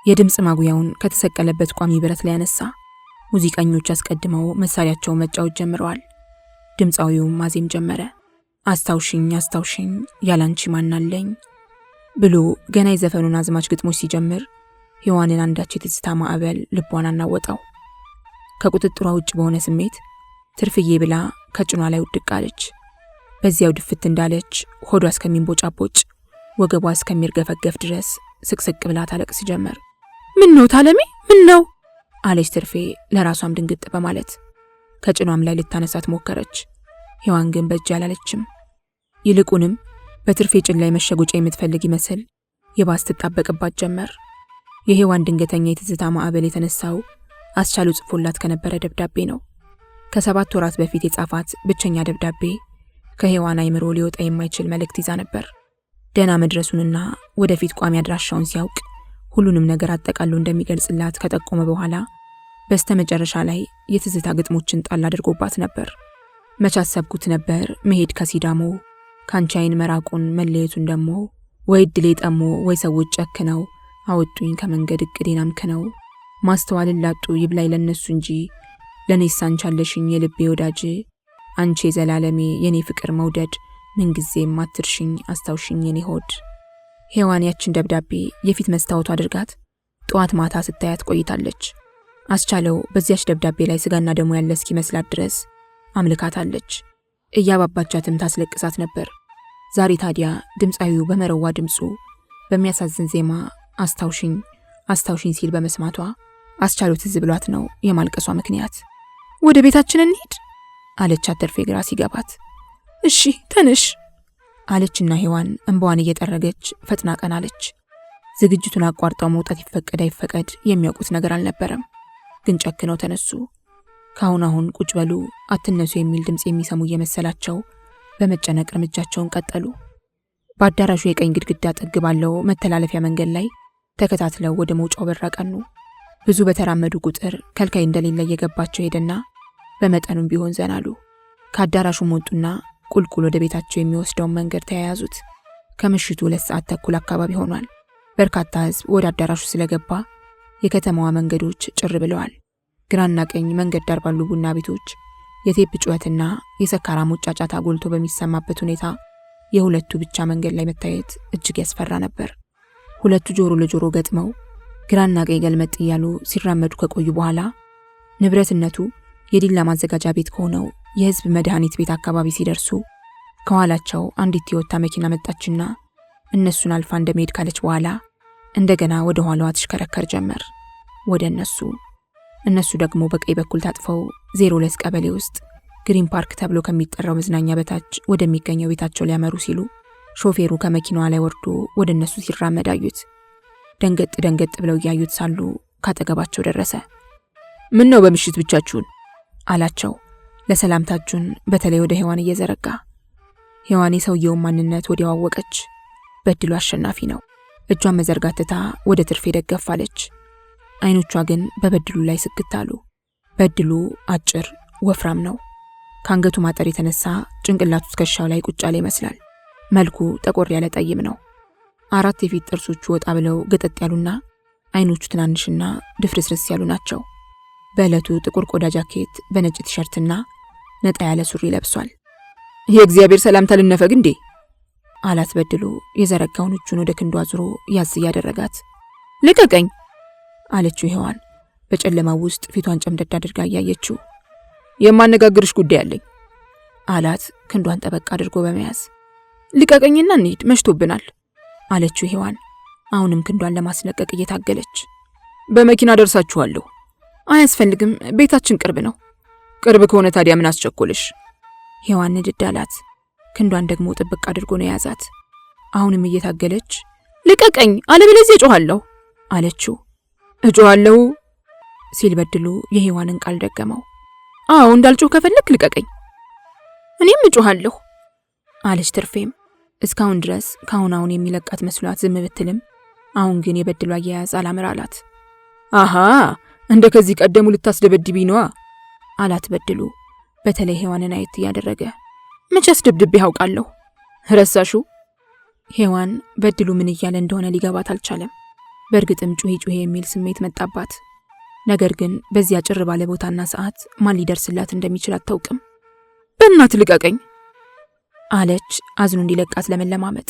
የድምፅ ማጉያውን ከተሰቀለበት ቋሚ ብረት ላይ ያነሳ። ሙዚቀኞች አስቀድመው መሳሪያቸውን መጫወት ጀምረዋል። ድምፃዊውም ማዜም ጀመረ። አስታውሽኝ ያላንቺ ማናለኝ ብሎ ገና የዘፈኑን አዝማች ግጥሞች ሲጀምር ሔዋንን አንዳች የትዝታ ማዕበል ልቧን አናወጣው። ከቁጥጥሯ ውጭ በሆነ ስሜት ትርፍዬ ብላ ከጭኗ ላይ ውድቅ አለች። በዚያው ድፍት እንዳለች ሆዷ እስከሚንቦጫቦጭ ወገቧ እስከሚርገፈገፍ ድረስ ስቅስቅ ብላ ታለቅስ ጀመር። ምን ነው ታለሜ ምን ነው አለች ትርፌ ለራሷም ድንግጥ በማለት። ከጭኗም ላይ ልታነሳት ሞከረች። ሔዋን ግን በእጅ አላለችም። ይልቁንም በትርፌ ጭን ላይ መሸጎጫ የምትፈልግ ይመስል የባስ ትጣበቅባት ጀመር። የሔዋን ድንገተኛ የትዝታ ማዕበል የተነሳው አስቻሉ ጽፎላት ከነበረ ደብዳቤ ነው። ከ7 ወራት በፊት የጻፋት ብቸኛ ደብዳቤ ከሔዋን አይምሮ ሊወጣ የማይችል መልእክት ይዛ ነበር። ደህና መድረሱንና ወደፊት ቋሚ አድራሻውን ሲያውቅ ሁሉንም ነገር አጠቃሎ እንደሚገልጽላት ከጠቆመ በኋላ በስተመጨረሻ ላይ የትዝታ ግጥሞችን ጣል አድርጎባት ነበር። መች አሰብኩት ነበር መሄድ ከሲዳሞ ካንቺ አይን መራቁን መለየቱን ደሞ ወይ ድሌ ጠሞ ወይ ሰዎች ጨክነው አወጡኝ ከመንገድ እቅዴን አምክነው ማስተዋልን ላጡ ይብላይ ለነሱ እንጂ ለኔስ አንቺ አለሽኝ የልቤ ወዳጅ አንቺ የዘላለሜ የኔ ፍቅር መውደድ ምንጊዜም አትርሽኝ አስታውሽኝ የኔ ሆድ። ሔዋን ያችን ደብዳቤ የፊት መስታወቱ አድርጋት ጠዋት ማታ ስታያት ቆይታለች። አስቻለው በዚያች ደብዳቤ ላይ ስጋና ደሙ ያለ እስኪመስላት ድረስ አምልካታለች። እያባባቻትም ታስለቅሳት ነበር። ዛሬ ታዲያ ድምፃዊው በመረዋ ድምፁ በሚያሳዝን ዜማ አስታውሽኝ አስታውሽኝ ሲል በመስማቷ አስቻለው ትዝ ብሏት ነው የማልቀሷ ምክንያት። ወደ ቤታችን እንሂድ አለቻት ትርፌ ግራ ሲገባት። እሺ ተነሽ አለችና ሔዋን እንባዋን እየጠረገች ፈጥና ቀናለች። ዝግጅቱን አቋርጠው መውጣት ይፈቀድ አይፈቀድ የሚያውቁት ነገር አልነበረም። ግን ጨክነው ተነሱ። ካሁን ቁጭ በሉ አትነሱ የሚል ድምጽ የሚሰሙ እየመሰላቸው በመጨነቅ እርምጃቸውን ቀጠሉ። በአዳራሹ የቀኝ ግድግዳ ጥግ ባለው መተላለፊያ መንገድ ላይ ተከታትለው ወደ መውጫው በር አቀኑ። ብዙ በተራመዱ ቁጥር ከልካይ እንደሌለ እየገባቸው ሄደና በመጠኑም ቢሆን ዘናሉ። ከአዳራሹም ወጡና ቁልቁል ወደ ቤታቸው የሚወስደውን መንገድ ተያያዙት። ከምሽቱ 2 ሰዓት ተኩል አካባቢ ሆኗል። በርካታ ሕዝብ ወደ አዳራሹ ስለገባ የከተማዋ መንገዶች ጭር ብለዋል። ግራና ቀኝ መንገድ ዳር ባሉ ቡና ቤቶች የቴፕ ጩኸትና የሰካራሞች ጫጫታ ጎልቶ በሚሰማበት ሁኔታ የሁለቱ ብቻ መንገድ ላይ መታየት እጅግ ያስፈራ ነበር። ሁለቱ ጆሮ ለጆሮ ገጥመው ግራና ቀኝ ገልመጥ እያሉ ሲራመዱ ከቆዩ በኋላ ንብረትነቱ የዲላ ማዘጋጃ ቤት ከሆነው የሕዝብ መድኃኒት ቤት አካባቢ ሲደርሱ ከኋላቸው አንዲት ቶዮታ መኪና መጣችና እነሱን አልፋ እንደመሄድ ካለች በኋላ እንደገና ወደ ኋላዋ ትሽከረከር ጀመር ወደ እነሱ ደግሞ በቀኝ በኩል ታጥፈው 02 ቀበሌ ውስጥ ግሪን ፓርክ ተብሎ ከሚጠራው መዝናኛ በታች ወደሚገኘው ቤታቸው ሊያመሩ ሲሉ ሾፌሩ ከመኪናዋ ላይ ወርዶ ወደ እነሱ ሲራመድ አዩት። ደንገጥ ብለው እያዩት ሳሉ ካጠገባቸው ደረሰ። ምን ነው በምሽት ብቻችሁን አላቸው። ለሰላምታ እጁን በተለይ ወደ ሔዋን እየዘረጋ። ሔዋን የሰውየውን ማንነት ወዲያው አወቀች። በድሉ አሸናፊ ነው። እጇን መዘርጋት ትታ ወደ ትርፌ ደገፍ አለች። አይኖቿ ግን በበድሉ ላይ ስክት አሉ። በድሉ አጭር ወፍራም ነው። ከአንገቱ ማጠር የተነሳ ጭንቅላቱ ትከሻው ላይ ቁጭ ያለ ይመስላል። መልኩ ጠቆር ያለ ጠይም ነው። 4 የፊት ጥርሶቹ ወጣ ብለው ገጠጥ ያሉና አይኖቹ ትናንሽና ድፍርስርስ ያሉ ናቸው። በዕለቱ ጥቁር ቆዳ ጃኬት በነጭ ቲሸርትና ነጣ ያለ ሱሪ ለብሷል። የእግዚአብሔር ሰላምታ ልነፈግ እንዴ አላት በድሉ የዘረጋውን እጁን ወደ ክንዷ አዙሮ ያዝ ያደረጋት። ልቀቀኝ አለችው ሔዋን በጨለማው ውስጥ ፊቷን ጨምደድ አድርጋ እያየችው። የማነጋግርሽ ጉዳይ አለኝ አላት ክንዷን ጠበቅ አድርጎ በመያዝ። ልቀቀኝና እንሂድ መሽቶብናል አለችው ሔዋን አሁንም ክንዷን ለማስለቀቅ እየታገለች። በመኪና ደርሳችኋለሁ። አያስፈልግም ቤታችን ቅርብ ነው። ቅርብ ከሆነ ታዲያ ምን አስቸኮልሽ? ሔዋን ንድድ አላት። ክንዷን ደግሞ ጥብቅ አድርጎ ነው የያዛት። አሁንም እየታገለች ልቀቀኝ አለበለዚያ እጮሃለሁ አለችው። እጮሃለሁ ሲል በድሉ የሔዋንን ቃል ደገመው። አዎ እንዳልጮህ ከፈለክ ልቀቀኝ። እኔም እጮሃለሁ አለች ትርፌም። እስካሁን ድረስ ካሁን የሚለቃት መስሏት ዝም ብትልም አሁን ግን የበድሉ አያያዝ አላምር አላት። አሃ እንደ ከዚህ ቀደሙ ልታስደበድቢኝ ነዋ አላት በድሉ በተለይ ሔዋንን አየት እያደረገ። መቼ አስደብድቤ ያውቃለሁ? ረሳሹ? ሔዋን በድሉ ምን እያለ እንደሆነ ሊገባት አልቻለም። በእርግጥም ጩሄ የሚል ስሜት መጣባት። ነገር ግን በዚያ ጭር ባለ ቦታና ሰዓት ማን ሊደርስላት እንደሚችል አታውቅም። በእናት ልቀቀኝ አለች አዝኑ እንዲለቃት ለመለማመጥ።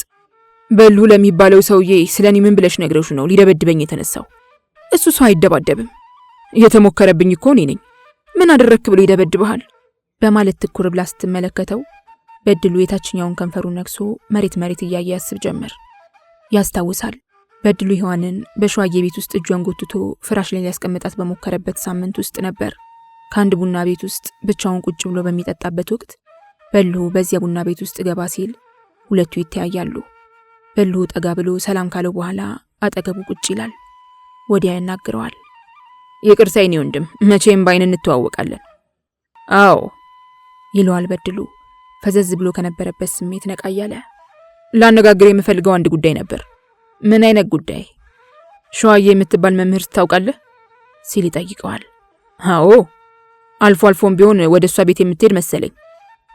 በሉ ለሚባለው ሰውዬ ስለኔ ምን ብለሽ ነግረውሽ ነው ሊደበድበኝ የተነሳው? እሱ ሰው አይደባደብም። የተሞከረብኝ እኮ እኔ ነኝ። ምን አደረክ ብሎ ይደበድብሃል? በማለት ትኩር ብላ ስትመለከተው በድሉ የታችኛውን ከንፈሩን ነክሶ መሬት እያየ ያስብ ጀመር። ያስታውሳል በድሉ ሔዋንን በሸዋዬ ቤት ውስጥ እጇን ጎትቶ ፍራሽ ላይ ሊያስቀምጣት በሞከረበት ሳምንት ውስጥ ነበር። ከአንድ ቡና ቤት ውስጥ ብቻውን ቁጭ ብሎ በሚጠጣበት ወቅት በሉ በዚያ ቡና ቤት ውስጥ ገባ ሲል ሁለቱ ይተያያሉ። በሉ ጠጋ ብሎ ሰላም ካለው በኋላ አጠገቡ ቁጭ ይላል። ወዲያ ያናግረዋል። ይቅርታ የኔ ወንድም መቼም ባይን እንተዋወቃለን። አዎ ይለዋል በድሉ ፈዘዝ ብሎ ከነበረበት ስሜት ነቃ እያለ። ላነጋግር የምፈልገው አንድ ጉዳይ ነበር። ምን አይነት ጉዳይ? ሸዋዬ የምትባል መምህር ታውቃለህ? ሲል ይጠይቀዋል። አዎ አልፎም ቢሆን ወደ እሷ ቤት የምትሄድ መሰለኝ።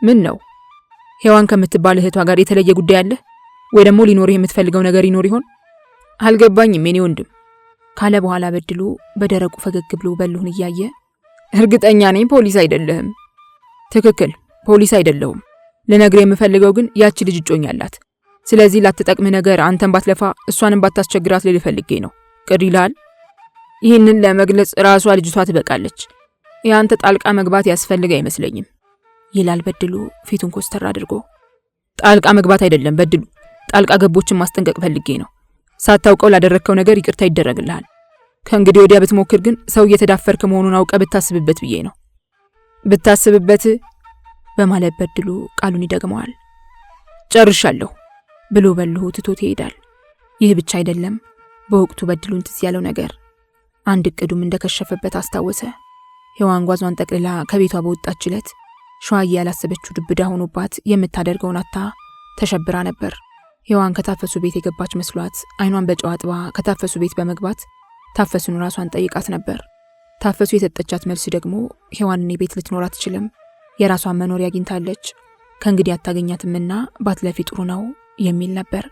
ምን ነው? ሔዋን ከምትባል እህቷ ጋር የተለየ ጉዳይ አለ ወይ ደግሞ ሊኖርህ የምትፈልገው ነገር ይኖር ይሆን? አልገባኝም የኔ ወንድም ካለ በኋላ በድሉ በደረቁ ፈገግ ብሎ በሉን እያየ እርግጠኛ ነኝ ፖሊስ አይደለህም? ትክክል ፖሊስ አይደለሁም። ልነግርህ የምፈልገው ግን ያቺ ልጅ እጮኛላት። ስለዚህ ላትጠቅምህ ነገር አንተን ባትለፋ እሷንም ባታስቸግራት ልል ፈልጌ ነው። ቅር ይልሃል? ይህንን ለመግለጽ ራሷ ልጅቷ ትበቃለች። የአንተ ጣልቃ መግባት ያስፈልግ አይመስለኝም ይላል በድሉ ፊቱን ኮስተር አድርጎ። ጣልቃ መግባት አይደለም በድሉ፣ ጣልቃ ገቦችን ማስጠንቀቅ ፈልጌ ነው። ሳታውቀው ላደረግከው ነገር ይቅርታ ይደረግልሃል። ከእንግዲህ ወዲያ ብትሞክር ግን ሰው እየተዳፈርክ መሆኑን አውቀ ብታስብበት ብዬ ነው። ብታስብበት በማለት በድሉ ቃሉን ይደግመዋል። ጨርሻለሁ ብሎ በልሁ ትቶት ይሄዳል። ይህ ብቻ አይደለም። በወቅቱ በድሉን ትዝ ያለው ነገር አንድ እቅዱም እንደከሸፈበት አስታወሰ። ሔዋን ጓዟን ጠቅልላ ከቤቷ በወጣች ዕለት ሸዋዬ ያላሰበችው ዱብዳ ሆኖባት የምታደርገውን አታ ተሸብራ ነበር። ሔዋን ከታፈሱ ቤት የገባች መስሏት አይኗን በጨው አጥባ ከታፈሱ ቤት በመግባት ታፈሱን ራሷን ጠይቃት ነበር። ታፈሱ የሰጠቻት መልስ ደግሞ ሔዋን እኔ ቤት ልትኖር አትችልም፣ የራሷን መኖሪያ አግኝታለች፣ ከእንግዲህ አታገኛትምና ባትለፊ ጥሩ ነው የሚል ነበር።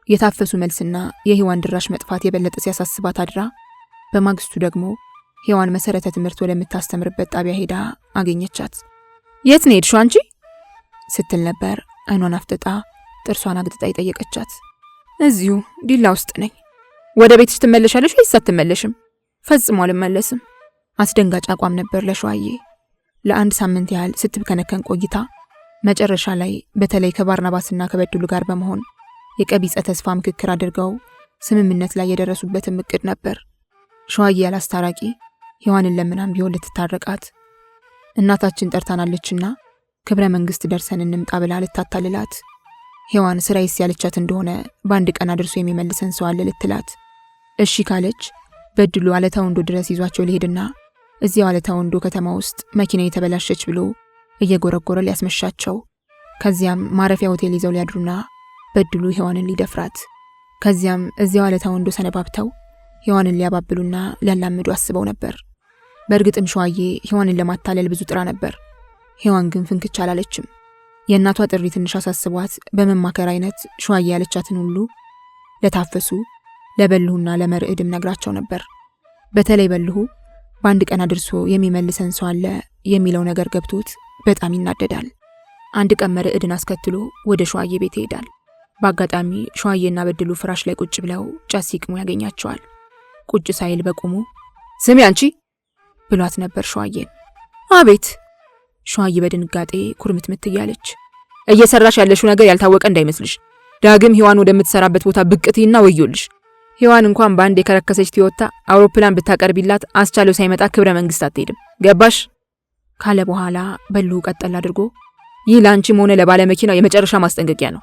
የታፈሱ መልስና የሔዋን ድራሽ መጥፋት የበለጠ ሲያሳስባት አድራ በማግስቱ ደግሞ ሔዋን መሰረተ ትምህርት ወደምታስተምርበት ጣቢያ ሄዳ አገኘቻት። የት ነው ሄድሽው አንቺ ስትል ነበር አይኗን አፍጥጣ ጥርሷን አግጥጣ የጠየቀቻት። እዚሁ ዲላ ውስጥ ነኝ። ወደ ቤትሽ ትመለሻለሽ ወይስ አትመለሽም? ፈጽሞ አልመለስም። አስደንጋጭ አቋም ነበር ለሸዋዬ። ለአንድ ሳምንት ያህል ስትብከነከን ቆይታ መጨረሻ ላይ በተለይ ከባርናባስና ከበድሉ ጋር በመሆን የቀቢጸ ተስፋ ምክክር አድርገው ስምምነት ላይ የደረሱበትም እቅድ ነበር። ሸዋዬ ያላስታራቂ ሔዋንን ለምናም ቢሆን ልትታረቃት እናታችን ጠርታናለችና ክብረ መንግስት ደርሰን እንምጣ ብላ ልታታልላት፣ ሔዋን ስራይስ ያለቻት እንደሆነ በአንድ ቀን አድርሶ የሚመልሰን ሰው አለ ልትላት፣ እሺ ካለች በድሉ አለታ ወንዶ ድረስ ይዟቸው ሊሄድና እዚያው አለታ ወንዶ ከተማ ውስጥ መኪና የተበላሸች ብሎ እየጎረጎረ ሊያስመሻቸው፣ ከዚያም ማረፊያ ሆቴል ይዘው ሊያድሩና በድሉ ሔዋንን ሊደፍራት፣ ከዚያም እዚያው አለታ ወንዶ ሰነባብተው ሔዋንን ሊያባብሉና ሊያላምዱ አስበው ነበር። በእርግጥም ሸዋዬ ሔዋንን ለማታለል ብዙ ጥራ ነበር። ሔዋን ግን ፍንክች አላለችም። የእናቷ ጥሪ ትንሽ አሳስቧት በመማከር አይነት ሸዋዬ ያለቻትን ሁሉ ለታፈሱ ለበልሁና ለመርዕድም ነግራቸው ነበር። በተለይ በልሁ በአንድ ቀን አድርሶ የሚመልሰን ሰው አለ የሚለው ነገር ገብቶት በጣም ይናደዳል። አንድ ቀን መርዕድን አስከትሎ ወደ ሸዋዬ ቤት ይሄዳል። በአጋጣሚ ሸዋዬና በድሉ ፍራሽ ላይ ቁጭ ብለው ጫት ሲቅሙ ያገኛቸዋል። ቁጭ ሳይል በቁሙ ስሚ አንቺ ብሏት ነበር ሸዋዬን። አቤት። ሸዋዬ በድንጋጤ ኩርምትምት እያለች እየሰራሽ ያለሽው ነገር ያልታወቀ እንዳይመስልሽ፣ ዳግም ሔዋን ወደምትሰራበት ቦታ ብቅቲና ወዮልሽ። ሔዋን እንኳን በአንድ የከረከሰች ቲዮታ አውሮፕላን ብታቀርቢላት አስቻለው ሳይመጣ ክብረ መንግስት አትሄድም። ገባሽ? ካለ በኋላ በልሁ ቀጠል አድርጎ ይህ ለአንቺም ሆነ ለባለ መኪናው የመጨረሻ ማስጠንቀቂያ ነው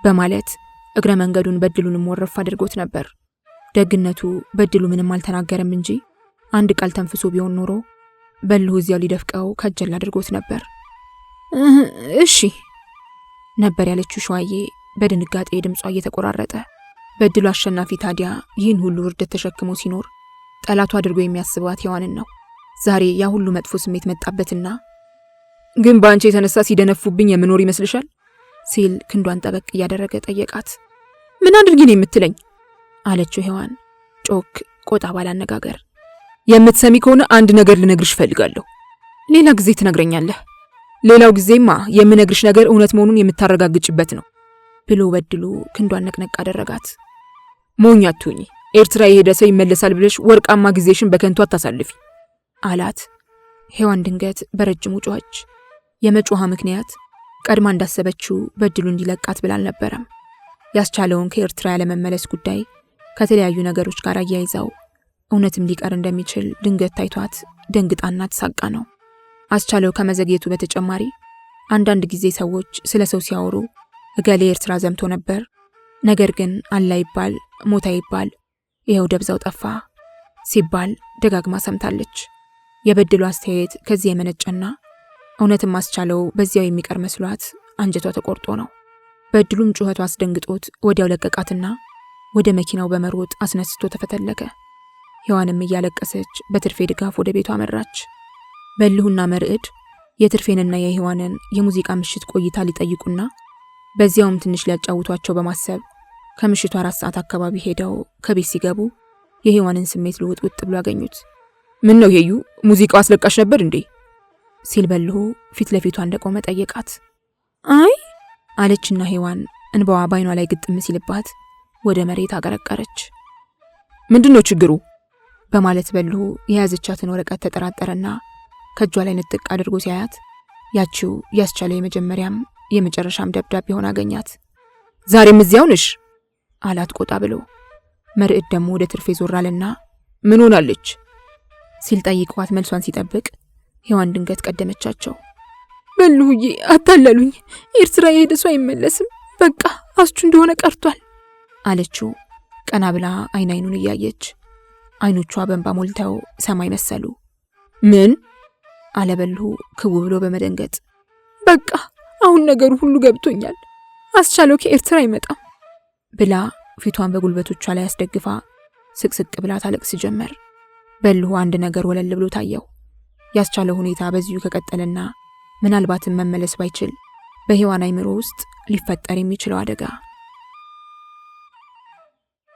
በማለት እግረ መንገዱን በድሉንም ወረፍ አድርጎት ነበር። ደግነቱ በድሉ ምንም አልተናገረም እንጂ አንድ ቃል ተንፍሶ ቢሆን ኖሮ በልሁ እዚያው ሊደፍቀው ከጀል አድርጎት ነበር። እሺ ነበር ያለችው ሸዋዬ በድንጋጤ ድምጿ እየተቆራረጠ። በድሉ አሸናፊ ታዲያ ይህን ሁሉ ውርደት ተሸክሞ ሲኖር ጠላቱ አድርጎ የሚያስባት ሔዋንን ነው። ዛሬ ያ ሁሉ መጥፎ ስሜት መጣበትና ግን በአንቺ የተነሳ ሲደነፉብኝ የምኖር ይመስልሻል ሲል ክንዷን ጠበቅ እያደረገ ጠየቃት። ምን አድርጊ ነው የምትለኝ አለችው ሔዋን ጮክ ቆጣ ባለ አነጋገር። የምትሰሚ ከሆነ አንድ ነገር ልነግርሽ ፈልጋለሁ። ሌላ ጊዜ ትነግረኛለህ። ሌላው ጊዜማ የምነግርሽ ነገር እውነት መሆኑን የምታረጋግጭበት ነው ብሎ በድሉ ክንዷን ነቅነቅ አደረጋት። ሞኝ አትሁኚ። ኤርትራ የሄደ ሰው ይመለሳል ብለሽ ወርቃማ ጊዜሽን በከንቱ አታሳልፊ አላት። ሔዋን ድንገት በረጅሙ ጮኸች። የመጮሃ ምክንያት ቀድማ እንዳሰበችው በድሉ እንዲለቃት ብላ አልነበረም። ያስቻለውን ከኤርትራ ያለመመለስ ጉዳይ ከተለያዩ ነገሮች ጋር አያይዘው እውነትም ሊቀር እንደሚችል ድንገት ታይቷት ደንግጣና ተሳቃ ነው። አስቻለው ከመዘግየቱ በተጨማሪ አንዳንድ ጊዜ ሰዎች ስለ ሰው ሲያወሩ እገሌ ኤርትራ ዘምቶ ነበር፣ ነገር ግን አላ ይባል ሞታ ይባል ይኸው ደብዛው ጠፋ ሲባል ደጋግማ ሰምታለች። የበድሉ አስተያየት ከዚህ የመነጨና እውነትም አስቻለው በዚያው የሚቀር መስሏት አንጀቷ ተቆርጦ ነው። በድሉም ጩኸቱ አስደንግጦት ወዲያው ለቀቃትና ወደ መኪናው በመሮጥ አስነስቶ ተፈተለከ። ሔዋንም እያለቀሰች በትርፌ ድጋፍ ወደ ቤቷ አመራች። በልሁና መርዕድ የትርፌንና የሔዋንን የሙዚቃ ምሽት ቆይታ ሊጠይቁና በዚያውም ትንሽ ሊያጫውቷቸው በማሰብ ከምሽቱ 4 ሰዓት አካባቢ ሄደው ከቤት ሲገቡ የሔዋንን ስሜት ልውጥውጥ ብሎ አገኙት። ምን ነው ሄዩ፣ ሙዚቃው አስለቃሽ ነበር እንዴ ሲል በልሁ ፊት ለፊቷ እንደቆመ ጠየቃት። አይ አለችና ሔዋን እንባዋ ባይኗ ላይ ግጥም ሲልባት ወደ መሬት አቀረቀረች። ምንድነው ችግሩ በማለት በልሁ የያዘቻትን ወረቀት ተጠራጠረና ከእጇ ላይ ንጥቅ አድርጎ ሲያያት ያቺው ያስቻለ የመጀመሪያም የመጨረሻም ደብዳቤ ሆና አገኛት። ዛሬም እዚያው ነሽ አላት ቆጣ ብሎ። መርዕድ ደግሞ ወደ ትርፌ ዞር አለና ምን ሆናለች ሲል ጠይቀዋት መልሷን ሲጠብቅ ሔዋን ድንገት ቀደመቻቸው። በልሁዬ አታለሉኝ፣ ኤርትራ የሄደ ሰው አይመለስም፣ በቃ አስቹ እንደሆነ ቀርቷል አለችው ቀና ብላ አይኑን እያየች። አይኖቿ በእንባ ሞልተው ሰማይ መሰሉ። ምን አለ በልሁ ክው ብሎ በመደንገጥ። በቃ አሁን ነገሩ ሁሉ ገብቶኛል፣ አስቻለው ከኤርትራ አይመጣም ብላ ፊቷን በጉልበቶቿ ላይ አስደግፋ ስቅስቅ ብላ ታለቅስ ጀመር። በልሁ አንድ ነገር ወለል ብሎ ታየው። ያስቻለው ሁኔታ በዚሁ ከቀጠለና ምናልባትም መመለስ ባይችል በሔዋን አይምሮ ውስጥ ሊፈጠር የሚችለው አደጋ